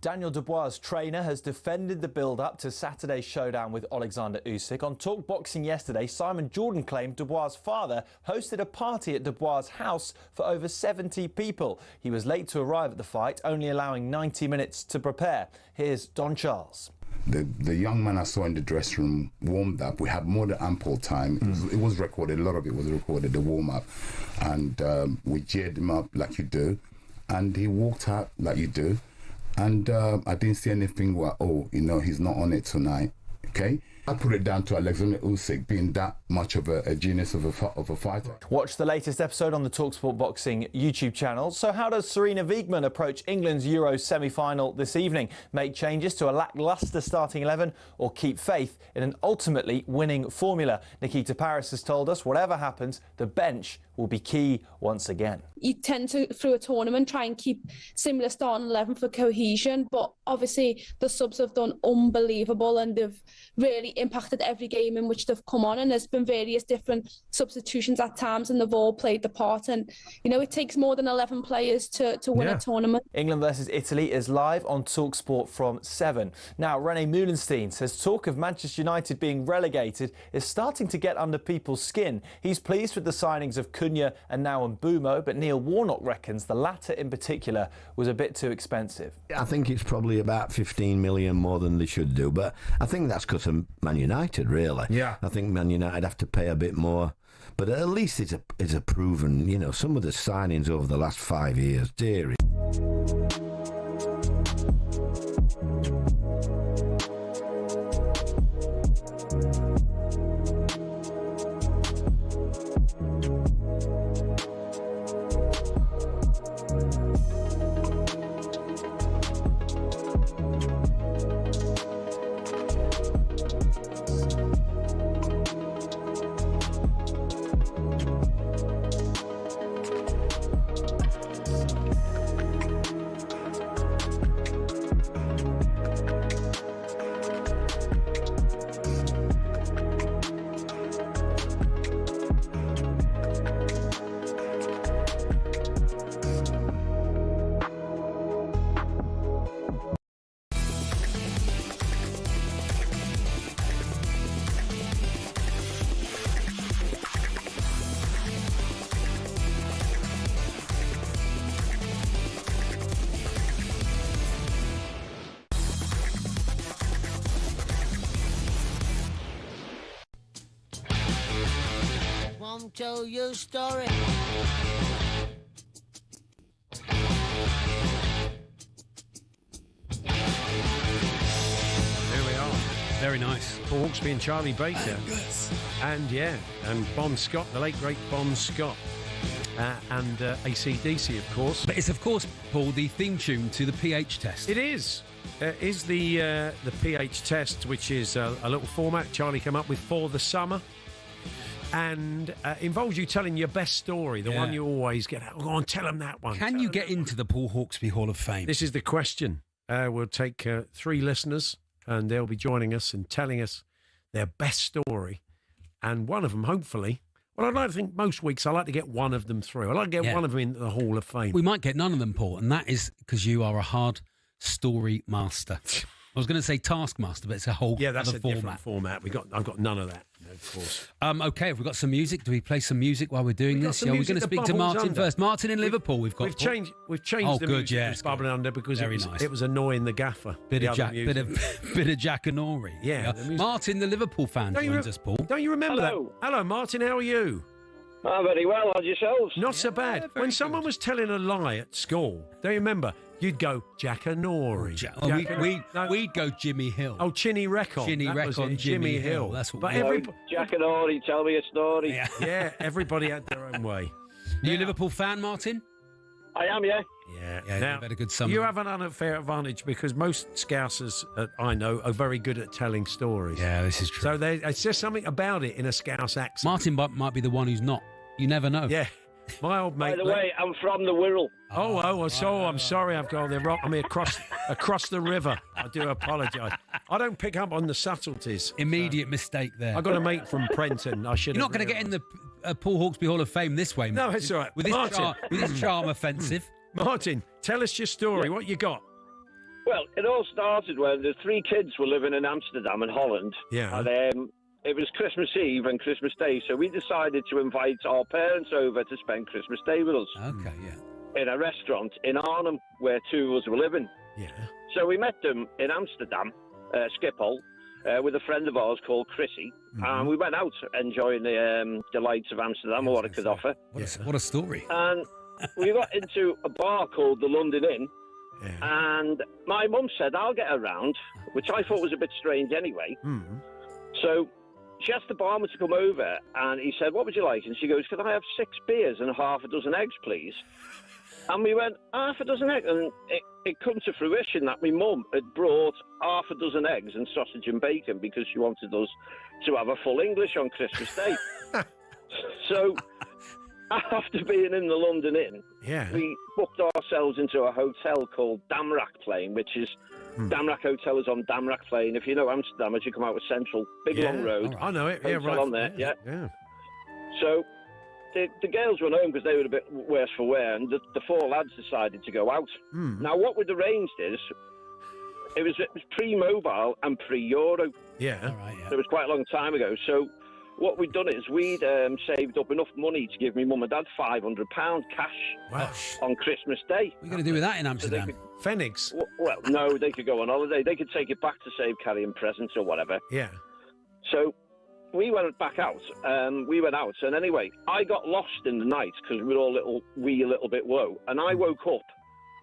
Daniel Dubois' trainer has defended the build-up to Saturday's showdown with Alexander Usyk. On Talk Boxing yesterday, Simon Jordan claimed Dubois' father hosted a party at Dubois' house for over 70 people. He was late to arrive at the fight, only allowing 90 minutes to prepare. Here's Don Charles. The young man I saw in the dressing room warmed up. We had more than ample time. It was recorded. A lot of it was recorded, the warm-up. And we cheered him up like you do. And he walked out like you do. And I didn't see anything where, he's not on it tonight. Okay? I put it down to Alexander Usyk being that much of a genius of a fighter. Watch the latest episode on the talkSPORT Boxing YouTube channel. So how does Serena Wiegmann approach England's Euro semi-final this evening? Make changes to a lacklustre starting 11 or keep faith in an ultimately winning formula? Nikita Paris has told us whatever happens, the bench will be key once again. You tend to, through a tournament, try and keep similar starting 11 for cohesion, but obviously the subs have done unbelievable and they've really impacted every game in which they've come on, and there's been various different substitutions at times and they've all played the part, and you know it takes more than 11 players to win a tournament. England versus Italy is live on talkSPORT from 7. Now René Meulenstein says talk of Manchester United being relegated is starting to get under people's skin. He's pleased with the signings of Cunha and now Mbumo, but Neil Warnock reckons the latter in particular was a bit too expensive. I think it's probably about 15 million more than they should do, but I think that's because of Man United, really. Yeah. I think Man United have to pay a bit more, but at least it's a proven, you know, some of the signings over the last 5 years, dearie. Tell your story. Very nice. Paul Hawksbee and Charlie Baker. And Bon Scott, the late great Bon Scott. And AC/DC, of course. But it's, of course, Paul, the theme tune to the pH test. It is. Is the pH test, which is a little format Charlie came up with for the summer. And involves you telling your best story, the one you always get out. Go on, tell them that one. Can you get into the Paul Hawksbee Hall of Fame? This is the question. We'll take 3 listeners, and they'll be joining us and telling us their best story. And one of them, hopefully, well, I'd like to think most weeks I like to get one of them through. I'd like to get one of them into the Hall of Fame. We might get none of them, Paul, and that is because you are a hard story master. I was going to say taskmaster, but it's a whole that's other a different format. I've got none of that, of course. Okay, have we got some music? Do we play some music while we're doing this? Yeah, we're going to speak to Martin first. Martin in Liverpool. We've changed the music that's bubbling under because it was annoying the gaffer. Bit of Jack and Ori. Yeah. Martin, the Liverpool fan, joins us, Paul. Don't you remember that? Hello, Martin. How are you? Oh, very well. How's yourselves? Not so bad. When someone was telling a lie at school, don't you remember? You'd go Jack and Ori. We'd go Jimmy Hill. Oh, Chinny Reckon. Jimmy Hill. That's what. Jack and Ori, tell me a story. Yeah, everybody had their own way. You a Liverpool fan, Martin? I am, yeah. Yeah. Now, had a good summer. You have an unfair advantage because most Scousers I know are very good at telling stories. Yeah, this is true. So it's just something about it in a Scouse accent. Martin might be the one who's not. You never know. Yeah. My old mate. By the way, I'm from the Wirral. I'm sorry. I've gone there. I'm here across the river. I do apologise. I don't pick up on the subtleties. Immediate mistake there. I got a mate from Prenton. I should. You're not going to get in the Paul Hawksbee Hall of Fame this way, mate. No, it's all right. With his charm offensive. Martin, tell us your story. What you got? Well, it all started when the 3 kids were living in Amsterdam and Holland. Yeah. And it was Christmas Eve and Christmas Day, so we decided to invite our parents over to spend Christmas Day with us. Okay, yeah. In a restaurant in Arnhem, where 2 of us were living. Yeah. So we met them in Amsterdam, Schiphol, with a friend of ours called Chrissy, and we went out enjoying the delights of Amsterdam, or what it could offer. What a story. And we got into a bar called the London Inn, and my mum said, I'll get around, which I thought was a bit strange anyway. So she asked the barman to come over, and he said, "What would you like?" And she goes, "Could I have 6 beers and half a dozen eggs, please?" And we went, half a dozen eggs? And it come to fruition that my mum had brought half a dozen eggs and sausage and bacon because she wanted us to have a full English on Christmas Day. So, after being in the London Inn, we booked ourselves into a hotel called Damrak Plain, which is Damrak Hotel is on Damrak Plain. If you know Amsterdam, as you come out of Central, big long road. I know it. Hotel Right. on there, yeah. So the girls went home because they were a bit worse for wear, and the 4 lads decided to go out. Now, what we'd arranged is, it was pre-mobile and pre-Euro. Yeah. So it was quite a long time ago. So what we'd done is we'd saved up enough money to give me mum and dad £500 cash on Christmas Day. What are you going to do with that in Amsterdam? Pfennigs? Well, no, they could go on holiday. They could take it back to save carrying presents or whatever. Yeah. So we went back out. We went out, and anyway, I got lost in the night because we were all a little bit low, and I woke up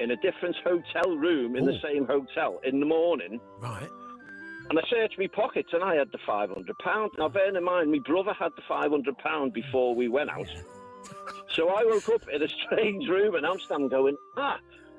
in a different hotel room in the same hotel in the morning. Right. And I searched my pockets, and I had the £500. Now, bearing in mind, my brother had the £500 before we went out. So I woke up in a strange room in Amsterdam going,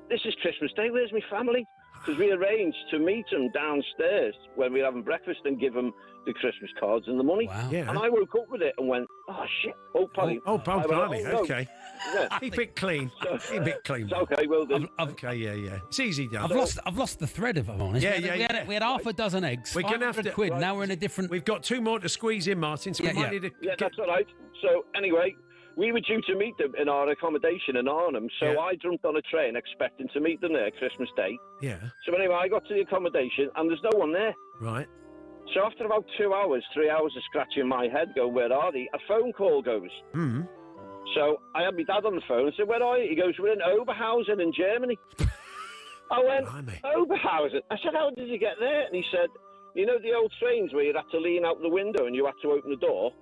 this is Christmas Day, where's my family? Because we arranged to meet them downstairs when we were having breakfast and give them the Christmas cards and the money. Wow. Yeah. And I woke up with it and went, oh, shit. Oh, Polly. Blimey, no. okay. Yeah. Keep it clean. Keep it clean. Okay, well done. Okay, yeah. It's easy done. I've lost the thread, if I'm honest. We had half a dozen eggs. We're gonna have to £500. Now we're in a different. We've got 2 more to squeeze in, Martin. So we might need to. Yeah, that's all right. So anyway, we were due to meet them in our accommodation in Arnhem. So I jumped on a train expecting to meet them there Christmas Day. Yeah. So anyway, I got to the accommodation and there's no one there. Right. So after about 2 hours, 3 hours of scratching my head, going, where are they? A phone call goes. So I had my dad on the phone and said, where are you? He goes, we're in Oberhausen in Germany. I went, Oberhausen? I said, how did you get there? And he said, you know the old trains where you had to lean out the window and you had to open the door?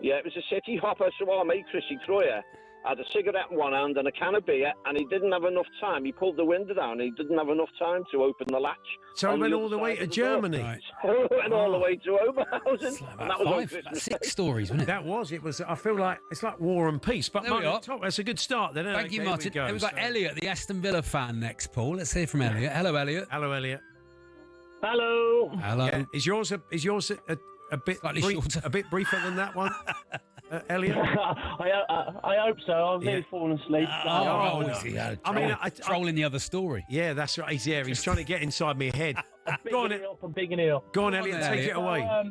Yeah, it was a city hopper. So our mate, Chrissy Troyer, had a cigarette in one hand and a can of beer, and he didn't have enough time. He pulled the window down, and he didn't have enough time to open the latch. So he went all the way to Germany? Went all the way to Oberhausen. And that was on Christmas Day. 6 stories, wasn't it? That was. It was. I feel like it's like War and Peace. But There we are. that's a good start then. Thank you, Martin. We've got Elliot, the Aston Villa fan, next, Paul. Let's hear from Elliot. Hello, Elliot. Hello, Elliot. Hello. Hello. Yeah. Is yours a bit shorter? A bit briefer than that one, Elliot? I hope so. I've nearly fallen asleep. I mean, trolling the other story. Yeah, that's right. He's trying to get inside my head. Go on, I'm bigging it up. Go on, Elliot. Take it away.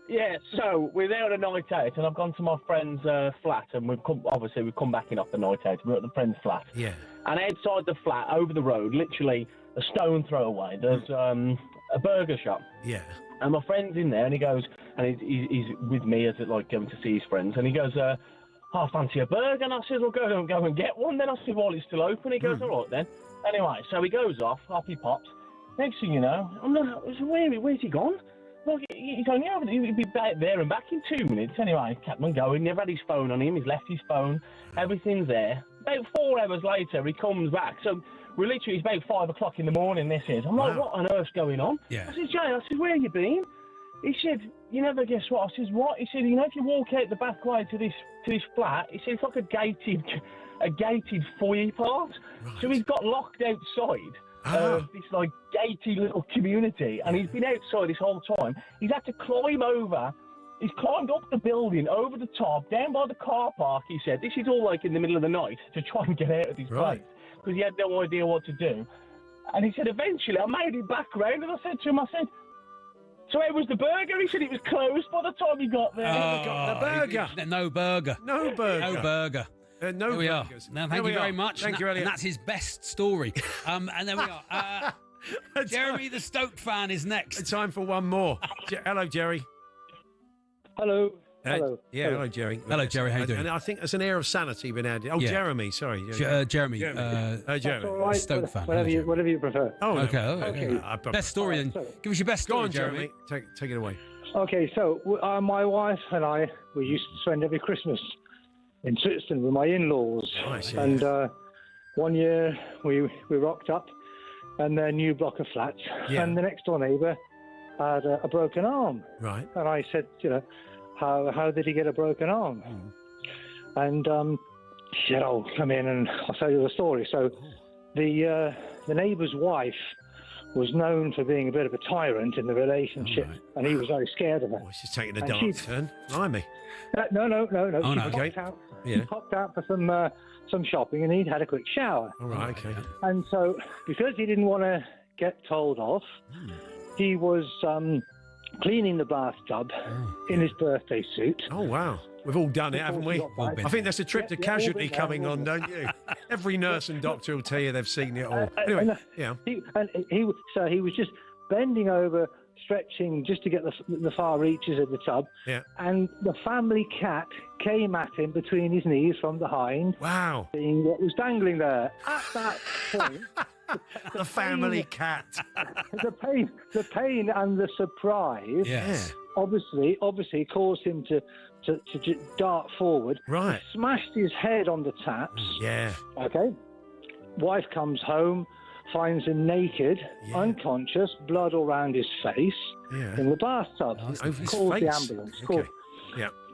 Yeah, so we're there on a night out, and I've gone to my friend's flat, and we've come back in off the night out. We're at the friend's flat. Yeah. And outside the flat, over the road, literally a stone throw away, there's a burger shop. Yeah. And my friend's in there, and he goes, and he's with me as like going to see his friends, and he goes, I fancy a burger, and I said, well, go and get one. Then I said, while it's still open, he goes, all right then. Anyway, so he goes off he pops. Next thing you know, I'm not, where's he gone? Well, he's only over, he'll be back there and back in 2 minutes. Anyway, kept on going, never had his phone on him, he's left his phone, everything's there. About 4 hours later, he comes back, so we're literally, it's about 5 o'clock in the morning, this is. I'm like, what on earth's going on? Yeah. I said, Jay, where have you been? He said, you never guess what? I said, what? He said, you know, if you walk out the back way to this flat, he said, it's like a gated foyer part. Right. So he's got locked outside this like gated little community, and he's been outside this whole time. He's had to climb over. He's climbed up the building, over the top, down by the car park, he said. This is all like in the middle of the night to try and get out of this place because he had no idea what to do. And he said, eventually, I made him back round, and I said to him, so it was the burger? He said it was closed by the time he got there. The burger. No burger. No burger. No burger. No Here we burgers. are. Now, thank you very much. Thank you, Elliot. And that's his best story. And there we are. Jeremy, the Stoke fan, is next. It's time for one more. Hello, Jerry. Hello. Hello. Hello, Jerry. Hello, Jerry. How you doing? And I think there's an air of sanity been added. Oh, Yeah. Jeremy. Sorry. Jeremy. Jeremy. That's all right. Stoke fan. Whatever you prefer. Oh, Okay. Best story then. Give us your best story, Go on, Jeremy. Take it away. Okay, so my wife and I, we used to spend every Christmas in Switzerland with my in-laws. Nice, yeah. And one year we rocked up and their new block of flats. Yeah. And the next door neighbour had a broken arm. Right. And I said, how did he get a broken arm? And she said, "Oh, come in and I'll tell you the story." So the neighbour's wife was known for being a bit of a tyrant in the relationship, and he was very scared of her. She's taking a dark turn. Blimey. No. Oh, She no. Okay. popped out. Yeah. He popped out for some shopping, and he'd had a quick shower. All right, okay. And so, because he didn't want to get told off, he was cleaning the bathtub in his birthday suit. Oh, wow. We've all done it, haven't we? I think that's a trip to Casualty coming on, don't you? Every nurse and doctor will tell you they've seen it all. Anyway, yeah. He was just bending over, stretching just to get the far reaches of the tub. Yeah. And the family cat came at him between his knees from behind. Wow. Seeing what was dangling there. At that point, the family cat. the pain and the surprise. Yes. Obviously caused him to dart forward. Right. He smashed his head on the taps. Yeah. Okay. Wife comes home, finds him naked, unconscious, blood all around his face, in the bathtub. Calls the ambulance.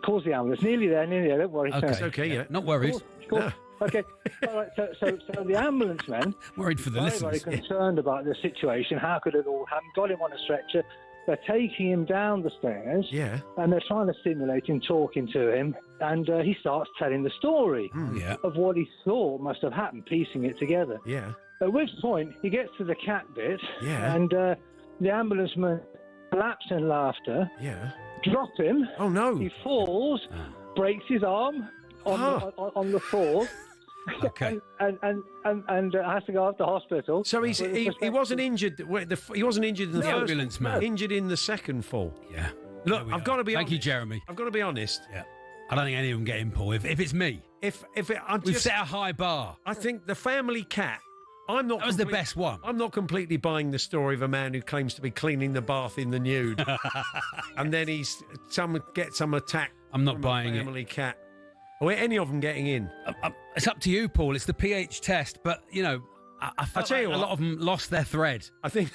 Calls the ambulance. Nearly there. Don't worry. Okay. It's okay, yeah. Not worried. Okay. All right. So the ambulance men worried for the listeners. Very concerned about the situation. How could it all happen? Got him on a stretcher. They're taking him down the stairs. Yeah. And they're trying to stimulate him, talking to him, and he starts telling the story of what he thought must have happened, piecing it together. Yeah. At which point he gets to the cat bit. Yeah. And the ambulance man collapses in laughter. Yeah. Drop him. Oh no. He falls, breaks his arm on the floor. Okay. And has to go up to hospital. So he wasn't injured. He wasn't injured in the first ambulance man. Injured in the second fall. Yeah. Look, I've got to be. Thank honest. you, Jeremy. I've got to be honest. Yeah. I don't think any of them get in, Paul. If it's me, we've set a high bar. I think the family cat. That was the best one. I'm not completely buying the story of a man who claims to be cleaning the bath in the nude, and then someone gets some attack. I'm not from buying a family cat. Or any of them getting in? It's up to you, Paul. It's the pH test, but I tell you, a lot of them lost their thread. I think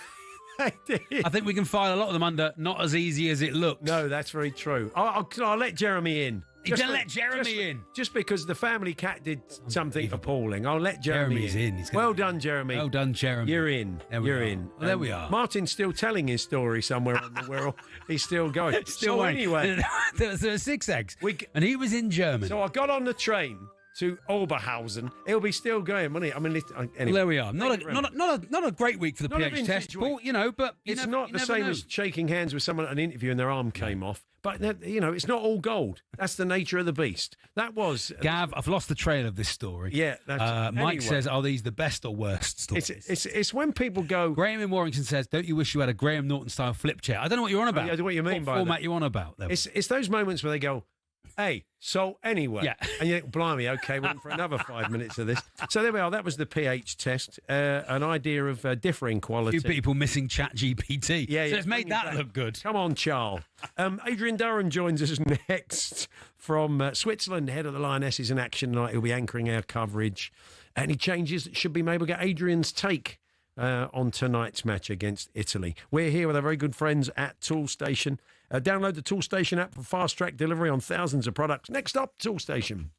they did. I think we can file a lot of them under not as easy as it looks. No, that's very true. I'll let Jeremy in. You can let Jeremy in. Just because the family cat did something appalling. I'll let Jeremy in. Well done, Jeremy. Well done, Jeremy. You're in. You're in. Well, there we are. Martin's still telling his story somewhere on the world. He's still going. Still anyway. There were 6 eggs. And he was in Germany. So I got on the train to Oberhausen. He'll be still going, won't he? I mean, anyway. Well, there we are. Not a great week for the pH test, Paul, but it's not the same as shaking hands with someone at an interview and their arm came off. But, it's not all gold. That's the nature of the beast. That was... Gav, I've lost the trail of this story. Yeah. Mike says, are these the best or worst stories? It's when people go... Graham in Warrington says, don't you wish you had a Graham Norton-style flip chair? I don't know what you're on about. I don't know what you mean by that. What format you on about? It's those moments where they go... Hey, so anyway, and you think, blimey, okay, we're in for another 5 minutes of this. So there we are. That was the pH test, an idea of differing quality. 2 people missing ChatGPT. Yeah, so it's made that look good. Come on, Charles. Adrian Durham joins us next from Switzerland, head of the Lionesses in action tonight. He'll be anchoring our coverage. Any changes that should be made? We'll get Adrian's take on tonight's match against Italy. We're here with our very good friends at Toolstation. Download the Toolstation app for fast-track delivery on thousands of products. Next up, Toolstation.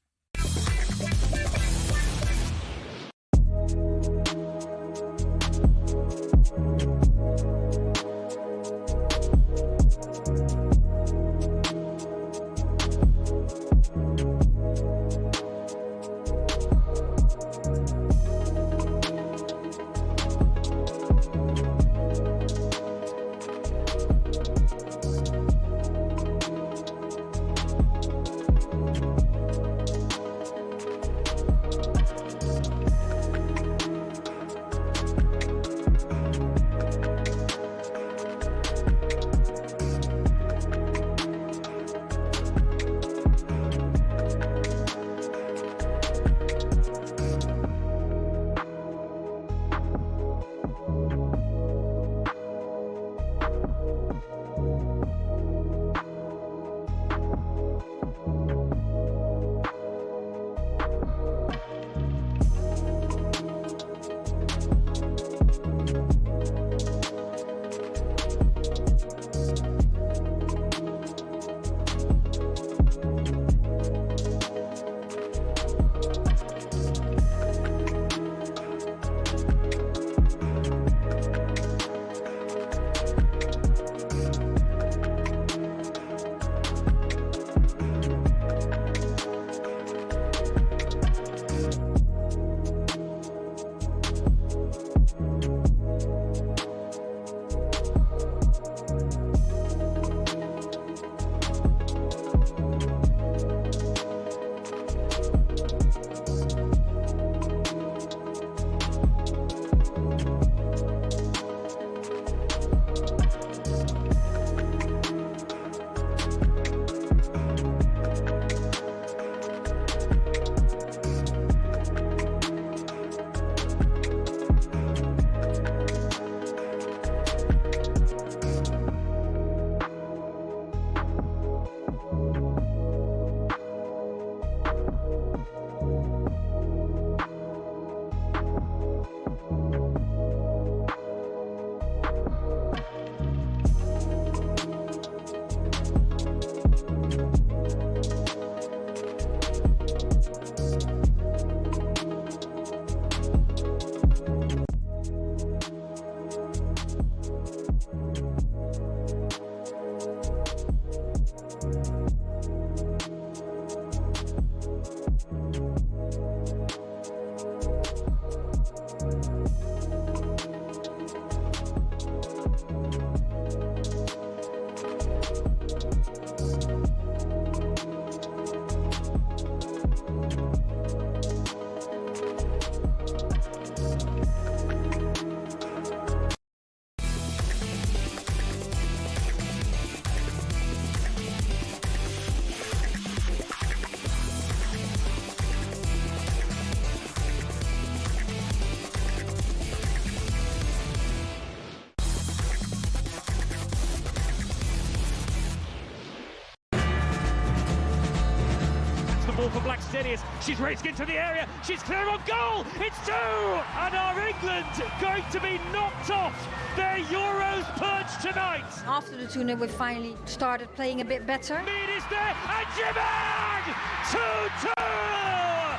For Black Stadius, she's racing into the area, she's clear on goal, it's 2! And are England going to be knocked off their Euros purge tonight? After the tuna, we finally started playing a bit better. Mead is there, and Jibang! 2-2!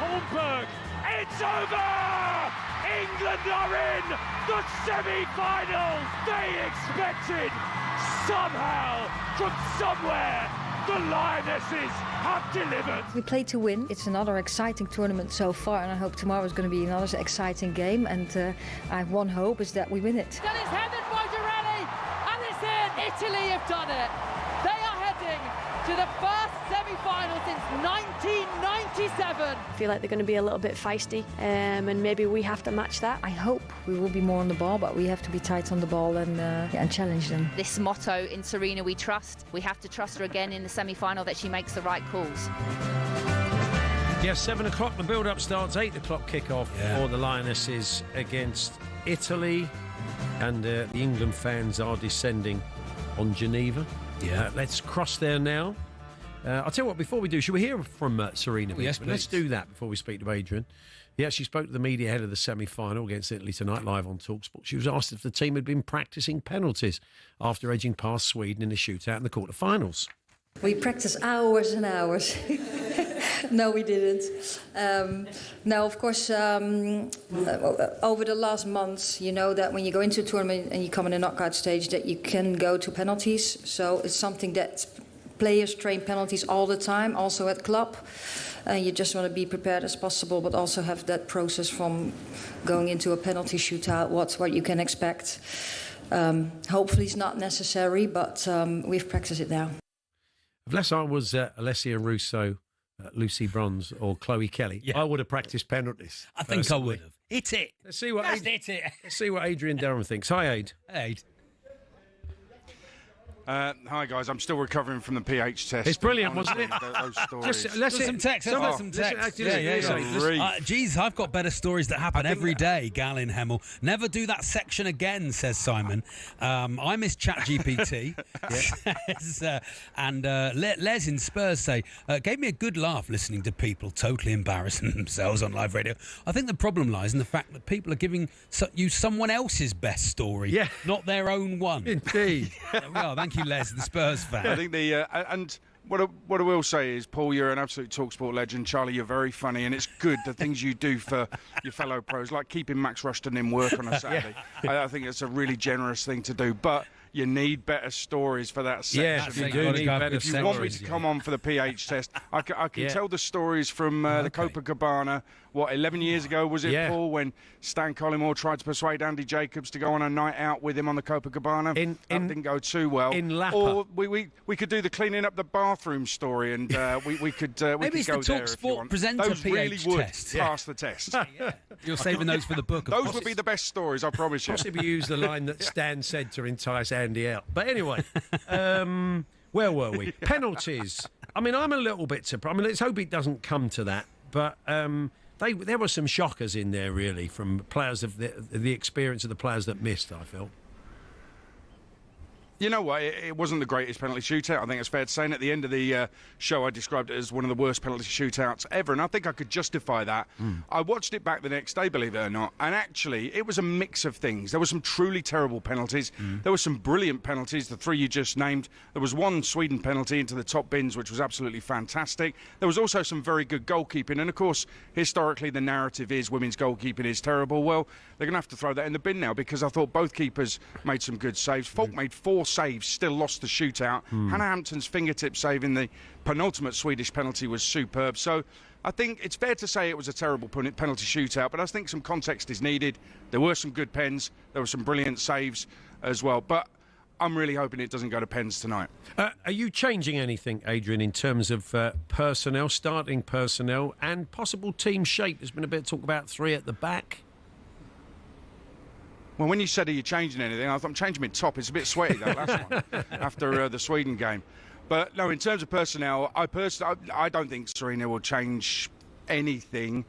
Holmberg, it's over! England are in the semi-final! They expected, somehow, from somewhere, the Lionesses have delivered. We play to win. It's another exciting tournament so far, and I hope tomorrow is going to be another exciting game. And I have one hope, is that we win it. That is headed by Girelli, and it's in. Italy have done it. They are heading to the first semi-final since 1997. I feel like they're going to be a little bit feisty, and maybe we have to match that. I hope we will be more on the ball, but we have to be tight on the ball and challenge them. This motto, in Serena we trust. We have to trust her again in the semi-final that she makes the right calls. Yes, 7 o'clock, the build-up starts, 8 o'clock kick-off for the Lionesses against Italy. And the England fans are descending on Geneva. Yeah. Let's cross there now. I'll tell you what, before we do, should we hear from Serena? Yes, please. Let's do that before we speak to Adrian. Yeah, she spoke to the media ahead of the semi-final against Italy tonight, live on talkSPORT. She was asked if the team had been practising penalties after edging past Sweden in a shootout in the quarter-finals. We practice hours and hours. No, we didn't. No, of course, over the last months, you know that when you go into a tournament and you come in a knockout stage, that you can go to penalties. So it's something that players train penalties all the time, also at club. You just want to be prepared as possible, but also have that process from going into a penalty shootout, what you can expect. Hopefully it's not necessary, but we've practiced it now. Unless I was Alessia Russo, Lucy Bronze or Chloe Kelly, I would have practiced penalties. I think I would have. Hit it. Let's see what hit it. Let's see what Adrian Durham thinks. Hi, Aid. Hey, Aid. Hi guys, I'm still recovering from the pH test. It's brilliant, wasn't it? Those stories. Some text. Geez, I've got better stories that happen every day. Gallin Hemmel. Never do that section again, says Simon. I miss ChatGPT. And Les in Spurs say, gave me a good laugh listening to people totally embarrassing themselves on live radio. I think the problem lies in the fact that people are giving you someone else's best story, not their own one. Indeed. There we are. Thank you, Les, the Spurs fan. I think and what I will say is, Paul, you're an absolute talkSPORT legend. Charlie, you're very funny, and it's good the things you do for your fellow pros, like keeping Max Rushton in work on a Saturday. I think it's a really generous thing to do, but you need better stories for that section. Yeah, you do need better If you want me to come on for the pH test, I can tell the stories from the Copacabana. What, 11 years ago was it, Paul, when Stan Collymore tried to persuade Andy Jacobs to go on a night out with him on the Copacabana? That didn't go too well. In Lapa. Or we could do the cleaning up the bathroom story, and we could Maybe go it's the there if you talkSPORT want. presenter Those really pH would test. pass the test. You're saving those for the book. Those would be the best stories, I promise you. Possibly use the line that Stan said to entice Andy out. But anyway, where were we? Penalties. I mean, I'm a little bit surprised. I mean, let's hope it doesn't come to that. But there were some shockers in there, really, from players of the experience of the players that missed, I felt. You know what? It wasn't the greatest penalty shootout. I think it's fair to say. And at the end of the show, I described it as one of the worst penalty shootouts ever. And I think I could justify that. I watched it back the next day, believe it or not. And actually, it was a mix of things. There were some truly terrible penalties. There were some brilliant penalties, the three you just named. There was one Sweden penalty into the top bins, which was absolutely fantastic. There was also some very good goalkeeping. And, of course, historically, the narrative is women's goalkeeping is terrible. Well, they're going to have to throw that in the bin now, because I thought both keepers made some good saves. Falk made 4 saves, still lost the shootout. Hannah Hampton's fingertip save in the penultimate Swedish penalty was superb. So I think it's fair to say it was a terrible penalty shootout, but I think some context is needed. There were some good pens. There were some brilliant saves as well. But I'm really hoping it doesn't go to pens tonight. Are you changing anything, Adrian, in terms of personnel, starting personnel, and possible team shape? There's been a bit of talk about 3 at the back. Well, when you said, are you changing anything? I thought, I'm changing my top. It's a bit sweaty, that last one, after the Sweden game. But, no, in terms of personnel, I don't think Serena will change anything.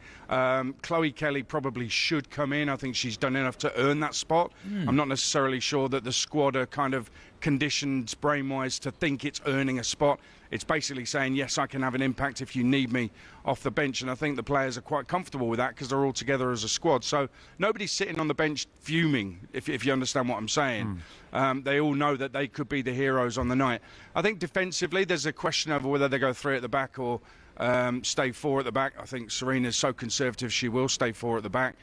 Chloe Kelly probably should come in. I think she's done enough to earn that spot. I'm not necessarily sure that the squad are kind of conditioned brain-wise to think it's earning a spot. It's basically saying, yes, I can have an impact if you need me off the bench, and I think the players are quite comfortable with that because they're all together as a squad. So nobody's sitting on the bench fuming, if you understand what I'm saying. They all know that they could be the heroes on the night. I think defensively there's a question over whether they go 3 at the back or stay 4 at the back. I think Serena's so conservative she will stay 4 at the back.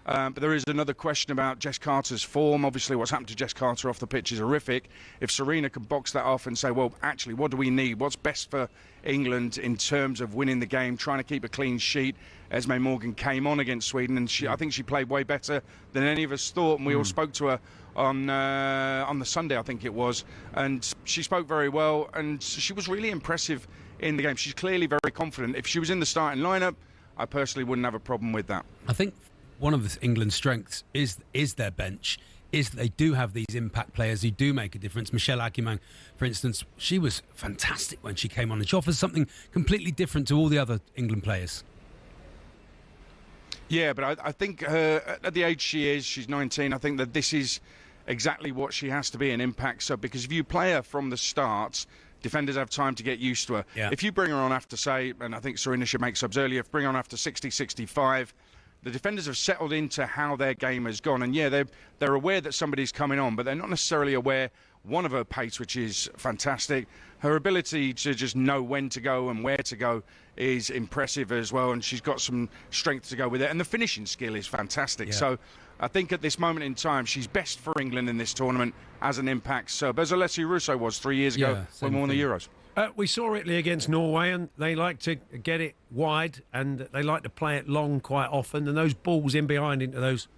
But there is another question about Jess Carter's form. Obviously, what's happened to Jess Carter off the pitch is horrific. If Serena can box that off and say, well, actually, what do we need? What's best for England in terms of winning the game, trying to keep a clean sheet? Esme Morgan came on against Sweden, and I think she played way better than any of us thought. And we all spoke to her on the Sunday, I think it was. And she spoke very well, and she was really impressive in the game. She's clearly very confident. If she was in the starting lineup, I personally wouldn't have a problem with that. I think one of England's strengths is their bench, is that they do have these impact players who do make a difference. Michelle Aguiman, for instance, she was fantastic when she came on, and she offers something completely different to all the other England players. Yeah, but I think at the age she is, she's 19, I think that this is exactly what she has to be, an impact sub, because if you play her from the start, defenders have time to get used to her. Yeah. If you bring her on after, say, and I think Serena should make subs earlier, if you bring her on after 60, 65, the defenders have settled into how their game has gone. And, yeah, they're aware that somebody's coming on, but they're not necessarily aware, one, of her pace, which is fantastic. Her ability to just know when to go and where to go is impressive as well, and she's got some strength to go with it. And the finishing skill is fantastic. Yeah. So I think at this moment in time, she's best for England in this tournament as an impact sub, as Alessia Russo was 3 years ago when we won the Euros. We saw Italy against Norway, and they like to get it wide, and they like to play it long quite often, and those balls in behind into those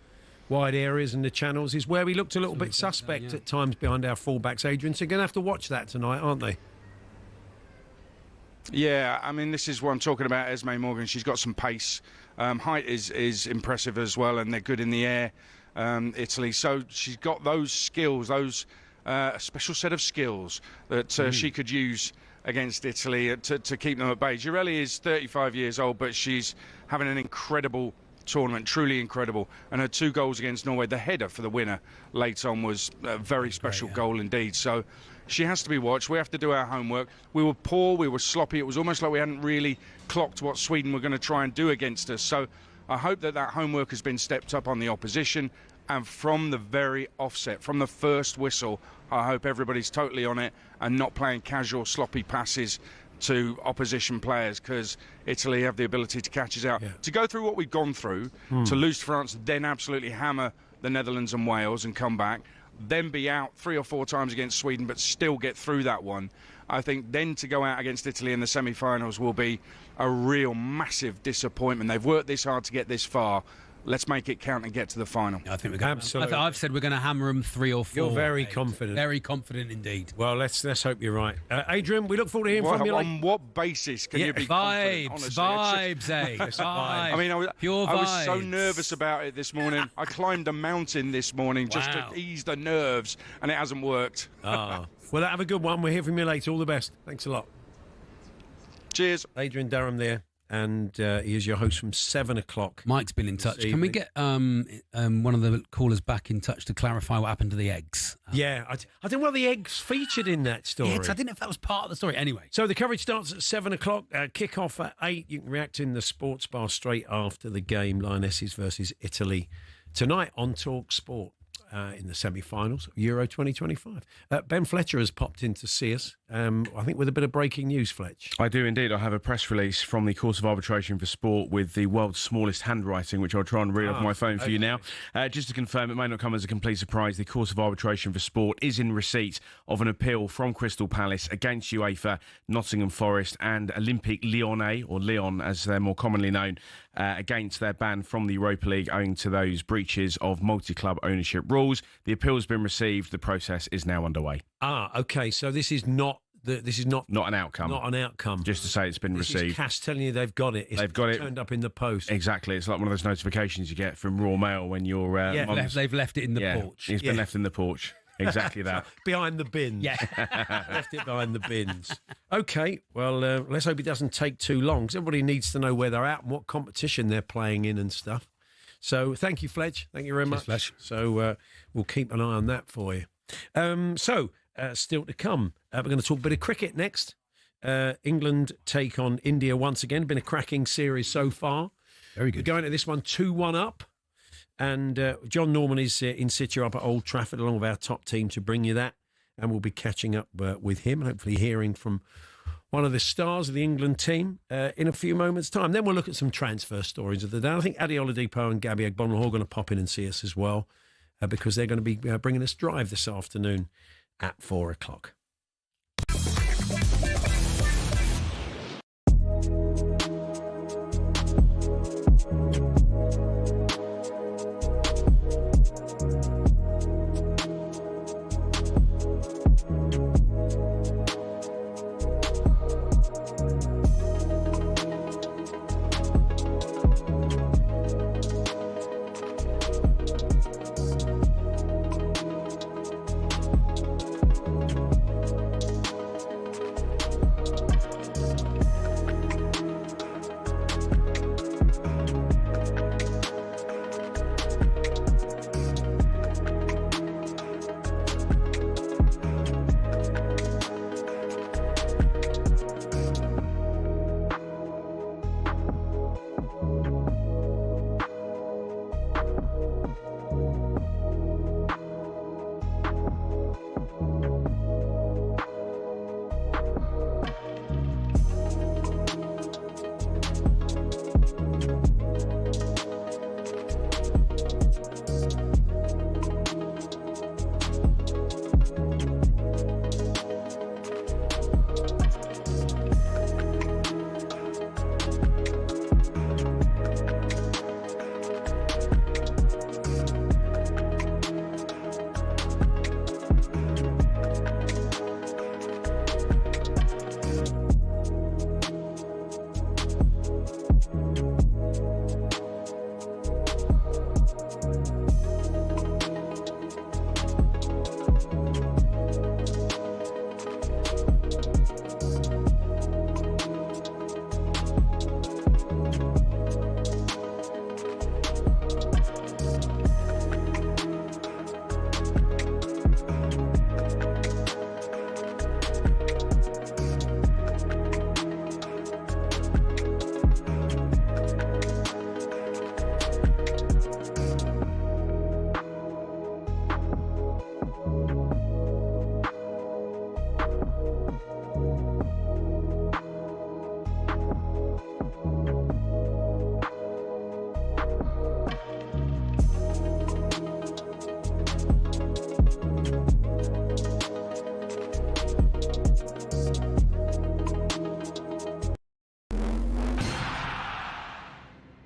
wide areas and the channels is where we looked a little bit suspect at times behind our fullbacks, Adrian. So you're going to have to watch that tonight, aren't they? Yeah, I mean, this is what I'm talking about, Esme Morgan. She's got some pace. Height is impressive as well, and they're good in the air, Italy. So she's got those skills, a special set of skills that she could use against Italy to keep them at bay. Girelli is 35 years old, but she's having an incredible tournament, truly incredible. And her 2 goals against Norway, the header for the winner late on was a very special goal indeed. So she has to be watched. We have to do our homework. We were poor, we were sloppy. It was almost like we hadn't really clocked what Sweden were going to try and do against us. So I hope that homework has been stepped up on the opposition. And from the very offset, from the first whistle, I hope everybody's totally on it and not playing casual, sloppy passes to opposition players, because Italy have the ability to catch us out. Yeah. To go through what we've gone through, to lose to France, then absolutely hammer the Netherlands and Wales and come back, then be out 3 or 4 times against Sweden but still get through that one, I think then to go out against Italy in the semi-finals will be a real massive disappointment. They've worked this hard to get this far. Let's make it count and get to the final. I think we're going absolutely. I've said we're going to hammer them 3 or 4. You're very confident. Very confident indeed. Well, let's hope you're right. Adrian, we look forward to hearing from you. On what basis can you be confident? Honestly, vibes, eh? Vibes. I mean, I was so nervous about it this morning. I climbed a mountain this morning just to ease the nerves, and it hasn't worked. Well, have a good one. We'll hear from you later. All the best. Thanks a lot. Cheers. Adrian Durham there. And he is your host from 7 o'clock. Mike's been in touch. Can we get one of the callers back in touch to clarify what happened to the eggs? Yeah, I don't know whether the eggs featured in that story. Yeah, I didn't know if that was part of the story. Anyway. So the coverage starts at 7 o'clock, kick-off at 8. You can react in the sports bar straight after the game, Lionesses versus Italy, tonight on talkSPORT. In the semi-finals of Euro 2025. Ben Fletcher has popped in to see us, I think with a bit of breaking news, Fletch. I do indeed. I have a press release from the Course of Arbitration for Sport with the world's smallest handwriting, which I'll try and read off my phone for you now. Just to confirm, it may not come as a complete surprise, the Course of Arbitration for Sport is in receipt of an appeal from Crystal Palace against UEFA, Nottingham Forest and Olympique Lyonnais, or Lyon as they're more commonly known, against their ban from the Europa League owing to those breaches of multi-club ownership rules. The appeal has been received. The process is now underway. Okay. So this is not this is not an outcome. Not an outcome. Just to say it's been This received. is CAS telling you they've got it. They've got it turned up in the post. Exactly. It's like one of those notifications you get from Raw Mail when you're. They've left it in the porch. It's been left in the porch. Exactly that. Behind the bins. Yeah. Left it behind the bins. Okay, well, let's hope it doesn't take too long, because everybody needs to know where they're at and what competition they're playing in and stuff. So thank you, Fledge. Thank you very much. Fledge. So we'll keep an eye on that for you. Still to come, we're going to talk a bit of cricket next. England take on India once again. Been a cracking series so far. Very good. We're going to this one 2-1 up. And John Norman is in situ up at Old Trafford along with our top team to bring you that. And we'll be catching up with him and hopefully hearing from one of the stars of the England team in a few moments' time. Then we'll look at some transfer stories of the day. I think Adi Oladipo and Gabby Agbonlahor are going to pop in and see us as well because they're going to be bringing us Drive this afternoon at 4 o'clock.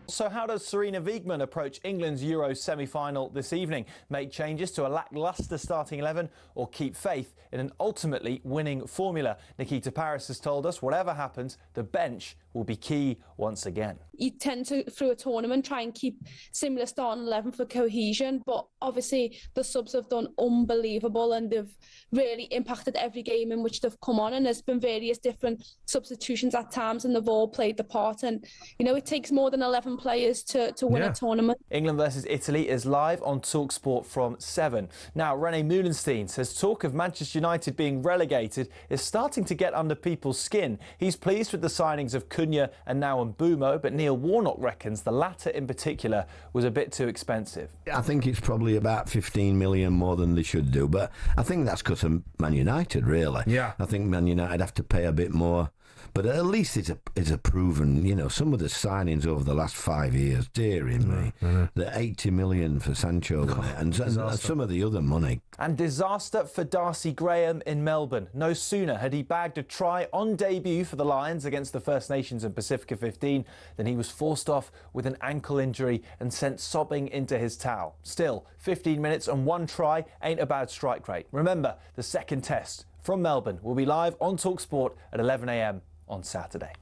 So how does Sarina Wiegman approach England's Euro semi-final this evening? Make changes to a lacklustre starting 11 or keep faith in an ultimately winning formula? Nikita Paris has told us whatever happens, the bench will be key once again. You tend to, through a tournament, try and keep similar starting 11 for cohesion, but obviously the subs have done unbelievable and they've really impacted every game in which they've come on, and there's been various different substitutions at times and they've all played the part, and you know it takes more than 11 players to win a tournament. England versus Italy is live on talkSPORT from 7. Now René Moulenstein says talk of Manchester United being relegated is starting to get under people's skin. He's pleased with the signings of Cunha and now Mbumo, but Neil Warnock reckons the latter in particular was a bit too expensive. I think it's probably about 15 million more than they should do, but I think that's because of Man United, really. Yeah. I think Man United have to pay a bit more. But at least it's a proven, you know, some of the signings over the last 5 years, dearie me. The 80 million for Sancho and some of the other money. And disaster for Darcy Graham in Melbourne. No sooner had he bagged a try on debut for the Lions against the First Nations and Pacifica 15 than he was forced off with an ankle injury and sent sobbing into his towel. Still, 15 minutes and one try ain't a bad strike rate. Remember, the second test from Melbourne will be live on talkSPORT at 11 a.m. on Saturday.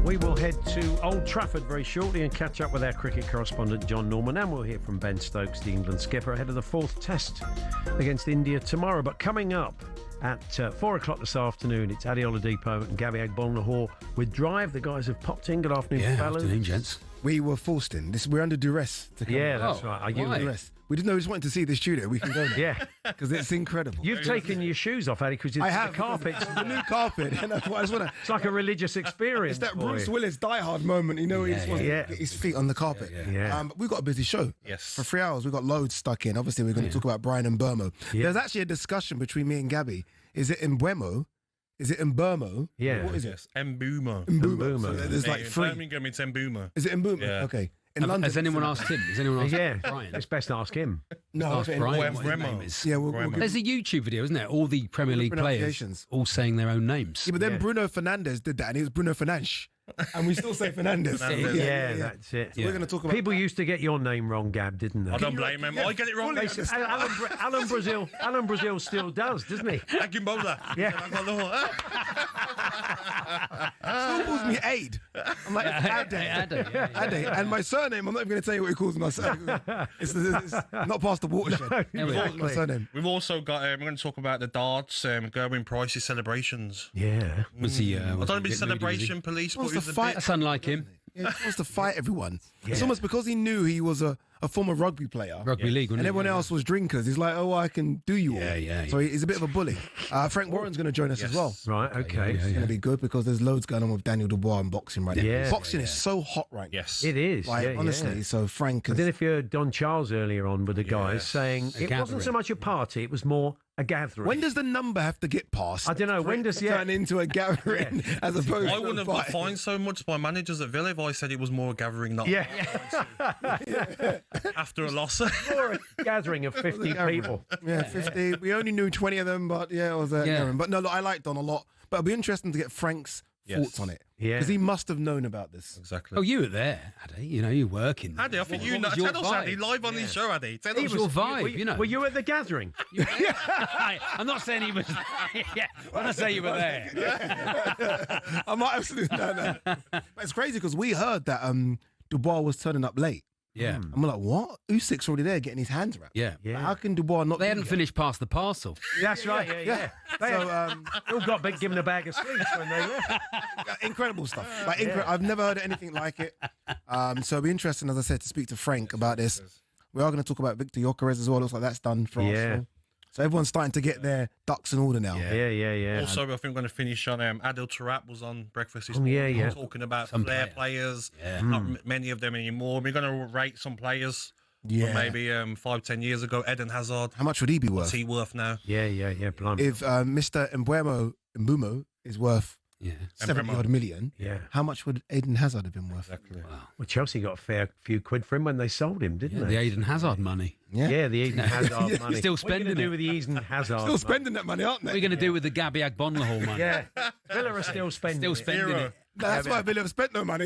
We will head to Old Trafford very shortly and catch up with our cricket correspondent John Norman, and we'll hear from Ben Stokes, the England skipper, ahead of the 4th Test against India tomorrow. But coming up at 4 o'clock this afternoon, it's Adi Oladipo and Gabby Agbonlahor with Drive. The guys have popped in. Good afternoon, fellas. Afternoon, gents. We were forced in. We're under duress to come. Yeah, that's right. Are you under duress? We didn't know. We just wanted to see the studio. We can go now. Yeah, because it's incredible. You've taken your shoes off, Adi, because it's the carpet. The new carpet. And I just want to. It's like a religious experience. It's that Bruce Willis Die Hard moment. You know, he just wants to get his feet on the carpet. But we've got a busy show. Yes. For 3 hours, we've got loads stuck in. Obviously, we're going to talk about Brian and Burmo. There's actually a discussion between me and Gabby. Is it Mbeumo? Is it Mburmo? Yeah. What is it? Mbumo. Mbumo. So there's like three. Birmingham, it's Mbumo. Is it Mbumo? Yeah. Okay. In London, has anyone asked him? Has anyone asked Brian? It's best to ask him. No, ask Brian what his name is. Yeah, there's a YouTube video, isn't there? All the Premier League players all saying their own names. Yeah, but then Bruno Fernandes did that, and he was Bruno Fernandes. And we still say Fernandes. Yeah, that's it. So we're going to talk about people used to get your name wrong, Gab, didn't they? I don't blame him. I get it wrong. Alan Brazil still does, doesn't he? Agimbola. Yeah. Still calls me Aid. I'm like Ade. And my surname, I'm not even going to tell you what he calls my surname. It's not past the watershed. My surname. We've also got. We're going to talk about the darts. Gerwin Price's celebrations. Yeah. Was he? I don't know if he's celebration police, but to fight. That's unlike him. He wants to fight everyone. It's almost because he knew he was a former rugby player. Rugby league, and everyone else was drinkers. He's like, oh, I can do you all. Yeah. So he's a bit of a bully. Frank Warren's going to join us as well. Right, okay. It's going to be good because there's loads going on with Daniel Dubois and boxing right now. Boxing is so hot right now. Yes. It is. Like, honestly, so Frank... I did if you heard Don Charles earlier on with the guys saying it wasn't so much a party, it was more a gathering. When does the number have to get passed? I don't know. When does turn into a gathering as opposed to I wouldn't have got fined so much by managers at Villa if I said it was more a gathering, not after a loss. More a gathering of 50 people. Yeah, 50. We only knew 20 of them, but it was a gathering. But no, look, I like Don a lot. But it'll be interesting to get Frank's thoughts on it. Yeah. Because he must have known about this. Exactly. Oh, you were there, Addy. You know, you're working. Addy, I think you know. Tell us, Addy, live on this show, Addy. Tell us your vibe, you know. Were you at the gathering? I'm not saying he was. When I say you were there. I might have. No. But it's crazy because we heard that Dubois was turning up late. Yeah. And we're like, what? Usyk's already there getting his hands wrapped. Yeah. Like, how can Dubois not... They hadn't finished past the parcel. That's right, yeah. They all got given a bag of sweets when they left. Incredible stuff. Like, I've never heard of anything like it. So it'll be interesting, as I said, to speak to Frank about this. We are going to talk about Victor Gyökeres as well. Looks like that's done for Arsenal. So everyone's starting to get their ducks in order now. Yeah. Also, I think we're going to finish on Adil Tarat was on Breakfast this morning talking about flair players. Not many of them anymore. We're going to rate some players. Yeah. Maybe 5-10 years ago, Eden Hazard. How much would he be worth? What's he worth now? Yeah. Blimey. If Mr. Mbumo is worth 70-odd million, how much would Eden Hazard have been worth? Exactly. Wow. Well, Chelsea got a fair few quid for him when they sold him, didn't they? The Eden Hazard money. Yeah, the Eden Hazard money. Still spending What are you going to do with the Eden Hazard Still spending that money, aren't they? We're going to do with the Gabby Agbonlahor money. Yeah. Villa are still spending it. That's why Villa have spent no money.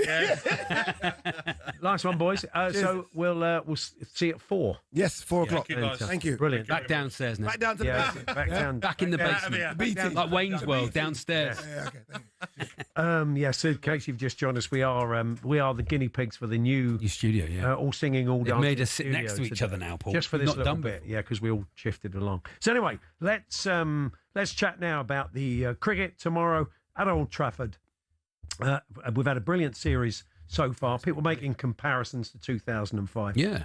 Nice one, boys. So we'll see at 4. Yes, 4 o'clock. Thank you. Brilliant. Back downstairs now. Back down to the basement. Back down. Back in the basement. Like Wayne's World, downstairs. So in case you've just joined us, we are the guinea pigs for the new studio. All singing, all dancing. They've made us sit next to each other now, Paul. Just for this Not little done bit, because we all shifted along. So anyway, let's chat now about the cricket tomorrow at Old Trafford. We've had a brilliant series so far. People making comparisons to 2005. Yeah.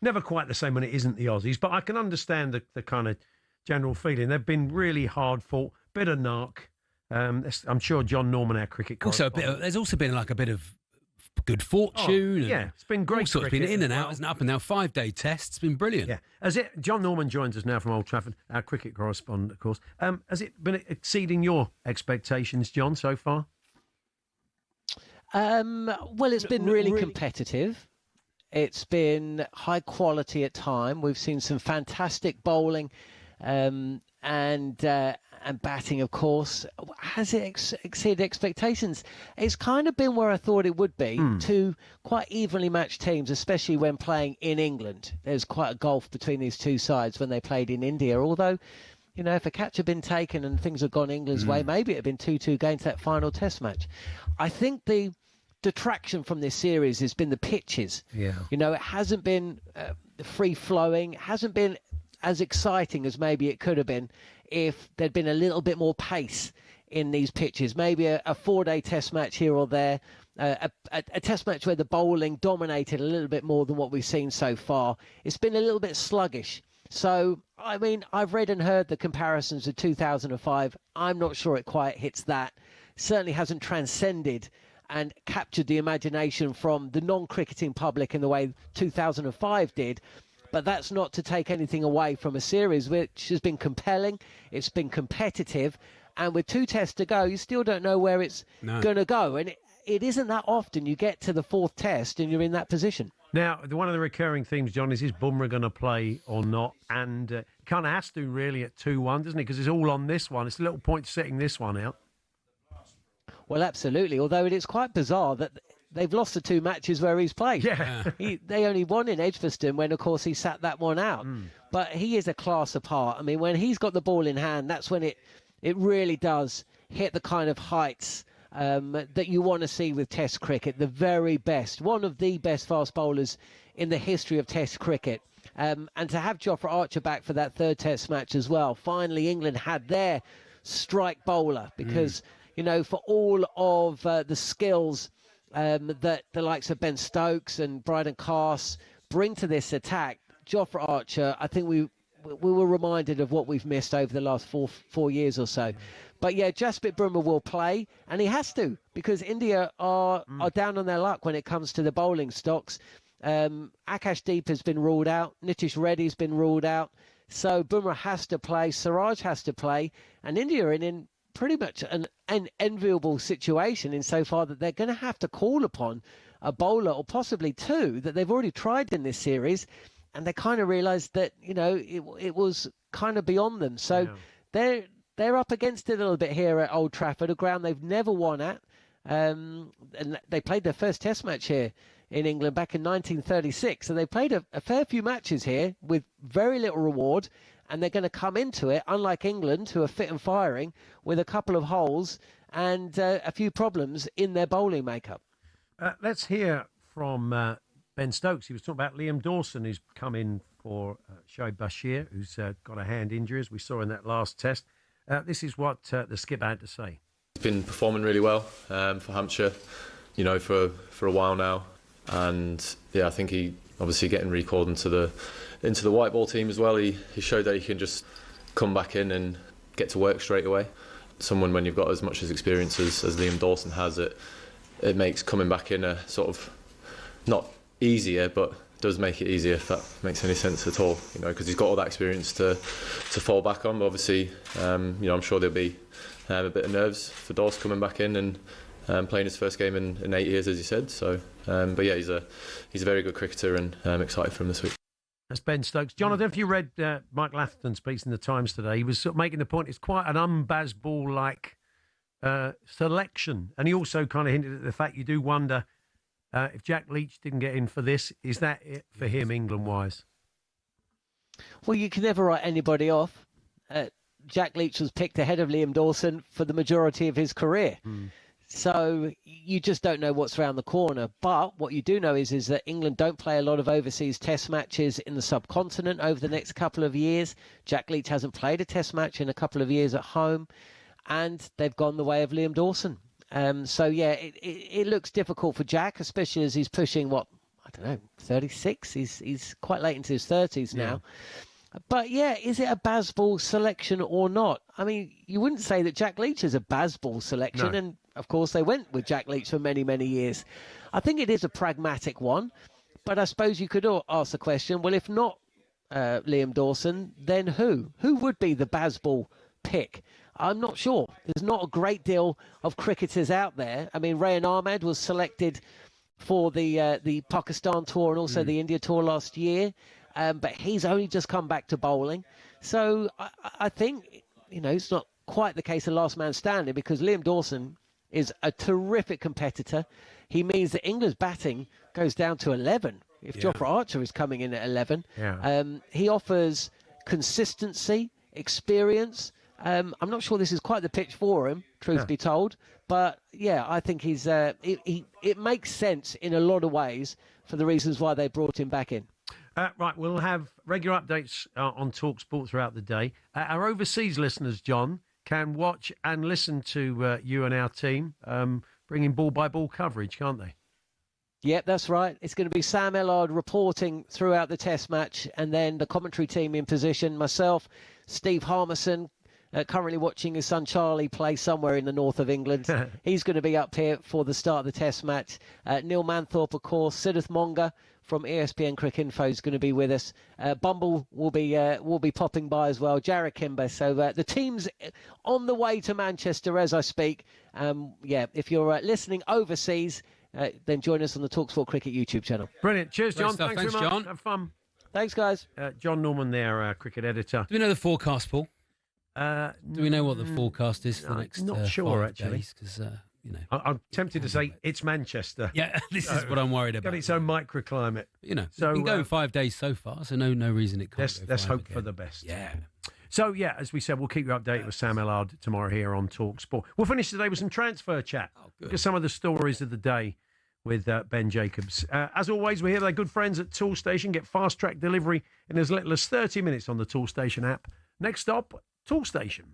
Never quite the same when it isn't the Aussies, but I can understand the kind of general feeling. They've been really hard fought, bit of narc. I'm sure John Norman, our cricket correspondent. There's also been like a bit of good fortune. Yeah, it's been great. Also, it's been in and out, isn't it? Up and down, 5-day tests. It's been brilliant. Yeah. John Norman joins us now from Old Trafford, our cricket correspondent, of course. Has it been exceeding your expectations, John, so far? Well, it's been really competitive. It's been high quality at time. We've seen some fantastic bowling and batting, of course. Has it exceeded expectations? It's kind of been where I thought it would be. Two quite evenly matched teams, especially when playing in England. There's quite a gulf between these two sides when they played in India. Although, you know, if a catch had been taken and things had gone England's way, maybe it had been 2-2 going to that final test match. I think the detraction from this series has been the pitches. Yeah. You know, it hasn't been free-flowing, hasn't been as exciting as maybe it could have been if there'd been a little bit more pace in these pitches. Maybe a 4-day test match here or there, a test match where the bowling dominated a little bit more than what we've seen so far. It's been a little bit sluggish. So, I mean, I've read and heard the comparisons of 2005. I'm not sure it quite hits that. Certainly hasn't transcended and captured the imagination from the non-cricketing public in the way 2005 did. But that's not to take anything away from a series which has been compelling, it's been competitive, and with 2 tests to go, you still don't know where it's going to go. And it isn't that often you get to the 4th test and you're in that position. Now, one of the recurring themes, John, is Bumrah going to play or not? And kind of has to, really, at 2-1, doesn't he? Because it's all on this one. It's a little point setting this one out. Well, absolutely, although it is quite bizarre that they've lost the 2 matches where he's played. Yeah. They only won in Edgbaston when, of course, he sat that one out. But he is a class apart. I mean, when he's got the ball in hand, that's when it really does hit the kind of heights that you want to see with Test cricket. The very best, one of the best fast bowlers in the history of Test cricket. And to have Jofra Archer back for that 3rd Test match as well. Finally, England had their strike bowler because, you know, for all of the skills that the likes of Ben Stokes and Bryden Carse bring to this attack, Jofra Archer, I think we were reminded of what we've missed over the last four years or so. But yeah, Jasprit Bumrah will play, and he has to, because India are down on their luck when it comes to the bowling stocks. Akash Deep has been ruled out, Nitish Reddy's been ruled out, so Bumrah has to play, Siraj has to play, and India are in pretty much an enviable situation insofar that they're going to have to call upon a bowler or possibly 2 that they've already tried in this series, and they kind of realised that, you know, it was kind of beyond them. So they're up against it a little bit here at Old Trafford, a ground they've never won at. And they played their first Test match here in England back in 1936. So they played a fair few matches here with very little reward. And they're going to come into it, unlike England, who are fit and firing, with a couple of holes and a few problems in their bowling makeup. Let's hear from Ben Stokes. He was talking about Liam Dawson, who's come in for Shoaib Bashir, who's got a hand injury, as we saw in that last test. This is what the skipper had to say. He's been performing really well for Hampshire, you know, for a while now. And, yeah, I think he obviously getting recalled into the white ball team as well. He showed that he can just come back in and get to work straight away. Someone, when you've got as much experience as Liam Dawson has, it makes coming back in a sort of not easier, but does make it easier, if that makes any sense at all. You know, because he's got all that experience to fall back on. But obviously, you know, I'm sure there'll be a bit of nerves for Dawson coming back in and playing his first game in 8 years, as you said. So, but yeah, he's a very good cricketer, and I'm excited for him this week. That's Ben Stokes. John, I don't know if you read Mike Latham's piece in the Times today. He was sort of making the point it's quite an un-Bazball-like selection. And he also kind of hinted at the fact you do wonder if Jack Leach didn't get in for this, is that it for him, England-wise? Well, you can never write anybody off. Jack Leach was picked ahead of Liam Dawson for the majority of his career. So you just don't know what's around the corner. But what you do know is that England don't play a lot of overseas test matches in the subcontinent over the next couple of years. Jack Leach hasn't played a test match in a couple of years at home. And they've gone the way of Liam Dawson. So yeah, it looks difficult for Jack, especially as he's pushing 36. He's quite late into his 30s now. But yeah, is it a Bazball selection or not? I mean, you wouldn't say that Jack Leach is a Bazball selection, No. and of course they went with Jack Leach for many, many years. I think it is a pragmatic one, but I suppose you could ask the question, well, if not Liam Dawson, then who? Who would be the Bazball pick? I'm not sure. There's not a great deal of cricketers out there. I mean, Rayan Ahmed was selected for the Pakistan tour and also the India tour last year. But he's only just come back to bowling. So I think, it's not quite the case of last man standing, because Liam Dawson is a terrific competitor. He means that England's batting goes down to 11 if Jofra Archer is coming in at 11. He offers consistency, experience. I'm not sure this is quite the pitch for him, truth be told. But, yeah, I think he's it makes sense in a lot of ways for the reasons why they brought him back in. Right, we'll have regular updates on talkSPORT throughout the day. Our overseas listeners, John, can watch and listen to you and our team bringing ball-by-ball coverage, can't they? Yep, that's right. It's going to be Sam Ellard reporting throughout the Test match, and then the commentary team in position. Myself, Steve Harmison, currently watching his son Charlie play somewhere in the north of England. He's going to be up here for the start of the Test match. Neil Manthorpe, of course. Siddharth Monga from ESPN Cricket Info is going to be with us. Bumble will be popping by as well. Jarrod Kimber. So the team's on the way to Manchester as I speak. If you're listening overseas, then join us on the talkSPORT Cricket YouTube channel. Brilliant. Cheers, John. Thanks, very much. John. Have fun. Thanks, guys. John Norman there, our cricket editor. Do we know the forecast, Paul? Do we know what the forecast is for the next not sure, 5 actually. days? Because, I'm tempted to say it's Manchester. Yeah, this is what I'm worried about. Got its own microclimate. So it's been going 5 days so far, so no reason it can't go Let's 5 hope again. for the best. Yeah. So, as we said, we'll keep you updated with Sam Ellard tomorrow here on talkSPORT. We'll finish today with some transfer chat. Look at some of the stories of the day with Ben Jacobs. As always, we're here with our good friends at Toolstation. Get fast-track delivery in as little as 30 minutes on the Toolstation app. Next stop, Toolstation.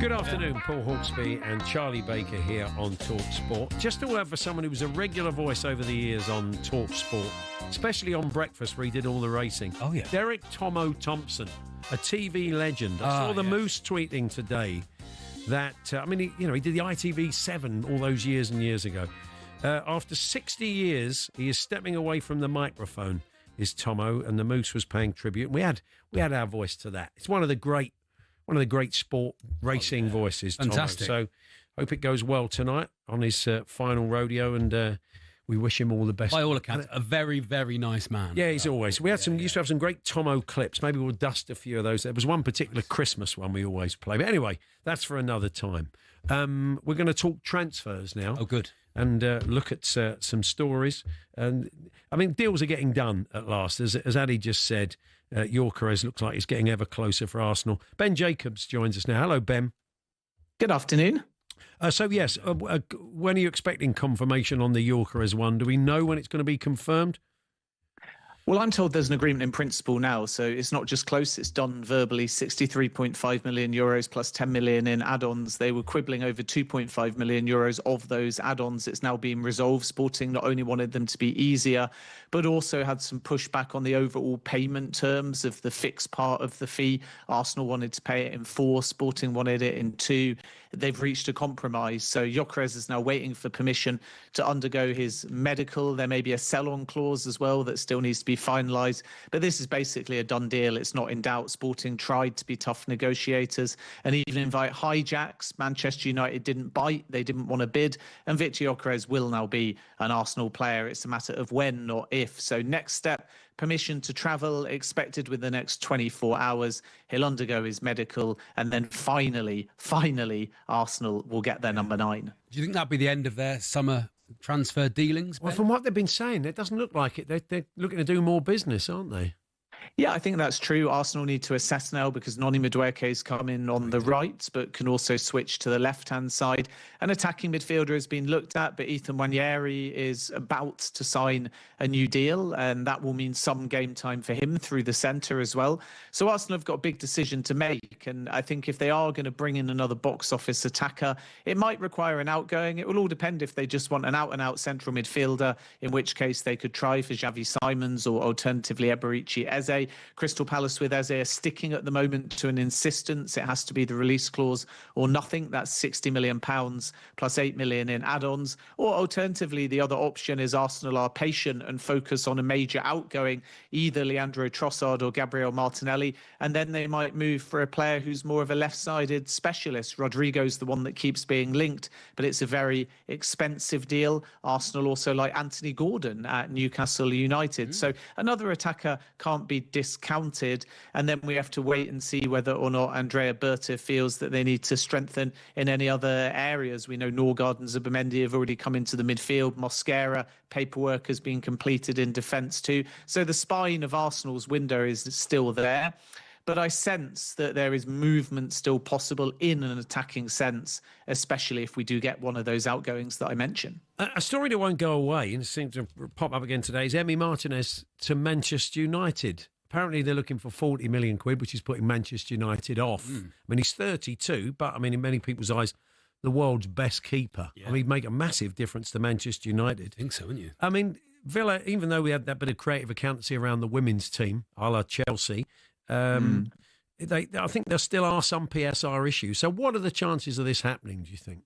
Good afternoon, Paul Hawksbee and Charlie Baker here on talkSPORT. Just a word for someone who was a regular voice over the years on talkSPORT, especially on breakfast where he did all the racing. Oh, yeah. Derek Tomo Thompson, a TV legend. I saw the Moose tweeting today that, he did the ITV7 all those years and years ago. After 60 years, he is stepping away from the microphone, is Tomo, and the Moose was paying tribute. And we had our voice to that. It's one of the great sport racing voices, Tomo. Fantastic. So hope it goes well tonight on his final rodeo, and we wish him all the best. By all accounts, a very, very nice man. Yeah, he's always. We had used to have some great Tomo clips. Maybe we'll dust a few of those. There was one particular Christmas one we always play. But anyway, that's for another time. We're going to talk transfers now. Oh, good. And look at some stories. And deals are getting done at last. As Addy just said, Gyökeres looks like he's getting ever closer for Arsenal. Ben Jacobs joins us now. Hello, Ben. Good afternoon. When are you expecting confirmation on the Gyökeres one? Do we know when it's going to be confirmed? Well, I'm told there's an agreement in principle now, so it's not just close, it's done verbally. 63.5 million euros plus 10 million in add-ons. They were quibbling over 2.5 million euros of those add-ons. It's now being resolved. Sporting not only wanted them to be easier, but also had some pushback on the overall payment terms of the fixed part of the fee. Arsenal wanted to pay it in 4, Sporting wanted it in 2. They've reached a compromise. So Gyökeres is now waiting for permission to undergo his medical. There may be a sell-on clause as well that still needs to be finalised. But this is basically a done deal. It's not in doubt. Sporting tried to be tough negotiators and even invite hijacks. Manchester United didn't bite. They didn't want to bid. And Victor Gyökeres will now be an Arsenal player. It's a matter of when, not if. So next step, permission to travel expected within the next 24 hours. He'll undergo his medical, and then finally, Arsenal will get their number 9. Do you think that'll be the end of their summer transfer dealings, Ben? Well, from what they've been saying, it doesn't look like it. They're looking to do more business, aren't they? Yeah, I think that's true. Arsenal need to assess now because Noni Madueke's come in on the right, but can also switch to the left-hand side. An attacking midfielder has been looked at, but Ethan Nwaneri is about to sign a new deal, and that will mean some game time for him through the centre as well. So Arsenal have got a big decision to make, and I think if they are going to bring in another box office attacker, it might require an outgoing. It will all depend if they just want an out-and-out central midfielder, in which case they could try for Xavi Simons or alternatively Eberici Eze. Crystal Palace with Eze are sticking at the moment to an insistence. It has to be the release clause or nothing. That's £60 million plus 8 million in add-ons. Or alternatively, the other option is Arsenal are patient and focus on a major outgoing, either Leandro Trossard or Gabriel Martinelli, and then they might move for a player who's more of a left-sided specialist. Rodrigo's the one that keeps being linked, but it's a very expensive deal. Arsenal also like Anthony Gordon at Newcastle United. So another attacker can't be discounted, and then we have to wait and see whether or not Andrea Berta feels that they need to strengthen in any other areas. We know Norgard and Zubimendi have already come into the midfield. Mosquera, paperwork has been completed in defence too. So the spine of Arsenal's window is still there. But I sense that there is movement still possible in an attacking sense, especially if we do get one of those outgoings that I mentioned. A story that won't go away and seems to pop up again today is Emi Martinez to Manchester United. Apparently they're looking for 40 million quid, which is putting Manchester United off. I mean, he's 32, but in many people's eyes, the world's best keeper. Yeah. He'd make a massive difference to Manchester United. I think so, wouldn't you? Villa, even though we had that bit of creative accountancy around the women's team, a la Chelsea, I think there still are some PSR issues. So what are the chances of this happening, do you think?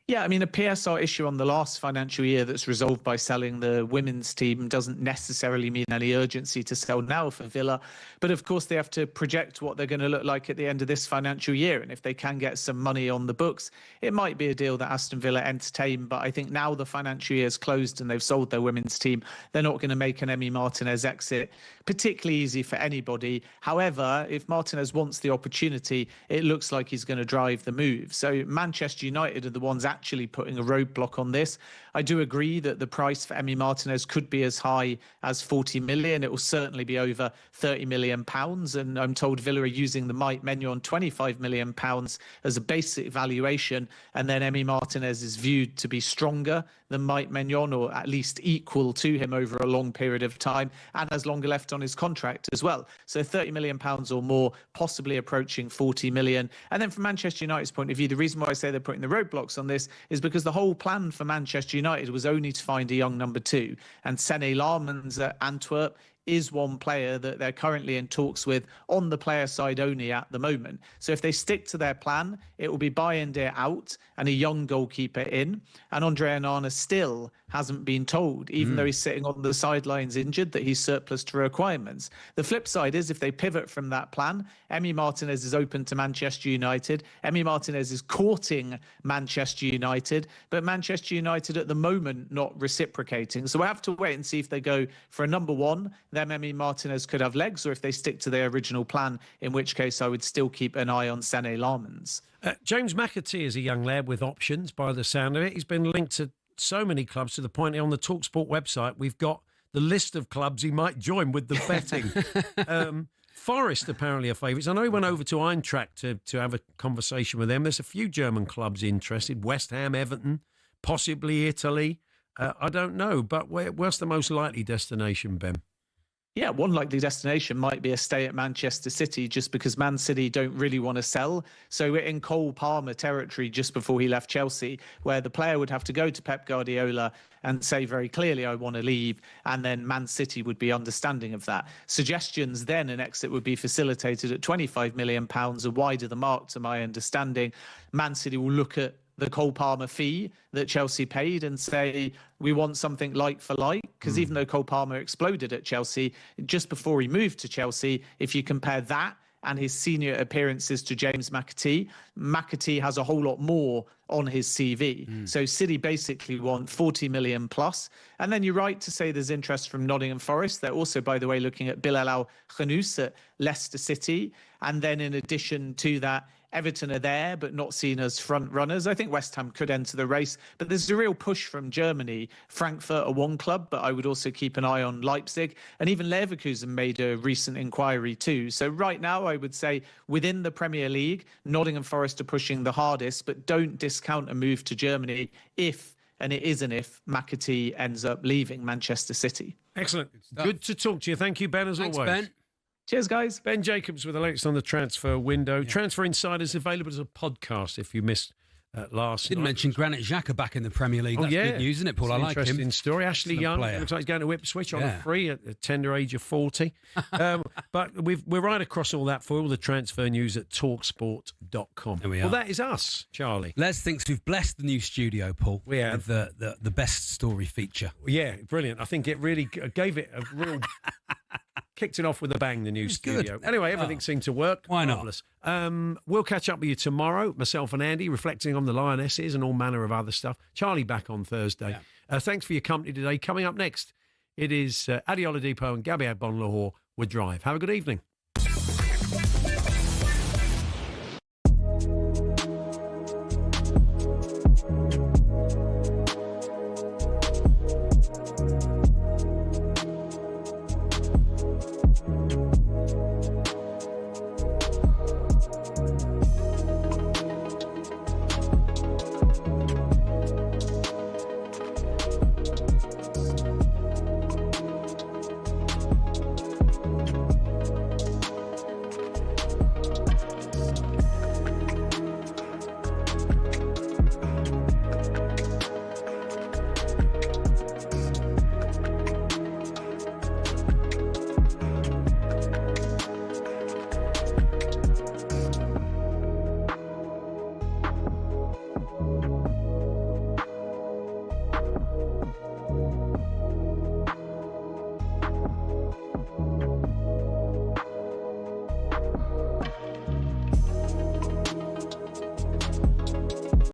Yeah, a PSR issue on the last financial year that's resolved by selling the women's team doesn't necessarily mean any urgency to sell now for Villa. But of course, they have to project what they're going to look like at the end of this financial year. And if they can get some money on the books, it might be a deal that Aston Villa entertain. But I think now the financial year is closed and they've sold their women's team, they're not going to make an Emi Martinez exit particularly easy for anybody. However, if Martinez wants the opportunity, it looks like he's going to drive the move. So Manchester United are the ones actually putting a roadblock on this. I do agree that the price for Emi Martinez could be as high as 40 million. It will certainly be over 30 million pounds. And I'm told Villa are using the Mike Maignan 25 million pounds as a basic valuation. And then Emi Martinez is viewed to be stronger than Mike Maignan, or at least equal to him over a long period of time, and has longer left on his contract as well. So 30 million pounds or more, possibly approaching 40 million. And then from Manchester United's point of view, the reason why I say they're putting the roadblocks on this is because the whole plan for Manchester United was only to find a young number 2. And Sene Laarmans at Antwerp is one player that they're currently in talks with on the player side only at the moment. So if they stick to their plan, it will be Bayindir out and a young goalkeeper in. And Andre Onana still hasn't been told, even though he's sitting on the sidelines injured, that he's surplus to requirements. The flip side is if they pivot from that plan, Emi Martinez is open to Manchester United. Emi Martinez is courting Manchester United, but Manchester United at the moment not reciprocating. So we'll have to wait and see if they go for a number 1. Then Emi Martinez could have legs, or if they stick to their original plan, in which case I would still keep an eye on Sene Laarmans. James McAtee is a young lad with options by the sound of it. He's been linked to so many clubs to the point on the talkSPORT website we've got the list of clubs he might join with the betting. Forest apparently are favourites. I know he went over to Eintracht to have a conversation with them. There's a few German clubs interested. West Ham, Everton, possibly Italy. I don't know, but where's the most likely destination, Ben? Yeah, one likely destination might be a stay at Manchester City, just because Man City don't really want to sell. So we're in Cole Palmer territory just before he left Chelsea, where the player would have to go to Pep Guardiola and say very clearly, I want to leave. And then Man City would be understanding of that. Suggestions then an exit would be facilitated at £25 million, a wider the mark to my understanding. Man City will look at the Cole Palmer fee that Chelsea paid and say, we want something like for like, because even though Cole Palmer exploded at Chelsea, just before he moved to Chelsea, if you compare that and his senior appearances to James McAtee, McAtee has a whole lot more on his CV. So City basically want 40 million plus. And then you're right to say there's interest from Nottingham Forest. They're also, by the way, looking at Bilal Al-Khanous at Leicester City. And then in addition to that, Everton are there, but not seen as front runners. I think West Ham could enter the race, but there's a real push from Germany. Frankfurt are one club, but I would also keep an eye on Leipzig. And even Leverkusen made a recent inquiry too. So right now, I would say within the Premier League, Nottingham Forest are pushing the hardest, but don't discount a move to Germany if, and it is an if, McAtee ends up leaving Manchester City. Excellent. Good to talk to you. Thank you, Ben, as always. Ben. Cheers, guys. Ben Jacobs with the latest on the transfer window. Yeah. Transfer Insiders available as a podcast if you missed last Didn't night. mention Granit Xhaka back in the Premier League. That's good news, isn't it, Paul? I like him. Interesting story. Ashley Young player. looks like he's going to Ipswich on a free at the tender age of 40. But we're right across all that for all the transfer news at talksport.com. There we are. Well, that is us, Charlie. Les thinks we've blessed the new studio, Paul. We have. With the best story feature. Yeah, brilliant. I think it really gave it a real... kicked it off with a bang, the new studio. Good. Anyway, everything seemed to work. Why not? Marvellous. We'll catch up with you tomorrow, myself and Andy, reflecting on the Lionesses and all manner of other stuff. Charlie back on Thursday. Yeah. Thanks for your company today. Coming up next, it is Adi Oladipo and Gabby Agbon-Lahore with Drive. Have a good evening.